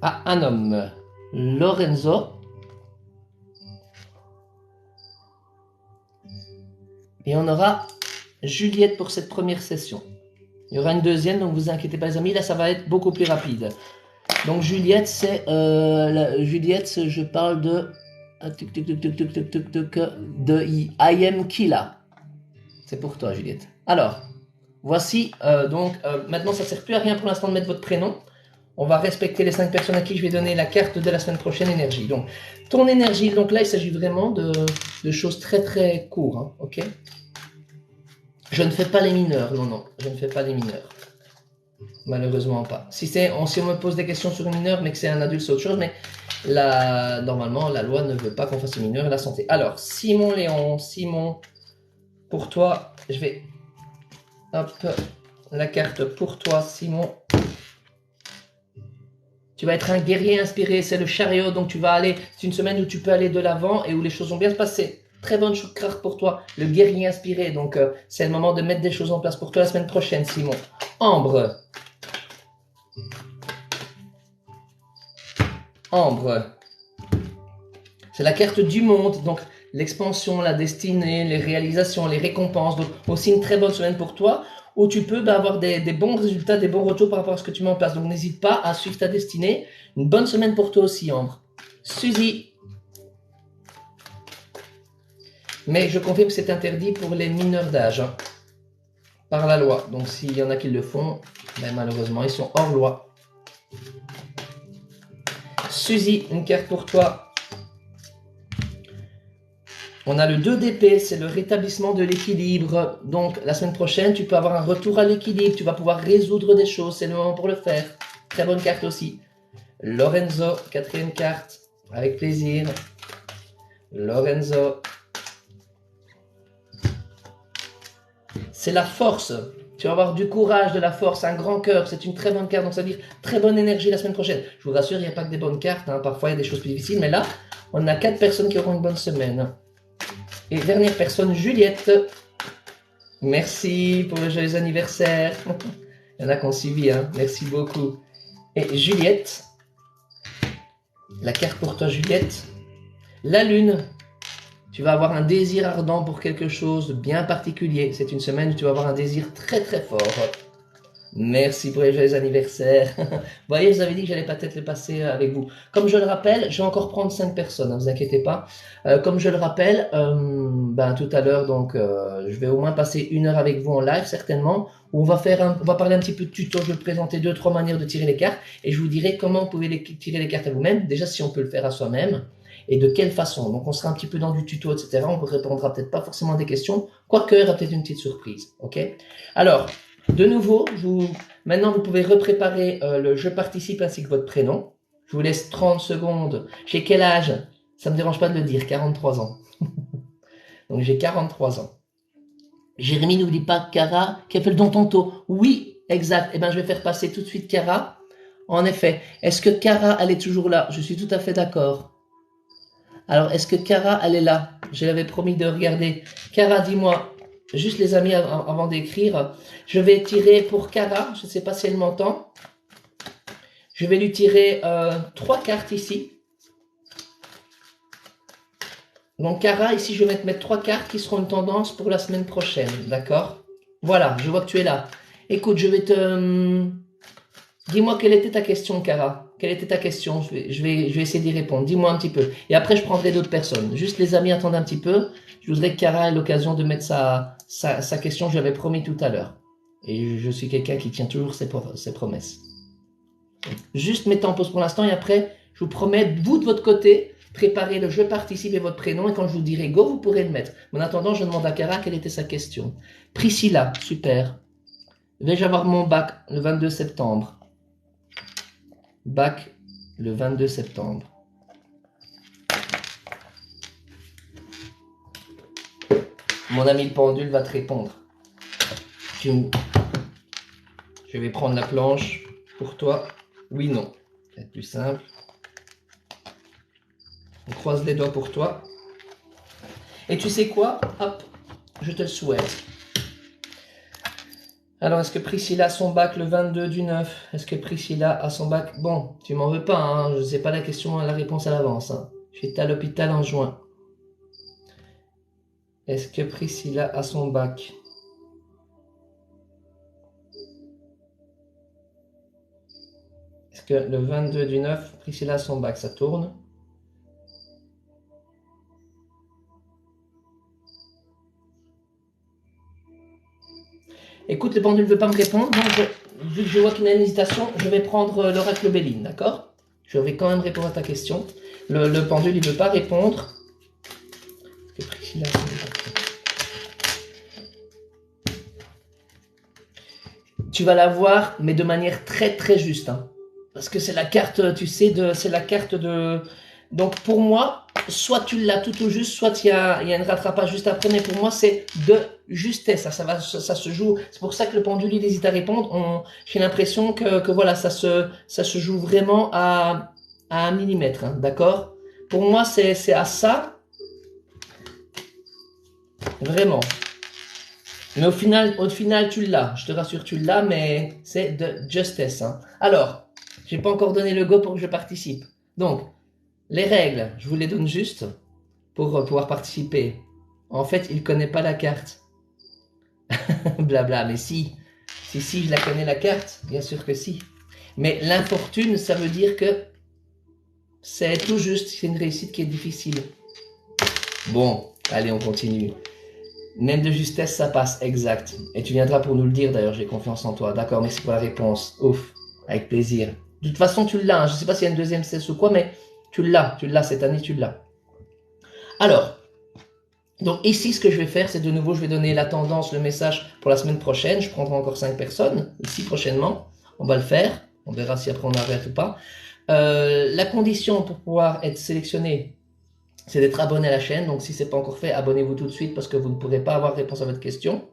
un homme, Lorenzo. Et on aura Juliette pour cette première session. Il y aura une deuxième, donc vous inquiétez pas les amis, là ça va être beaucoup plus rapide. Donc Juliette, c'est Juliette, je parle de I Am Killa. C'est pour toi Juliette. Alors, voici maintenant ça ne sert plus à rien pour l'instant de mettre votre prénom. On va respecter les 5 personnes à qui je vais donner la carte de la semaine prochaine énergie. Donc ton énergie, donc là il s'agit vraiment de choses très très courtes, hein, ok? Je ne fais pas les mineurs, non, je ne fais pas les mineurs. Malheureusement pas. Si on me pose des questions sur les mineurs, mais que c'est un adulte, c'est autre chose, mais normalement, la loi ne veut pas qu'on fasse les mineurs et la santé. Alors, Simon Léon, Simon, pour toi, je vais... Hop, la carte pour toi, Simon. Tu vas être un guerrier inspiré, c'est le chariot, donc tu vas aller... C'est une semaine où tu peux aller de l'avant et où les choses vont bien se passer. Très bonne carte pour toi, le guerrier inspiré. Donc, c'est le moment de mettre des choses en place pour toi la semaine prochaine, Simon. Ambre. Ambre. C'est la carte du monde. Donc, l'expansion, la destinée, les réalisations, les récompenses. Donc, aussi une très bonne semaine pour toi où tu peux avoir des bons résultats, des bons retours par rapport à ce que tu mets en place. Donc, n'hésite pas à suivre ta destinée. Une bonne semaine pour toi aussi, Ambre. Suzy. Mais je confirme que c'est interdit pour les mineurs d'âge, hein, par la loi. Donc s'il y en a qui le font, ben, malheureusement, ils sont hors loi. Suzy, une carte pour toi. On a le 2 d'épée, c'est le rétablissement de l'équilibre. Donc la semaine prochaine, tu peux avoir un retour à l'équilibre. Tu vas pouvoir résoudre des choses, c'est le moment pour le faire. Très bonne carte aussi. Lorenzo, 4e carte, avec plaisir. Lorenzo. C'est la force. Tu vas avoir du courage, de la force, un grand cœur. C'est une très bonne carte. Donc, ça veut dire très bonne énergie la semaine prochaine. Je vous rassure, il n'y a pas que des bonnes cartes. Hein. Parfois, il y a des choses plus difficiles. Mais là, on a 4 personnes qui auront une bonne semaine. Et dernière personne, Juliette. Merci pour le joyeux anniversaire. Il y en a qui ont suivi. Hein. Merci beaucoup. Et Juliette. La carte pour toi, Juliette. La lune. Tu vas avoir un désir ardent pour quelque chose de bien particulier. C'est une semaine où tu vas avoir un désir très très fort. Merci pour les joyeux anniversaires. Vous voyez, je vous avais dit que j'allais peut-être le passer avec vous. Comme je le rappelle, je vais encore prendre 5 personnes, ne vous inquiétez pas. Comme je le rappelle, tout à l'heure, donc, je vais au moins passer 1 heure avec vous en live, certainement, où on va parler un petit peu de tuto. Je vais vous présenter 2-3 manières de tirer les cartes et je vous dirai comment vous pouvez tirer les cartes à vous-même. Déjà, si on peut le faire à soi-même et de quelle façon. Donc, on sera un petit peu dans du tuto, etc. On ne répondra peut-être pas forcément à des questions, quoique il y aura peut-être une petite surprise. Ok? Alors, de nouveau, maintenant, vous pouvez repréparer le je participe ainsi que votre prénom. Je vous laisse 30 secondes. J'ai quel âge? Ça me dérange pas de le dire, 43 ans. Donc, j'ai 43 ans. Jérémy, n'oublie pas Cara qui appelle dans tantôt. Oui, exact. Eh bien, je vais faire passer tout de suite Cara. En effet. Est-ce que Cara, elle est toujours là? Je suis tout à fait d'accord. Alors, est-ce que Cara, elle est là? Je l'avais promis de regarder. Cara, dis-moi, juste les amis, avant d'écrire, je vais tirer pour Cara. Je ne sais pas si elle m'entend. Je vais lui tirer 3 cartes ici. Donc, Cara, ici, je vais te mettre 3 cartes qui seront une tendance pour la semaine prochaine. D'accord? Voilà, je vois que tu es là. Écoute, je vais te... Dis-moi quelle était ta question, Cara. Quelle était ta question? Je vais essayer d'y répondre. Dis-moi un petit peu. Et après, je prendrai d'autres personnes. Juste les amis, attendez un petit peu. Je voudrais que Cara ait l'occasion de mettre sa question. J'avais promis tout à l'heure. Et je suis quelqu'un qui tient toujours ses promesses. Juste mettez en pause pour l'instant et après, je vous promets, vous de votre côté, préparez le je participe et votre prénom et quand je vous dirai go, vous pourrez le mettre. Mais en attendant, je demande à Cara quelle était sa question. Priscilla, super. Vais-je avoir mon bac le 22 septembre? Bac le 22 septembre. Mon ami le pendule va te répondre. Je vais prendre la planche pour toi. Oui, non. Ça va être plus simple. On croise les doigts pour toi. Et tu sais quoi? Hop, je te le souhaite. Alors, est-ce que Priscilla a son bac le 22 du 9? Est-ce que Priscilla a son bac? Bon, tu m'en veux pas, hein? Je ne sais pas la question, la réponse à l'avance. Hein. J'étais à l'hôpital en juin. Est-ce que Priscilla a son bac? Est-ce que le 22 du 9, Priscilla a son bac? Ça tourne. Écoute, le pendule ne veut pas me répondre, donc vu que je vois qu'il y a une hésitation, je vais prendre l'oracle Béline, d'accord? Je vais quand même répondre à ta question. Le pendule, il ne veut pas répondre. Tu vas la voir, mais de manière très très juste. Hein. Parce que c'est la carte, tu sais, c'est la carte de... Donc pour moi, soit tu l'as tout au juste, soit il y a un rattrapage juste après, mais pour moi c'est de justesse, ça se joue. C'est pour ça que le pendule il hésite à répondre. J'ai l'impression que voilà, ça se joue vraiment à 1 millimètre, hein, d'accord? Pour moi c'est à ça, vraiment. Mais au final tu l'as, je te rassure tu l'as, mais c'est de justesse. Hein. Alors, j'ai pas encore donné le go pour que je participe. Donc, les règles, je vous les donne juste pour pouvoir participer. En fait, il connaît pas la carte. Blabla, mais si, je la connais la carte, bien sûr que si. Mais l'infortune, ça veut dire que c'est tout juste, c'est une réussite qui est difficile. Bon, allez, on continue. Même de justesse, ça passe, exact. Et tu viendras pour nous le dire d'ailleurs, j'ai confiance en toi. D'accord, merci pour la réponse. Ouf, avec plaisir. De toute façon, tu l'as. Hein. Je ne sais pas s'il y a une deuxième cesse ou quoi, mais tu l'as cette année, tu l'as. Alors, donc ici, ce que je vais faire, c'est de nouveau, je vais donner la tendance, le message pour la semaine prochaine. Je prendrai encore 5 personnes, ici prochainement. On va le faire. On verra si après on arrête ou pas. La condition pour pouvoir être sélectionné, c'est d'être abonné à la chaîne. Donc si ce n'est pas encore fait, abonnez-vous tout de suite parce que vous ne pourrez pas avoir réponse à votre question.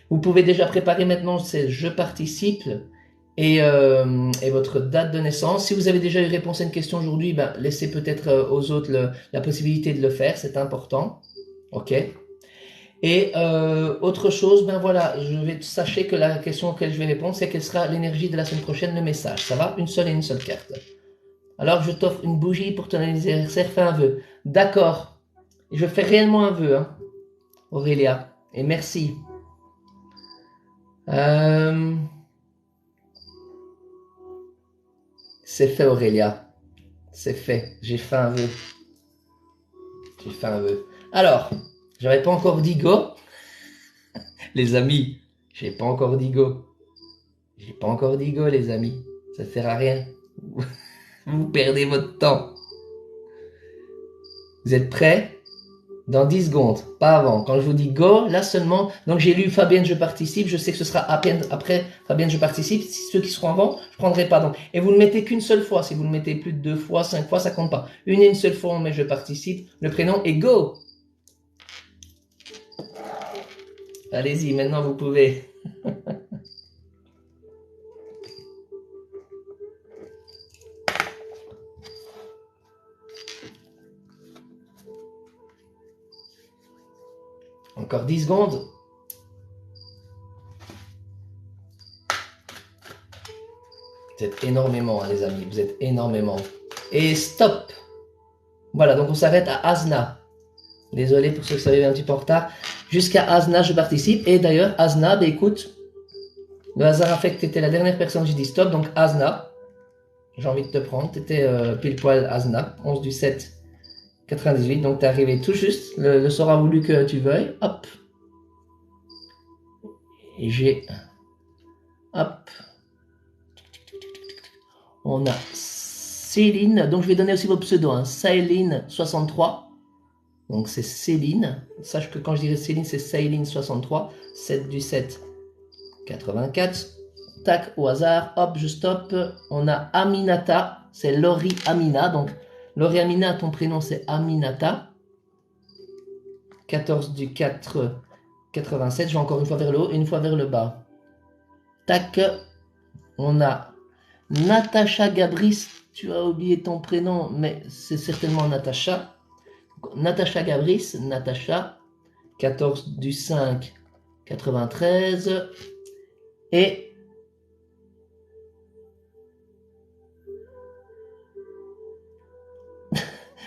Vous pouvez déjà préparer maintenant, c'est je participe et votre date de naissance. Si vous avez déjà eu réponse à une question aujourd'hui, ben, laissez peut-être aux autres la possibilité de le faire, c'est important. Ok. Et autre chose, ben voilà, sachez que la question auquel je vais répondre, c'est quelle sera l'énergie de la semaine prochaine, le message. Ça va? Une seule carte. Alors je t'offre une bougie pour ton anniversaire, fais un vœu. D'accord. Je fais réellement un vœu, hein, Aurélia. Et merci. C'est fait, Aurélia. C'est fait. J'ai fait un vœu. J'ai fait un vœu. Alors, j'avais pas encore dit go. Les amis, J'ai pas encore dit go. J'ai pas encore dit go, les amis. Ça sert à rien. Vous perdez votre temps. Vous êtes prêts? Dans 10 secondes, pas avant. Quand je vous dis go, là seulement. Donc j'ai lu Fabienne, je participe. Je sais que ce sera à peine après Fabienne, je participe. Si ceux qui seront avant, je prendrai pas. Donc, et vous ne le mettez qu'une seule fois. Si vous le mettez plus de 2 fois, 5 fois, ça compte pas. Une seule fois, on met je participe. Le prénom est go. Allez-y, maintenant vous pouvez. Encore 10 secondes. Vous êtes énormément, hein, les amis. Vous êtes énormément. Et stop. Voilà, donc on s'arrête à Asna. Désolé pour ceux qui arrivent un petit peu en retard. Jusqu'à Asna, je participe. Et d'ailleurs, Asna, bah, écoute, le hasard a fait que tu étais la dernière personne que j'ai dit stop. Donc Asna, j'ai envie de te prendre. Tu étais pile poil Asna, 11 du 7, 98. Donc tu es arrivé tout juste. Le sort a voulu que tu veuilles. Hop. Et j'ai... Hop. On a Céline. Donc je vais donner aussi vos pseudos. Hein. Céline63. Donc c'est Céline. Sache que quand je dirais Céline, c'est Céline63. 7 du 7, 84. Tac, au hasard. Hop, je stoppe. On a Aminata. C'est Laurie Amina. Donc Laurie Amina, ton prénom c'est Aminata. 14 du 4, 87. Je vais encore une fois vers le haut et une fois vers le bas. Tac. On a Natacha Gabris. Tu as oublié ton prénom, mais c'est certainement Natacha. Natacha Gabris, Natacha, 14 du 5, 93. Et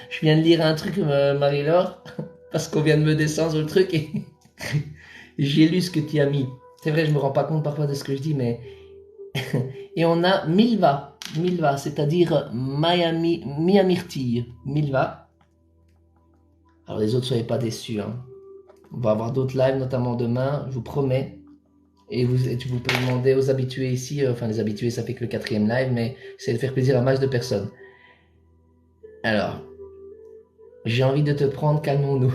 je viens de lire un truc, Marie-Laure, parce qu'on vient de me descendre le truc et j'ai lu ce que tu as mis. C'est vrai, je me rends pas compte parfois de ce que je dis, mais... Et on a Milva, Milva, c'est-à-dire Miamirtille, Milva. Alors les autres, soyez pas déçus. Hein. On va avoir d'autres lives, notamment demain, je vous promets. Et vous pouvez demander aux habitués ici, enfin les habitués, ça fait que le 4e live, mais c'est de faire plaisir à un max de personnes. Alors, j'ai envie de te prendre, calmons-nous.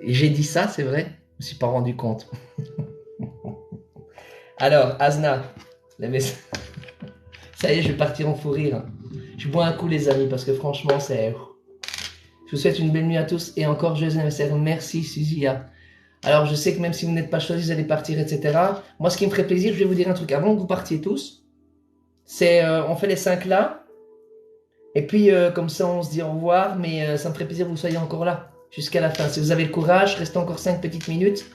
J'ai dit ça, c'est vrai? Je me suis pas rendu compte. Alors, Asna, ça y est, je vais partir en fou rire. Je bois un coup, les amis, parce que franchement, c'est... Je vous souhaite une belle nuit à tous et encore joyeux anniversaire. Merci, Suzia. Alors, je sais que même si vous n'êtes pas choisi, vous allez partir, etc. Moi, ce qui me ferait plaisir, je vais vous dire un truc. Avant que vous partiez tous, c'est on fait les 5 là. Et puis, comme ça, on se dit au revoir. Mais ça me ferait plaisir que vous soyez encore là jusqu'à la fin. Si vous avez le courage, restez encore 5 petites minutes.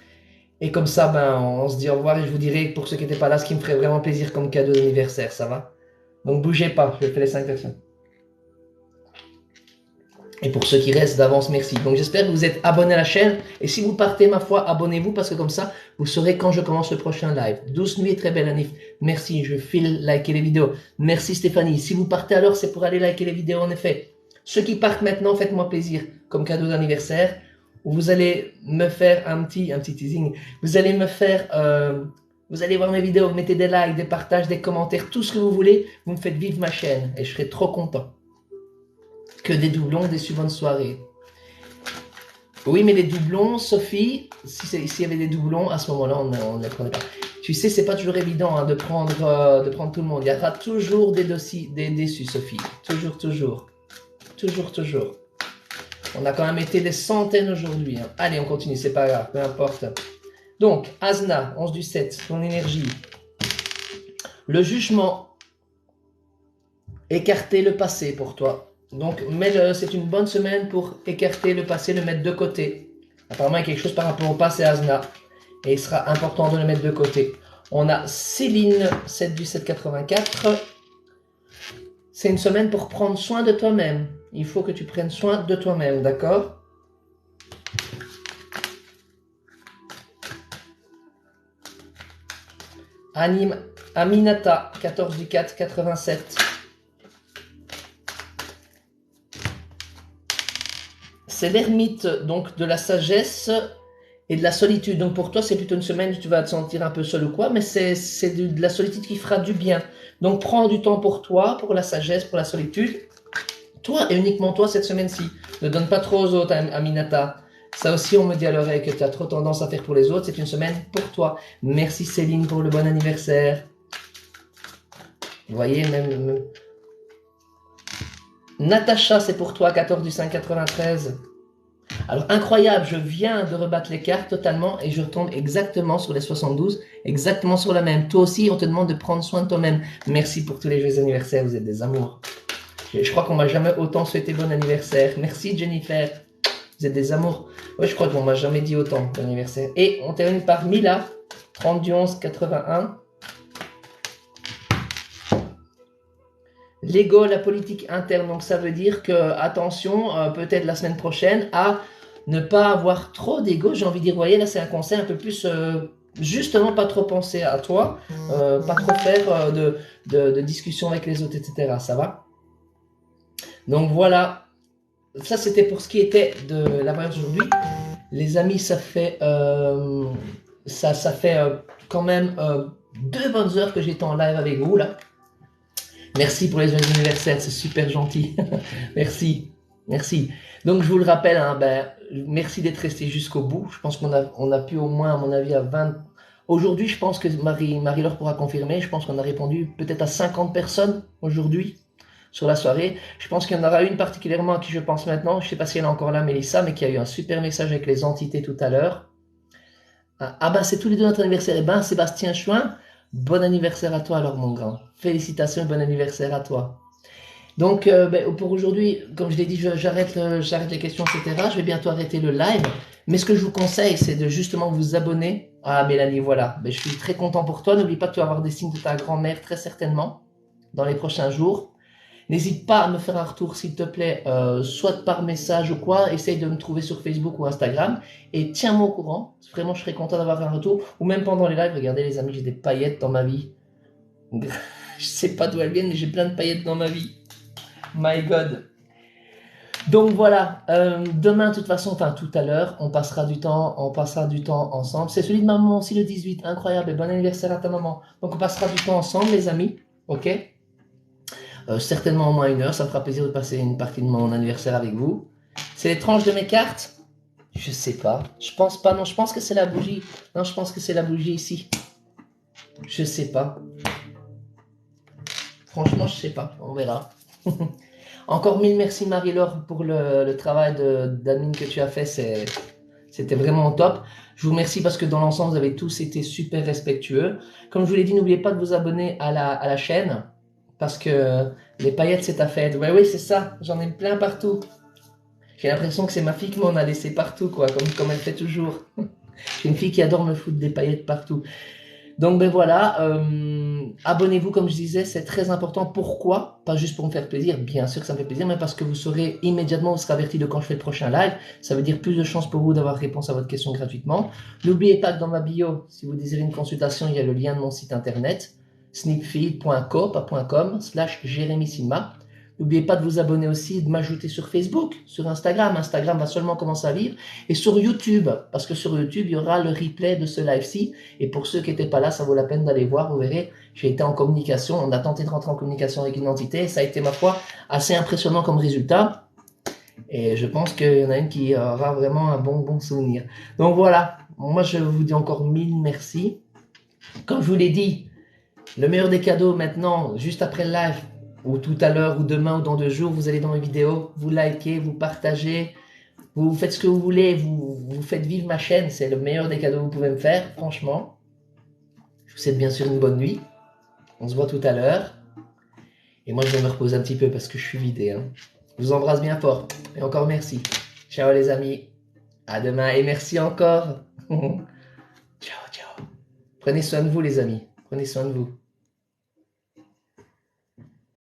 Et comme ça, ben, on se dit au revoir. Et je vous dirai, pour ceux qui n'étaient pas là, ce qui me ferait vraiment plaisir comme cadeau d'anniversaire. Ça va? Donc, bougez pas. Je fais les 5 personnes. Et pour ceux qui restent d'avance, merci. Donc j'espère que vous êtes abonnés à la chaîne. Et si vous partez, ma foi, abonnez-vous parce que comme ça, vous saurez quand je commence le prochain live. Douce nuit et très belle Anif. Merci, je file liker les vidéos. Merci Stéphanie. Si vous partez alors, c'est pour aller liker les vidéos en effet. Ceux qui partent maintenant, faites-moi plaisir. Comme cadeau d'anniversaire, vous allez me faire un petit teasing. Vous allez me faire... vous allez voir mes vidéos, vous mettez des likes, des partages, des commentaires, tout ce que vous voulez. Vous me faites vivre ma chaîne et je serai trop content. Que des doublons, des bonne soirée. Oui, mais les doublons, Sophie, s'il y avait des doublons, à ce moment-là, on ne les prenait pas. Tu sais, c'est pas toujours évident hein, de prendre tout le monde. Il y aura toujours des déçus, Sophie. Toujours, toujours. Toujours, toujours. On a quand même été des centaines aujourd'hui. Hein. Allez, on continue, c'est pas grave, peu importe. Donc, Asna, 11 du 7, ton énergie. Le jugement. Écarter le passé pour toi. Donc, c'est une bonne semaine pour écarter le passé, le mettre de côté. Apparemment, il y a quelque chose par rapport au passé Asna. Et il sera important de le mettre de côté. On a Céline, 7 du 784. C'est une semaine pour prendre soin de toi-même. Il faut que tu prennes soin de toi-même, d'accord? Aminata, 14 du 4, 87. C'est l'ermite donc de la sagesse et de la solitude. Donc pour toi, c'est plutôt une semaine où tu vas te sentir un peu seul ou quoi, mais c'est de la solitude qui fera du bien. Donc prends du temps pour toi, pour la sagesse, pour la solitude. Toi et uniquement toi cette semaine-ci. Ne donne pas trop aux autres, Aminata. Ça aussi, on me dit à l'oreille que tu as trop tendance à faire pour les autres. C'est une semaine pour toi. Merci Céline pour le bon anniversaire. Vous voyez, même... Natacha, c'est pour toi, 14 du 5 93. Alors, incroyable, je viens de rebattre les cartes totalement et je tombe exactement sur les 72, exactement sur la même. Toi aussi, on te demande de prendre soin de toi-même. Merci pour tous les joyeux anniversaires, vous êtes des amours. Je crois qu'on m'a jamais autant souhaité bon anniversaire. Merci Jennifer, vous êtes des amours. Ouais, je crois qu'on m'a jamais dit autant bon anniversaire. Et on termine par Mila, 30 du 11 81. L'ego, la politique interne, donc ça veut dire que, attention, peut-être la semaine prochaine, à ne pas avoir trop d'ego. J'ai envie de dire, vous voyez, là c'est un conseil un peu plus, justement, pas trop penser à toi, pas trop faire de discussions avec les autres, etc. Ça va? Donc voilà, ça c'était pour ce qui était de la voyance aujourd'hui. Les amis, ça fait, quand même 2 bonnes heures que j'étais en live avec vous là. Merci pour les joyeux anniversaires, c'est super gentil. Merci, merci. Donc je vous le rappelle, hein, merci d'être resté jusqu'au bout. Je pense qu'on a pu au moins, à mon avis, à 20... Aujourd'hui, je pense que Marie-Laure pourra confirmer, je pense qu'on a répondu peut-être à 50 personnes aujourd'hui sur la soirée. Je pense qu'il y en aura une particulièrement à qui je pense maintenant. Je ne sais pas si elle est encore là, Mélissa, mais qui a eu un super message avec les entités tout à l'heure. Ah ben, c'est tous les deux notre anniversaire. Eh ben, Sébastien Chouin, bon anniversaire à toi alors, mon grand. Félicitations et bon anniversaire à toi. Donc, pour aujourd'hui, comme je l'ai dit, j'arrête les questions, etc. Je vais bientôt arrêter le live. Mais ce que je vous conseille, c'est de justement vous abonner. Ah, Mélanie, voilà. Je suis très content pour toi. N'oublie pas que tu vas avoir des signes de ta grand-mère, très certainement, dans les prochains jours. N'hésite pas à me faire un retour, s'il te plaît, soit par message ou quoi. Essaye de me trouver sur Facebook ou Instagram. Et tiens-moi au courant. Vraiment, je serais content d'avoir un retour. Ou même pendant les lives. Regardez, les amis, j'ai des paillettes dans ma vie. Je sais pas d'où elles viennent, mais j'ai plein de paillettes dans ma vie. My God. Donc voilà, demain, de toute façon, enfin tout à l'heure, on passera du temps ensemble. C'est celui de ma maman aussi, le 18. Incroyable. Et bon anniversaire à ta maman. Donc on passera du temps ensemble, les amis. Ok? Certainement au moins 1 heure, ça me fera plaisir de passer une partie de mon anniversaire avec vous. C'est les tranches de mes cartes? Je sais pas. Je pense pas, non, je pense que c'est la bougie. Non, je pense que c'est la bougie ici. Je sais pas. Franchement, je sais pas. On verra. Encore 1000 merci Marie-Laure pour le travail d'admin que tu as fait. C'était vraiment top. Je vous remercie parce que dans l'ensemble, vous avez tous été super respectueux. Comme je vous l'ai dit, n'oubliez pas de vous abonner à la chaîne. Parce que les paillettes, c'est ta fête. Ouais, oui, c'est ça. J'en ai plein partout. J'ai l'impression que c'est ma fille qui m'en a laissé partout, quoi, comme elle fait toujours. J'ai une fille qui adore me foutre des paillettes partout. Donc, voilà. Abonnez-vous, comme je disais, c'est très important. Pourquoi? Pas juste pour me faire plaisir. Bien sûr que ça me fait plaisir, mais parce que vous saurez immédiatement, vous serez averti de quand je fais le prochain live. Ça veut dire plus de chances pour vous d'avoir réponse à votre question gratuitement. N'oubliez pas que dans ma bio, si vous désirez une consultation, il y a le lien de mon site internet. snipfeed.com/Jérémy Silma. N'oubliez pas de vous abonner aussi, de m'ajouter sur Facebook, sur Instagram. Instagram va seulement commencer à vivre. Et sur YouTube, parce que sur YouTube, il y aura le replay de ce live-ci. Et pour ceux qui n'étaient pas là, ça vaut la peine d'aller voir. Vous verrez, j'ai été en communication. On a tenté de rentrer en communication avec une entité. Ça a été, ma foi, assez impressionnant comme résultat. Et je pense qu'il y en a une qui aura vraiment un bon souvenir. Donc voilà, moi je vous dis encore 1000 merci. Comme je vous l'ai dit, le meilleur des cadeaux maintenant, juste après le live, ou tout à l'heure, ou demain, ou dans 2 jours, vous allez dans mes vidéos, vous likez, vous partagez, vous faites ce que vous voulez, vous faites vivre ma chaîne, c'est le meilleur des cadeaux que vous pouvez me faire, franchement. Je vous souhaite bien sûr une bonne nuit. On se voit tout à l'heure. Et moi, je vais me reposer un petit peu parce que je suis vidé. Hein. Je vous embrasse bien fort. Et encore merci. Ciao les amis. À demain et merci encore. Ciao, ciao. Prenez soin de vous les amis. Prenez soin de vous.